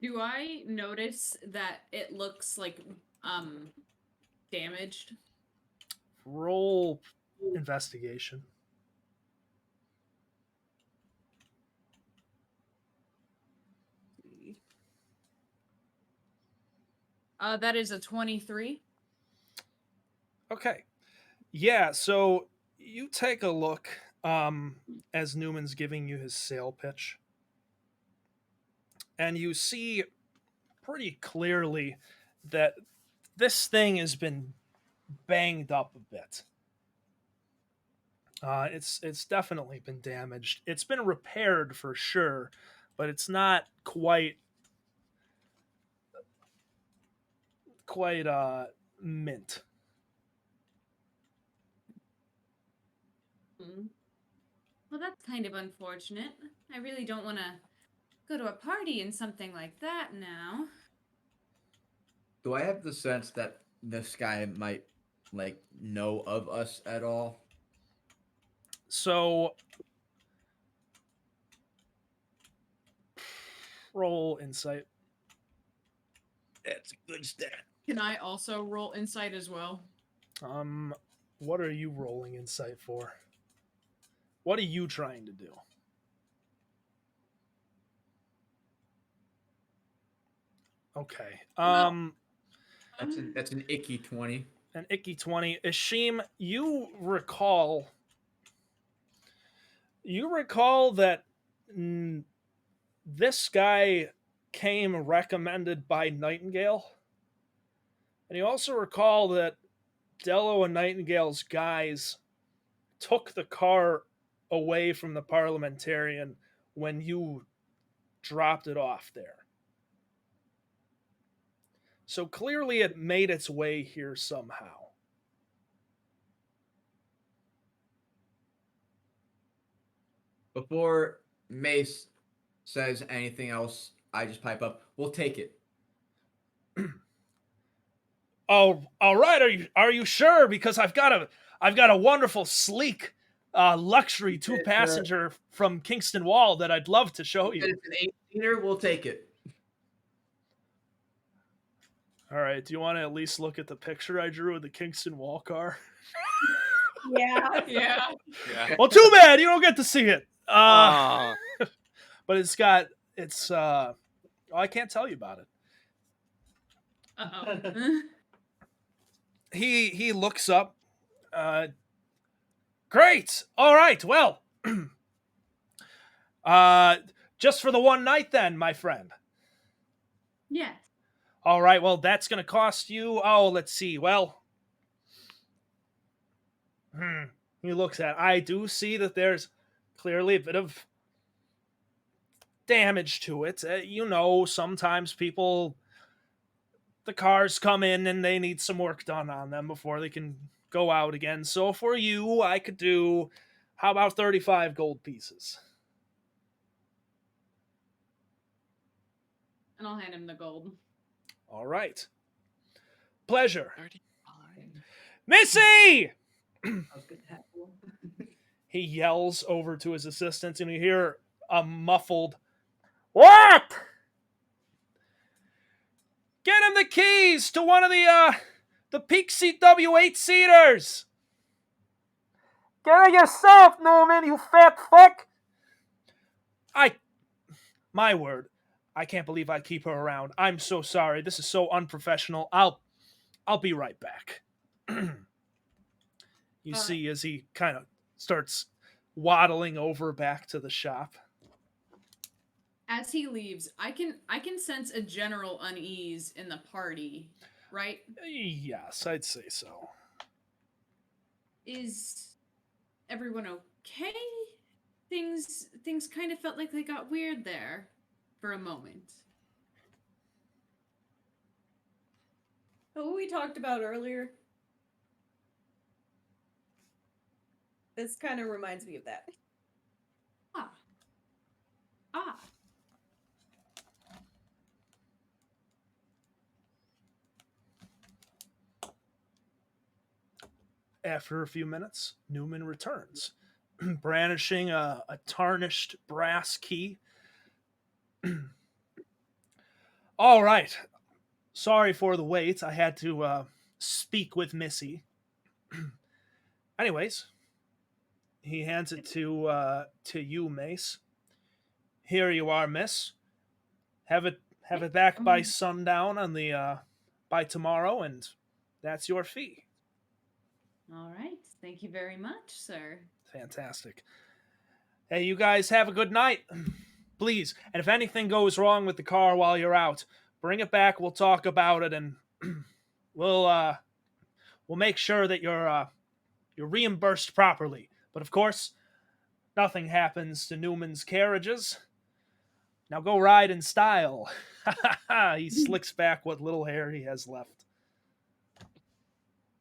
Do I notice that it looks like damaged? Roll investigation. That is a 23. Okay. Yeah, so you take a look as Newman's giving you his sale pitch, and you see pretty clearly that this thing has been banged up a bit. It's definitely been damaged. It's been repaired for sure, but it's not quite mint. Well, that's kind of unfortunate. I really don't want to go to a party in something like that now. Do I have the sense that this guy might like know of us at all? So roll insight. That's a good stat. Can I also roll insight as well? What are you rolling insight for? What are you trying to do? Okay. That's an icky 20. An icky 20. Ishim, you recall that this guy came recommended by Nightingale. And you also recall that Dello and Nightingale's guys took the car away from the parliamentarian when you dropped it off there. So clearly it made its way here somehow. Before Mace says anything else, I just pipe up. We'll take it. Oh, all right. Are you sure? Because I've got a wonderful, sleek, luxury two-passenger from Kingston Wall that I'd love to show If you. it's an 18er, we'll take it. All right. Do you want to at least look at the picture I drew of the Kingston Wall car? Yeah. Yeah. Yeah. Well, too bad you don't get to see it. Aw. But it's. I can't tell you about it. Uh-oh. He looks up. Great. All right. Well, just for the one night then, my friend. Yes. All right. Well, that's going to cost you. Oh, let's see. Well, he looks at. I do see that there's clearly a bit of damage to it. Sometimes the cars come in and they need some work done on them before they can go out again. So for you, I could do, how about 35 gold pieces? And I'll hand him the gold. All right. Pleasure. 35. Missy! I was gonna have one. He yells over to his assistants, and you hear a muffled, "What? Get him the keys to one of the peak seat W8 seaters. Get it yourself, Newman, you fat fuck." My word, I can't believe I keep her around. I'm so sorry. This is so unprofessional. I'll be right back. You see as he kind of starts waddling over back to the shop. As he leaves, I can sense a general unease in the party, right? Yes, I'd say so. Is everyone okay? Things kind of felt like they got weird there for a moment. Who we talked about earlier. This kind of reminds me of that. Ah. After a few minutes, Newman returns, brandishing a tarnished brass key. All right. Sorry for the wait. I had to speak with Missy. Anyways, he hands it to you, Mace. Here you are, Miss. Have it back by sundown by tomorrow, and that's your fee. All right. Thank you very much, sir. Fantastic. Hey, you guys have a good night. Please. And if anything goes wrong with the car while you're out, bring it back. We'll talk about it, and we'll make sure that you're reimbursed properly. But of course, nothing happens to Newman's carriages. Now go ride in style. He slicks back what little hair he has left.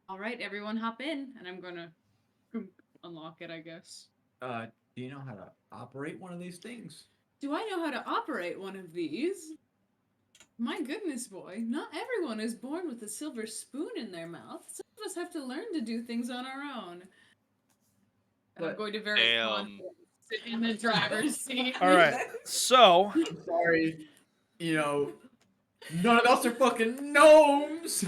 All right, everyone hop in, and I'm going to unlock it, I guess. Do you know how to operate one of these things? Do I know how to operate one of these? My goodness, boy. Not everyone is born with a silver spoon in their mouth. Some of us have to learn to do things on our own. I'm But- going to very Damn. confidently sit in the driver's seat. All right. So I'm sorry. You know, none of us are fucking gnomes.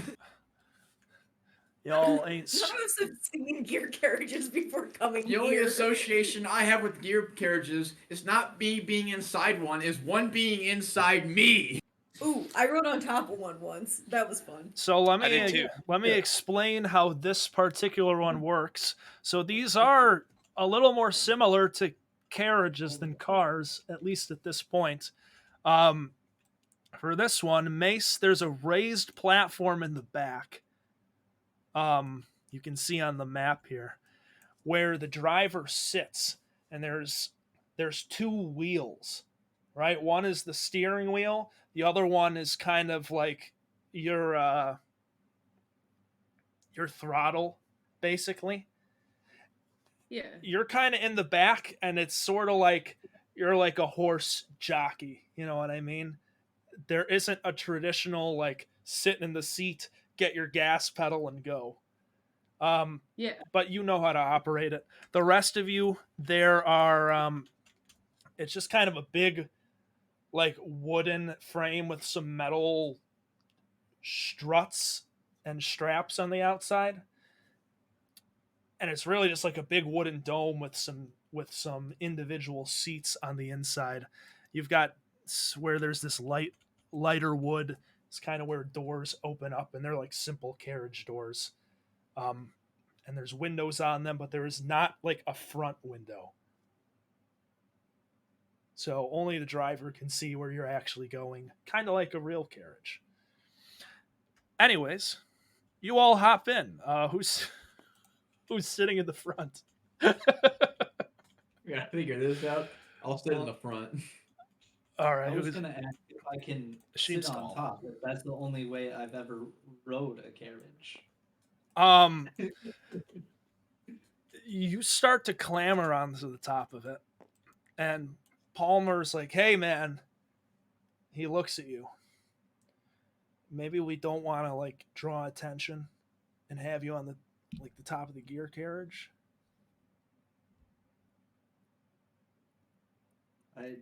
y'all ain't. None of us have seen gear carriages before coming The only here. association I have with gear carriages is not me being inside one, is one being inside me. Ooh, I rode on top of one once. That was fun. So let I did me too. let me explain how this particular one works. So these are a little more similar to carriages than cars, at least at this point. Um, for this one, Mace, there's a raised platform in the back. You can see on the map here where the driver sits, and there's two wheels, right? One is the steering wheel. The other one is kind of like your throttle, basically. Yeah. You're kind of in the back, and it's sort of like you're like a horse jockey. You know what I mean? There isn't a traditional like sit in the seat, get your gas pedal, and go. Yeah. But you know how to operate it. The rest of you, there are. It's just kind of a big, like wooden frame with some metal struts and straps on the outside, and it's really just like a big wooden dome with some individual seats on the inside. You've got where there's this lighter wood. It's kind of where doors open up, and they're like simple carriage doors. And there's windows on them, but there is not like a front window. So only the driver can see where you're actually going, kind of like a real carriage. Anyways, you all hop in. Who's sitting in the front? We gotta figure this out. I'll sit in the front. All right. I was who's- gonna ask if I can Machine sit on stall. top. If that's the only way I've ever rode a carriage. Um, you start to clamber onto the top of it, and Palmer's like, "Hey, man." He looks at you. Maybe we don't want to like draw attention and have you on the top of the gear carriage. I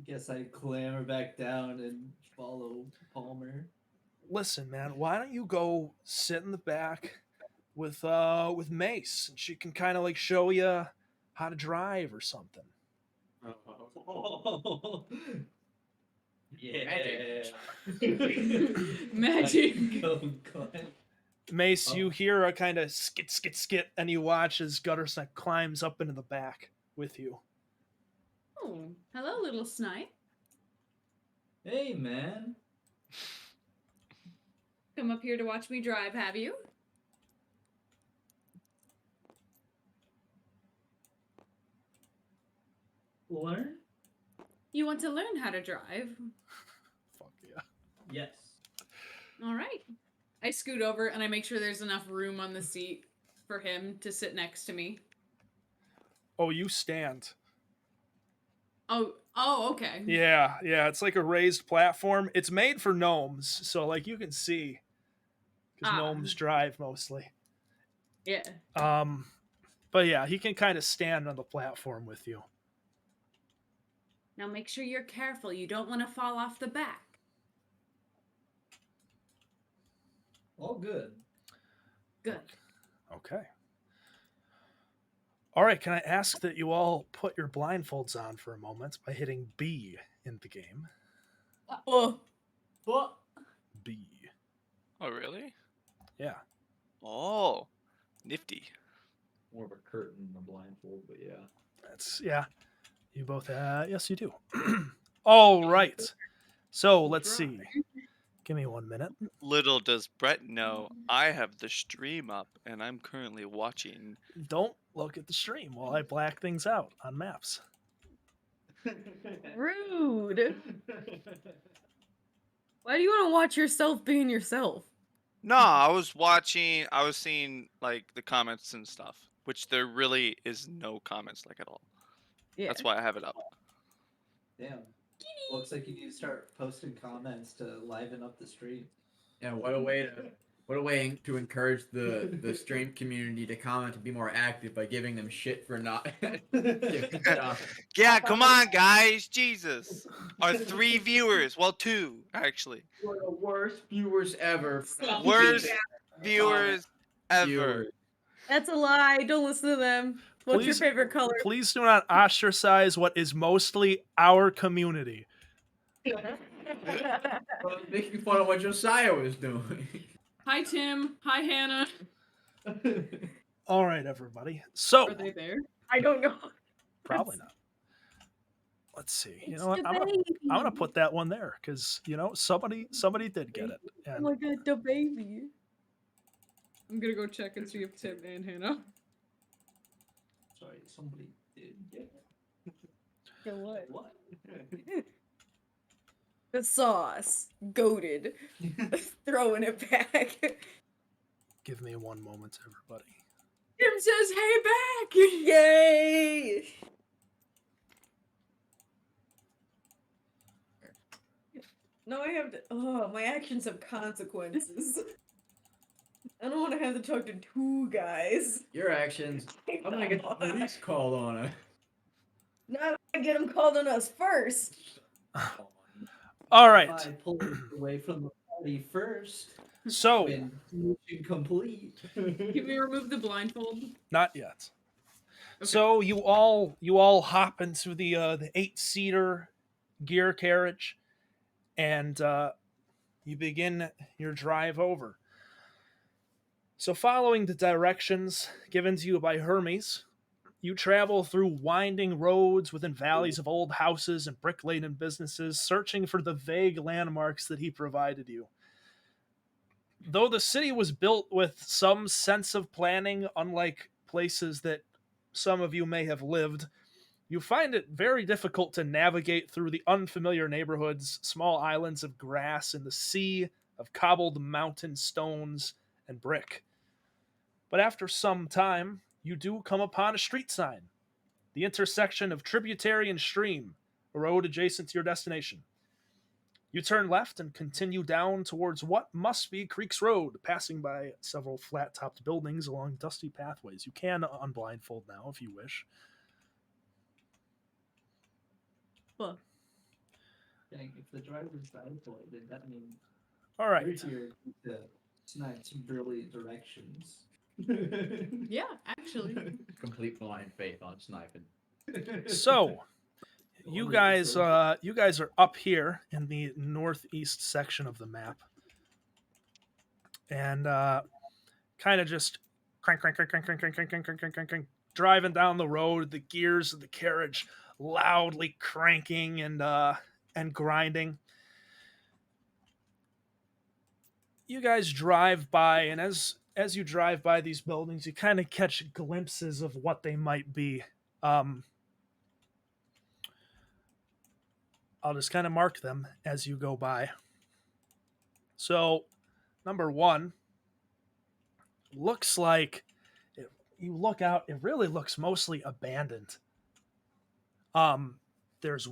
guess I clamber back down and follow Palmer. Listen, man, why don't you go sit in the back with Mace, and she can kind of like show you how to drive or something. Yeah. Magic. Go, Glenn. Mace, Oh. you hear a kind of skit, skit, skit, and you watch as Guttersnipe climbs up into the back with you. Oh, hello, little snipe. Hey, man. Come up here to watch me drive, have you? Learn? You want to learn how to drive? Fuck yeah. Yes. All right. I scoot over and I make sure there's enough room on the seat for him to sit next to me. Oh, you stand. Oh, okay. Yeah, it's like a raised platform. It's made for gnomes, so like you can see because Ah. gnomes drive mostly. Yeah. But yeah, he can kind of stand on the platform with you. Now make sure you're careful. You don't want to fall off the back. All good. Good. Okay. All right, can I ask that you all put your blindfolds on for a moment by hitting B in the game? Oh, What? B. Oh, really? Yeah. Oh, nifty. More of a curtain than a blindfold, but yeah. You both yes you do. All right. So, let's see. Give me 1 minute. Little does Brett know, I have the stream up and I'm currently watching. Don't look at the stream while I black things out on maps. Rude. Why do you want to watch yourself being yourself? No, I was seeing like the comments and stuff, which there really is no comments like at all. Yeah. That's why I have it up. Damn. Looks like you need to start posting comments to liven up the stream. Yeah, what a way to What a way to encourage the stream community to comment and be more active by giving them shit for not giving stuff. Yeah, come on, guys. Jesus. Our 3 viewers. Well, 2, actually. We're the worst viewers ever. Worst viewers ever. Viewers. That's a lie. Don't listen to them. What's your Please- favorite color? Please do not ostracize what is mostly our community. Making fun of what Josiah was doing. Hi, Tim. Hi, Hannah. All right, everybody. So Are they there? I don't know. probably not. Let's see. You It's know what? the I'm gonna baby. put that one there because somebody did get it. Oh And my god, the baby. I'm gonna go check and see if Tim and Hannah. Sorry, somebody did get Yeah, what? what? The sauce. Goated. Throwing it back. give me one moment, everybody. Tim says, "Hey, back!" Yay! No, I have to. Oh, my actions have consequences. I don't want to have to talk to 2 guys. Your actions. I'm gonna get the police called on us. Not I get them called on us first. All right. I pulled it away from the party first. So When mission complete. Can we remove the blindfold? not yet. Okay. So you all hop into the 8-seater gear carriage, and you begin your drive over. So following the directions given to you by Hermes, you travel through winding roads within valleys of old houses and brick-laden businesses, searching for the vague landmarks that he provided you. Though the city was built with some sense of planning, unlike places that some of you may have lived, you find it very difficult to navigate through the unfamiliar neighborhoods, small islands of grass, and the sea of cobbled mountain stones and brick. But after some time, you do come upon a street sign, the intersection of tributary and stream, a road adjacent to your destination. You turn left and continue down towards what must be Creeks Road, passing by several flat-topped buildings along dusty pathways. You can unblindfold now if you wish. Well, Dang, if the driver's blindfolded, then that means All we're right. here to snipe some brilliant directions. Yeah, actually. Complete blind faith on sniping. So, you guys are up here in the northeast section of the map, and kind of just crank, crank, crank, crank, crank, crank, crank, crank, crank, crank, crank, crank, driving down the road. The gears of the carriage loudly cranking and grinding. You guys drive by, and as you drive by these buildings, you kind of catch glimpses of what they might be. I'll just kind of mark them as you go by. So, number 1 looks like you look out, it really looks mostly abandoned. There's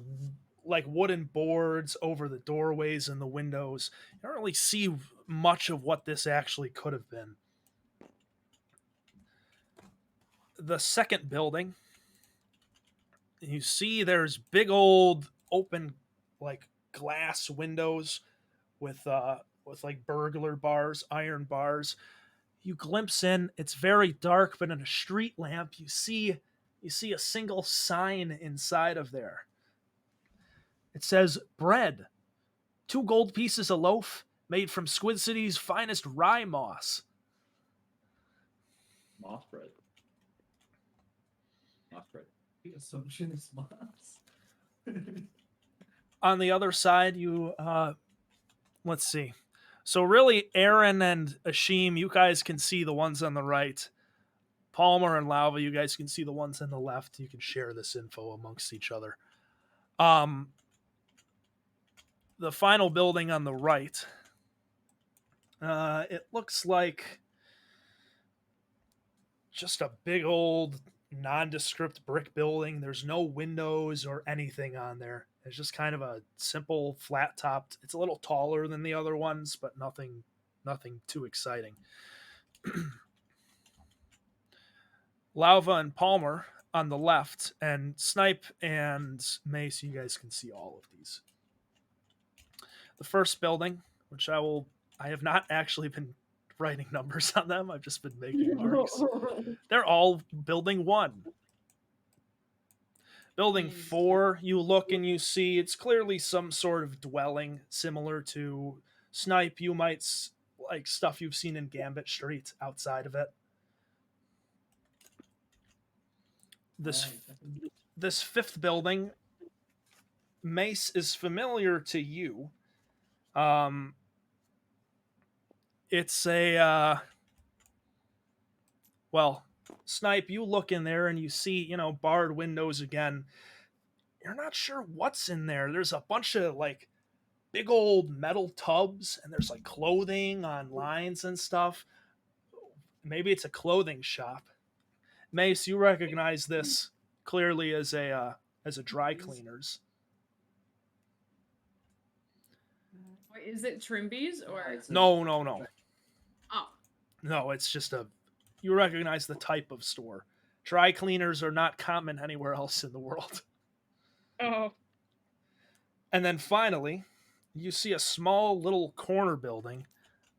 like wooden boards over the doorways and the windows. You don't really see much of what this actually could have been. The second building, you see there's big old open like glass windows with like burglar bars, iron bars. You glimpse in, it's very dark, but in a street lamp you see a single sign inside of there. It says bread, 2 gold pieces a loaf, made from Squid City's finest rye moss. Moss bread. Moss bread. The assumption is moss. On the other side, you let's see. So really, Aaron and Ashim, you guys can see the ones on the right. Palmer and Lava, you guys can see the ones on the left. You can share this info amongst each other. The final building on the right, it looks like just a big old nondescript brick building. There's no windows or anything on there. It's just kind of a simple flat topped. It's a little taller than the other ones, but nothing nothing too exciting. Lauva and Palmer on the left, and Snipe and Mace, you guys can see all of these. The first building, which I have not actually been writing numbers on them, I've just been making marks. They're all building 1. Building 4, you look and you see it's clearly some sort of dwelling similar to Snipe. You might like stuff you've seen in Gambit Street outside of it. This 5th building, Mace, is familiar to you. It's a well, Snipe, you look in there and you see, barred windows again. You're not sure what's in there. There's a bunch of like big old metal tubs, and there's like clothing on lines and stuff. Maybe it's a clothing shop. Mace, you recognize this clearly as a dry cleaners. Wait, is it Trimby's or? No. Oh. No, it's just you recognize the type of store. Dry cleaners are not common anywhere else in the world. Oh. And then finally, you see a small little corner building.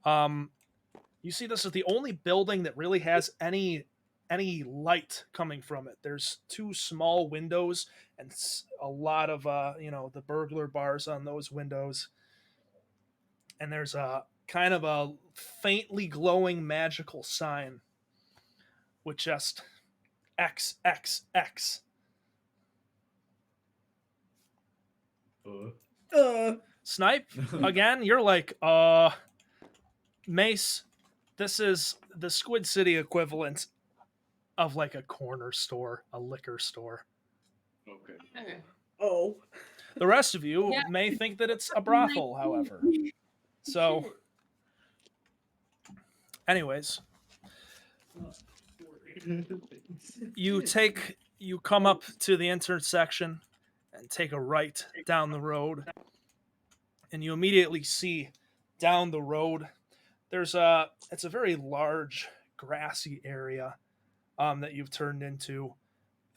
You see this is the only building that really has any light coming from it. There's 2 small windows and a lot of the burglar bars on those windows. And there's a kind of a faintly glowing magical sign with just XXX. Snipe, again, you're like, Mace, this is the Squid City equivalent of like a corner store, a liquor store. Okay. Oh. The rest of you may think that it's a brothel, however. So, anyways, you come up to the intersection and take a right down the road, and you immediately see down the road it's a very large grassy area that you've turned into,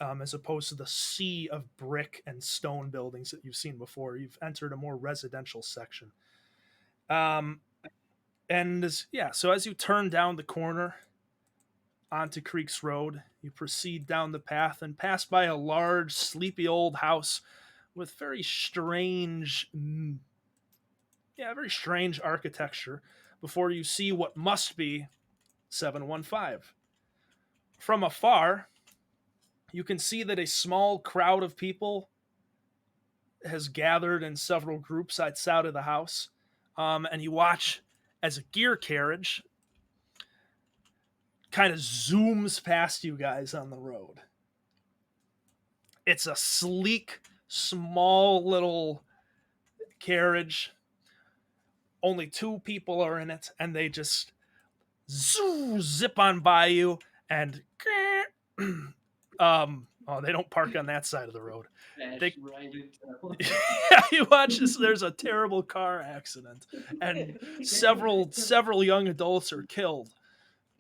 as opposed to the sea of brick and stone buildings that you've seen before. You've entered a more residential section. So as you turn down the corner onto Creeks Road, you proceed down the path and pass by a large, sleepy old house with very strange architecture before you see what must be 715. From afar, you can see that a small crowd of people has gathered in several groups outside of the house, and you watch as a gear carriage kind of zooms past you guys on the road. It's a sleek, small little carriage. Only 2 people are in it, and they just zip on by you, and they don't park on that side of the road. You watch this. There's a terrible car accident, and several young adults are killed.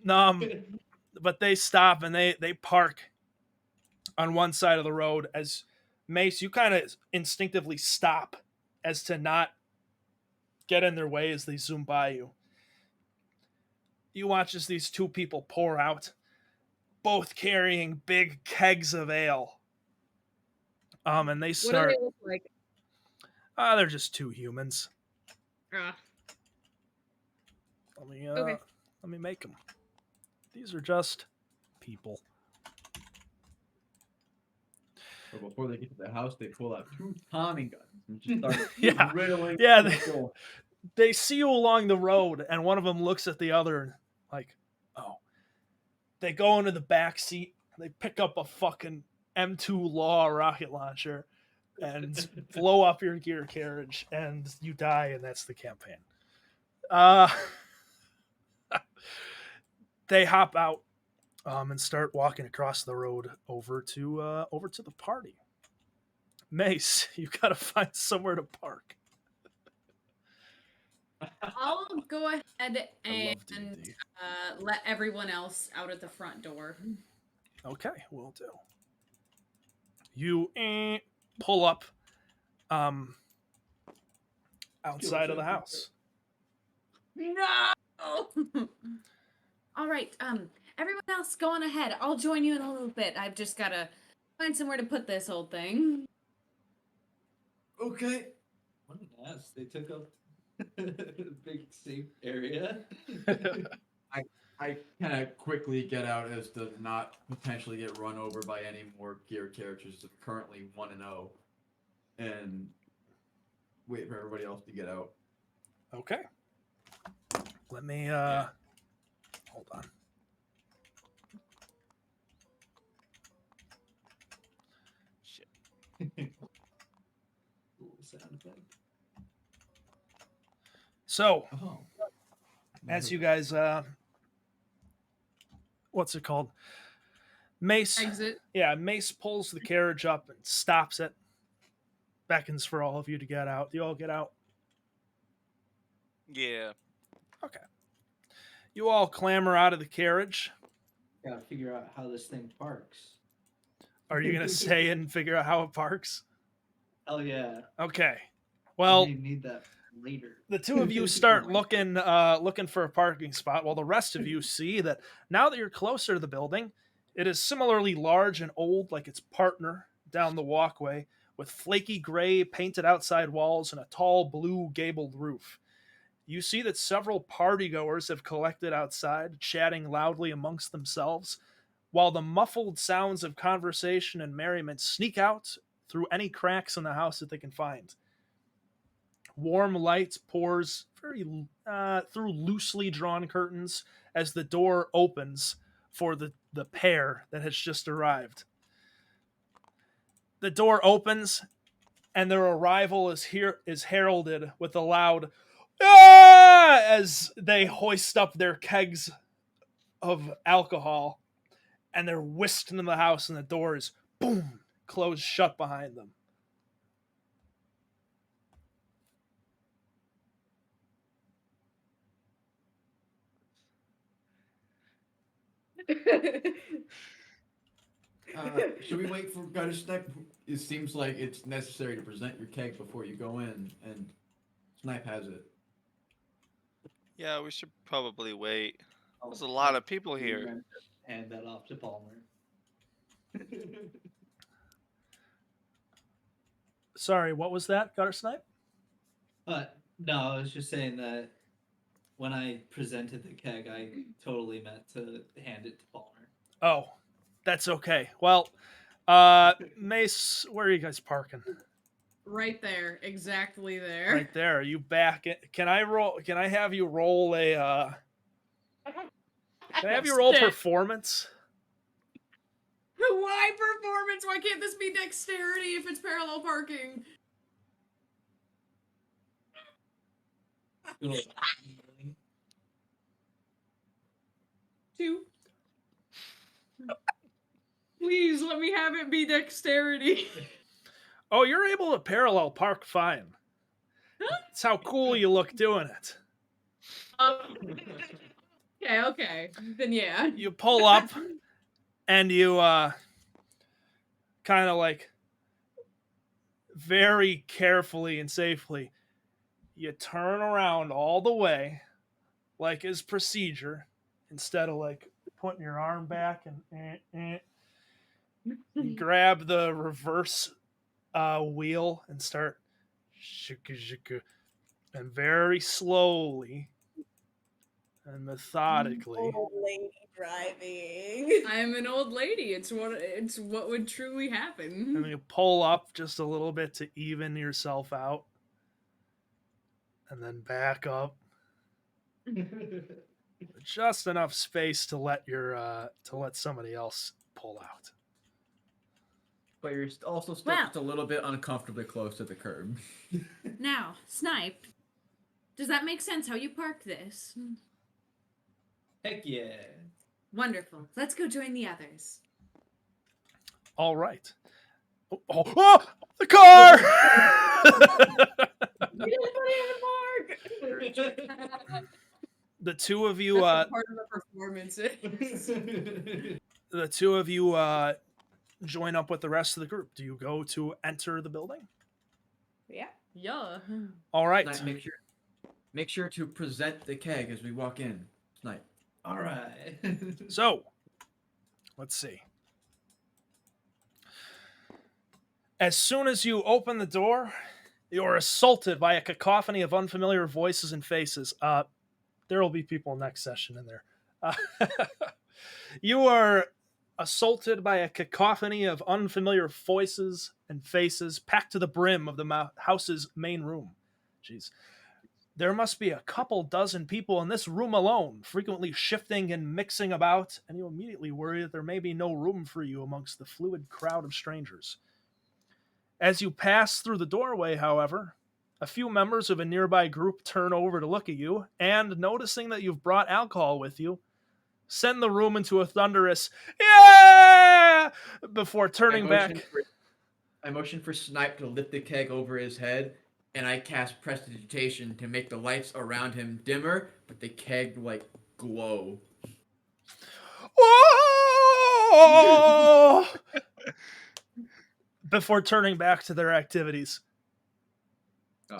But they stop and they park on one side of the road. As Mace, you kind of instinctively stop as to not get in their way as they zoom by you. You watch as these 2 people pour out, both carrying big kegs of ale. And they start. What do they look like? They're just 2 humans. Okay. Let me make them. These are just people. But before they get to the house, they pull out 2 Tommy guns and just start Yeah. riddling. Yeah, they see you along the road, and one of them looks at the other like, oh. They go into the back seat, they pick up a fucking M2 Law rocket launcher and blow up your gear carriage, and you die, and that's the campaign. They hop out and start walking across the road over to the party. Mace, you gotta find somewhere to park. I'll go ahead I and love D&D. let everyone else out at the front door. Okay, will do. You pull up outside of the house. No. All right. Everyone else, go on ahead. I'll join you in a little bit. I've just gotta find somewhere to put this whole thing. Okay. What an ass. They took up a big safe area. I kind of quickly get out as to not potentially get run over by any more gear characters. Of currently 1-0, and wait for everybody else to get out. Okay. Let me hold on. Shit. Little sound effect. So, Oh. as you guys what's it called? Mace. Exit. Yeah, Mace pulls the carriage up and stops it. Beckons for all of you to get out. You all get out. Yeah. Okay. You all clamber out of the carriage. Gotta figure out how this thing parks. Are you gonna say and figure out how it parks? Hell yeah. Okay. I Well, may need that later. the two of you start looking for a parking spot, while the rest of you see that now that you're closer to the building, it is similarly large and old, like its partner down the walkway, with flaky gray painted outside walls and a tall blue gabled roof. You see that several partygoers have collected outside, chatting loudly amongst themselves, while the muffled sounds of conversation and merriment sneak out through any cracks in the house that they can find. Warm light pours through loosely drawn curtains as the door opens for the pair that has just arrived. The door opens and their arrival is heralded with a loud "Ah!" as they hoist up their kegs of alcohol, and they're whisked into the house, and the door is boom closed shut behind them. Should we wait for gutter snipe? It seems like it's necessary to present your keg before you go in, and Snipe has it. Yeah, we should probably wait. Oh, There's a lot of people here. Hand that off to Palmer. Sorry, what was that, Gutter Snipe? No, I was just saying that when I presented the keg, I totally meant to hand it to Palmer. Oh, that's okay. Well, Mace, where are you guys parking? Right there, exactly there. Right there. Are you back? Can I roll? Can I have you roll a? Can I have you roll Shit. performance? Why performance? Why can't this be dexterity if it's parallel parking? Two. Please let me have it be dexterity. Oh, you're able to parallel park fine. That's how cool you look doing it. Okay. Then yeah. You pull up, and you kind of like very carefully and safely, you turn around all the way, like as procedure, instead of like putting your arm back and you grab the reverse wheel and start and very slowly and methodically. Old lady driving. I'm an old lady. It's what would truly happen. And you pull up just a little bit to even yourself out, and then back up. Just enough space to let somebody else pull out. But you're also still Well. just a little bit uncomfortably close to the curb. Now, Snipe, does that make sense how you park this? Heck yeah. Wonderful. Let's go join the others. All right. Oh, the car! You didn't put it in the park. the two of you, That's what part of the performance is. the two of you join up with the rest of the group. Do you go to enter the building? Yeah. Yeah. All right. Snipe, make sure to present the keg as we walk in. Snipe. All right. So, let's see. As soon as you open the door, you're assaulted by a cacophony of unfamiliar voices and faces. There will be people next session in there. You are assaulted by a cacophony of unfamiliar voices and faces packed to the brim of the house's main room. Jeez. There must be a couple dozen people in this room alone, frequently shifting and mixing about, and you immediately worry that there may be no room for you amongst the fluid crowd of strangers. As you pass through the doorway, however, a few members of a nearby group turn over to look at you, and noticing that you've brought alcohol with you, send the room into a thunderous "Yeah!" before turning back. I motion for Snipe to lift the keg over his head, and I cast prestidigitation to make the lights around him dimmer, but the keg like glow. Oh! Before turning back to their activities. Oh.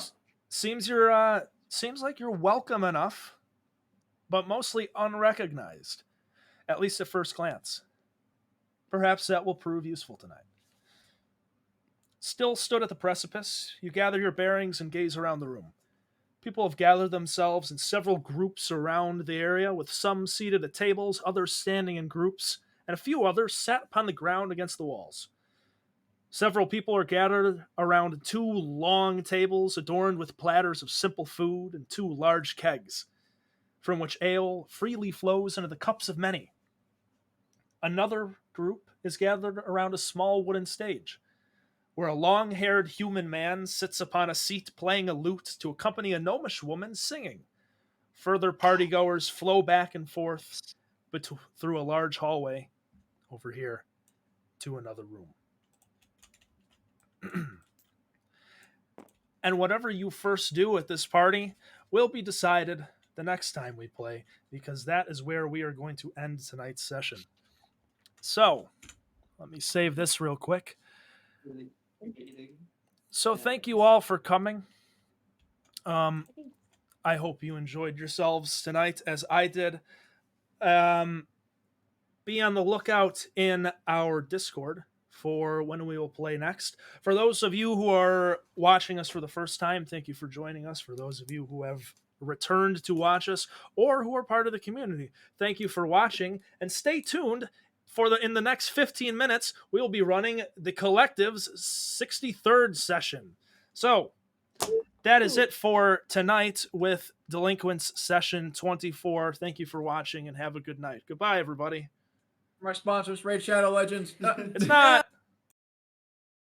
Seems like you're welcome enough, but mostly unrecognized, at least at first glance. Perhaps that will prove useful tonight. Still stood at the precipice, you gather your bearings and gaze around the room. People have gathered themselves in several groups around the area, with some seated at tables, others standing in groups, and a few others sat upon the ground against the walls. Several people are gathered around two long tables adorned with platters of simple food and two large kegs, from which ale freely flows into the cups of many. Another group is gathered around a small wooden stage, where a long-haired human man sits upon a seat playing a lute to accompany a gnomish woman singing. Further partygoers flow back and forth through a large hallway over here to another room. And whatever you first do at this party will be decided the next time we play, because that is where we are going to end tonight's session. So, let me save this real quick. So, thank you all for coming. I hope you enjoyed yourselves tonight as I did. Be on the lookout in our Discord for when we will play next. For those of you who are watching us for the first time, thank you for joining us. For those of you who have returned to watch us or who are part of the community, thank you for watching, and stay tuned for in the next 15 minutes we will be running the Collective's 63rd session. So that is it for tonight with Delinquents session 24. Thank you for watching and have a good night. Goodbye, everybody. My sponsors, Raid Shadow Legends. It's not.